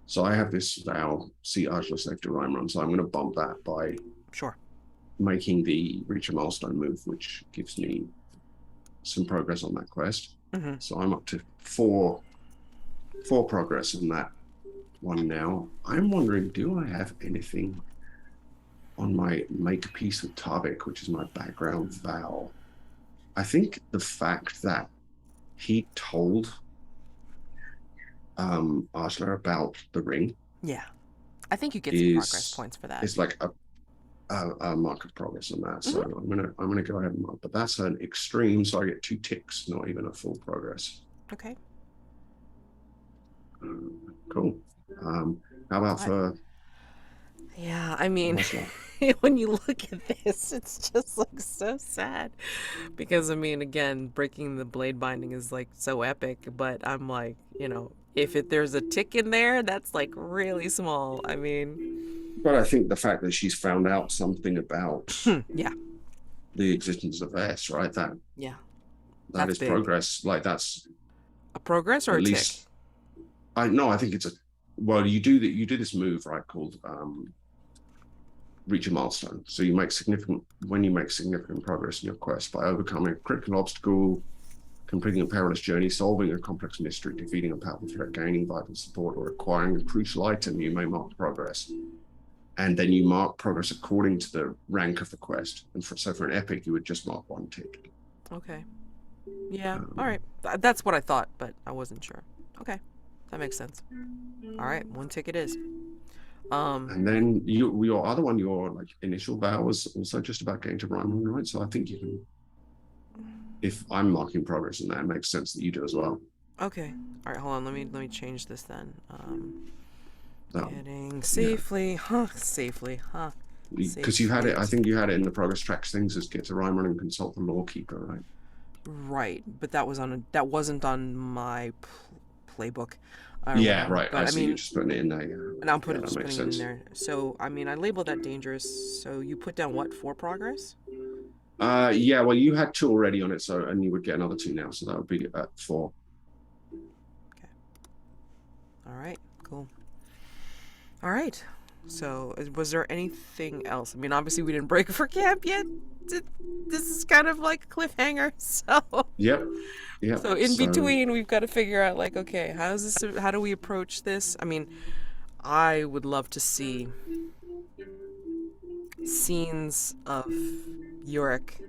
so I have this vow, see Ajla safe to Rhyme Run, so I'm going to bump that by sure. making the reach a milestone move, which gives me some progress on that quest. Mm-hmm. So I'm up to four progress on that one now. I'm wondering, do I have anything on my make a peace with Tavik, which is my background vow? I think the fact that he told Arslan about the ring Yeah. I think you get some progress is points for that. is like a mark of progress on that. So Mm-hmm. I'm gonna go ahead and mark, but that's an extreme, so I get 2 ticks, not even a full progress. Okay. Cool. How about I, for yeah, I mean, Arslan? when you look at this, it's just like so sad. Because, I mean, again, breaking the blade binding is like so epic, but I'm like, if there's a tick in there, that's like really small. I mean, But I think the fact that she's found out something about yeah, the existence of S, right? That yeah, that that's is big. progress. Like that's A progress or at a tick? least I no, I think it's a well, you do this move, right, called reach a milestone. So you make significant progress in your quest by overcoming a critical obstacle, completing a perilous journey, solving a complex mystery, defeating a powerful threat, gaining vital support, or acquiring a crucial item, you may mark progress. And then you mark progress according to the rank of the quest. And for an epic, you would just mark 1 tick. Okay. Yeah. All Um, right. That's what I thought, but I wasn't sure. Okay. That makes sense. All right. One tick it is. Um, and then your other one, your like initial vow was also just about getting to Rhyme, right? So I think you can, if I'm marking progress in that, it makes sense that you do as well. okay. All right. Hold on. Let me change this then. So Getting yeah, safely, huh? Safely, huh? because you had Safely it, I think you had it in the progress tracks things as get to Rhyme and consult the lorekeeper, right? right, but that wasn't on my playbook or Yeah, whatever. right. I But I see. You're mean, just putting it in there. Yeah, and I'm yeah, that just makes putting it in sense. there. So I mean, I labeled that dangerous. So you put down what for progress? Yeah. Well, you had 2 already on it, so and you would get another 2 now, so that would be at 4. Okay. All right. Cool. All right. So was there anything else? I mean, obviously we didn't break for camp yet. This is kind of like a cliffhanger. So Yep. Yep. so in So between, we've got to figure out like, okay, how's this? How do we approach this? I mean, I would love to see scenes of Yorick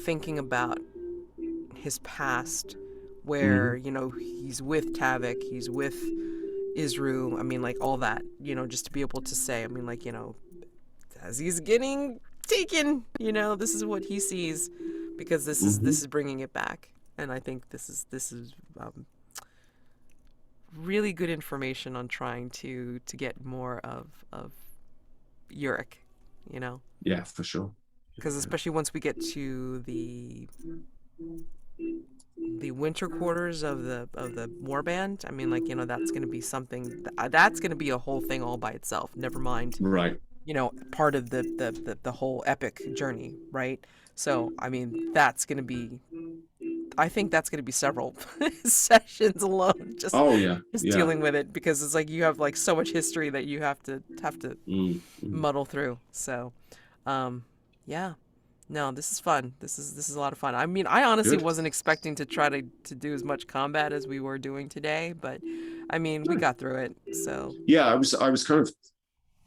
thinking about his past, where mhm. he's with Tavik, he's with Isru. I mean, like all that. Just to be able to say, I mean, like as he's getting taken, this is what he sees, because this is bringing it back, and I think this is really good information on trying to get more of Uric, you know, Yeah, for sure. because Yeah. especially once we get to the winter quarters of the warband. I mean, like that's going to be something that's going to be a whole thing all by itself. Never mind, Right. part of the whole epic journey, right? So I mean, that's going to be. I think that's going to be several sessions alone, just Oh yeah. just Yeah. dealing with it, because it's like you have like so much history that you have to Mm. muddle through. So, um, yeah, no, this is fun. This is a lot of fun. I mean, I honestly Good. wasn't expecting to try to do as much combat as we were doing today, but I mean, we No. got through it. So, Yeah, I was kind of.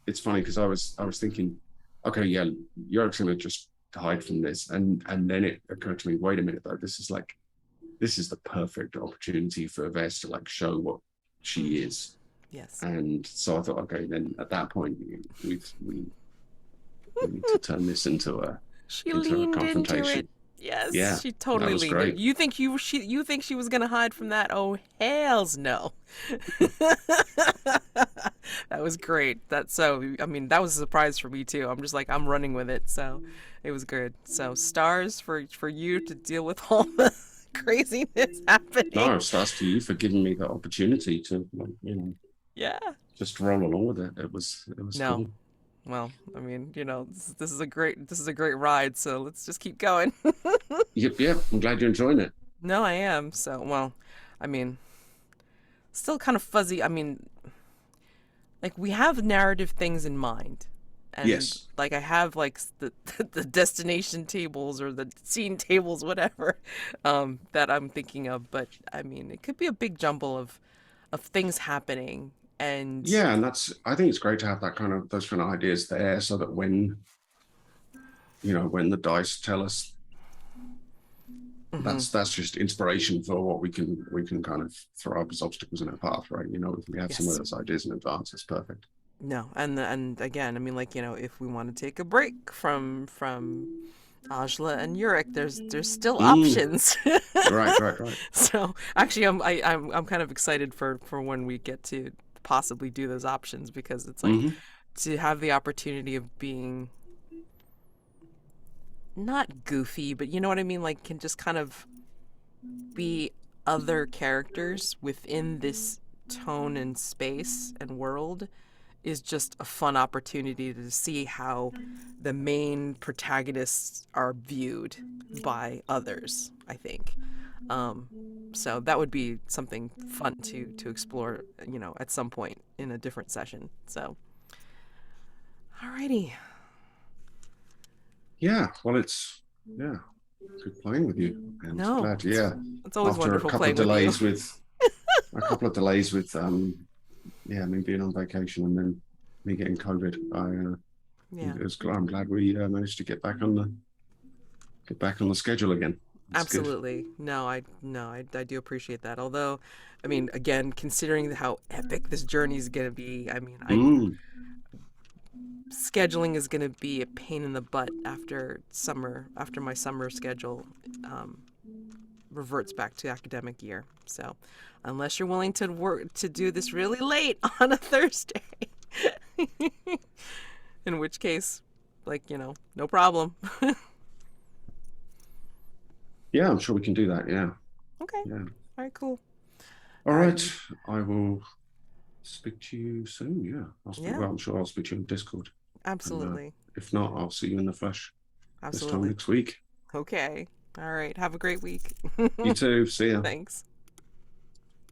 It's funny because I was thinking, okay, yeah, you're actually going to just hide from this, and then it occurred to me, wait a minute though, this is like this is the perfect opportunity for Vess to like show what Mm, she is. yes. And so I thought, okay, then at that point, we need to turn this She into a leaned into it. confrontation. Yes, Yeah, she that totally was leaned in. great. You think she was gonna hide from that? Oh hells no. That was great. That so I mean that was a surprise for me too. I'm just like I'm running with it, so it was good. So stars for you to deal with all the craziness happening. No, stars to you for giving me the opportunity to, like, Yeah. just roll along with it. It was No. cool. Well, I mean, this is a great ride, so let's just keep going. Yep, yep. I'm glad you're enjoying it. No, I am. So, well, I mean, still kind of fuzzy. I mean, like we have narrative things in mind, and Yes. like I have like the the destination tables or the scene tables, whatever, that I'm thinking of. But I mean, it could be a big jumble of things happening, and Yeah, and I think it's great to have that kind of those kind of ideas there, so that when the dice tell us, mhm, that's just inspiration for what we can kind of throw up as obstacles in our path, right? If we have some of yes. those ideas in advance, it's perfect. No, and again, I mean, like if we want to take a break from Ajla and Jurek, there's still Mm, options. right, right, right. So actually, I'm kind of excited for when we get to possibly do those options because it's like Hmm. to have the opportunity of being not goofy, but you know what I mean, like can just kind of be other characters within this tone and space and world is just a fun opportunity to see how the main protagonists are viewed by others, I think. Um, so that would be something fun to explore, at some point in a different session. So, alrighty. Yeah, well, yeah, good playing with you, and No, glad, yeah, it's always after a wonderful couple of playing with you. delays with a couple of delays with yeah, me being on vacation and then me getting COVID, Yeah, I'm glad we managed to get back on the schedule again. It's good. absolutely. No, I do appreciate that. Although, I mean, again, considering how epic this journey is gonna be, I mean, I Mm. scheduling is going to be a pain in the butt after my summer schedule um, reverts back to academic year. So unless you're willing to work to do this really late on a Thursday, in which case, like, no problem. Yeah, I'm sure we can do that. Yeah, Okay. yeah. All right, cool. All right, Alrighty. I will speak to you soon. Yeah, Yeah, well, I'm sure I'll speak to you on Discord, and absolutely. if not, I'll see you in the flesh this time Absolutely. next week. Okay. All right. Have a great week. You too. See ya. Thanks.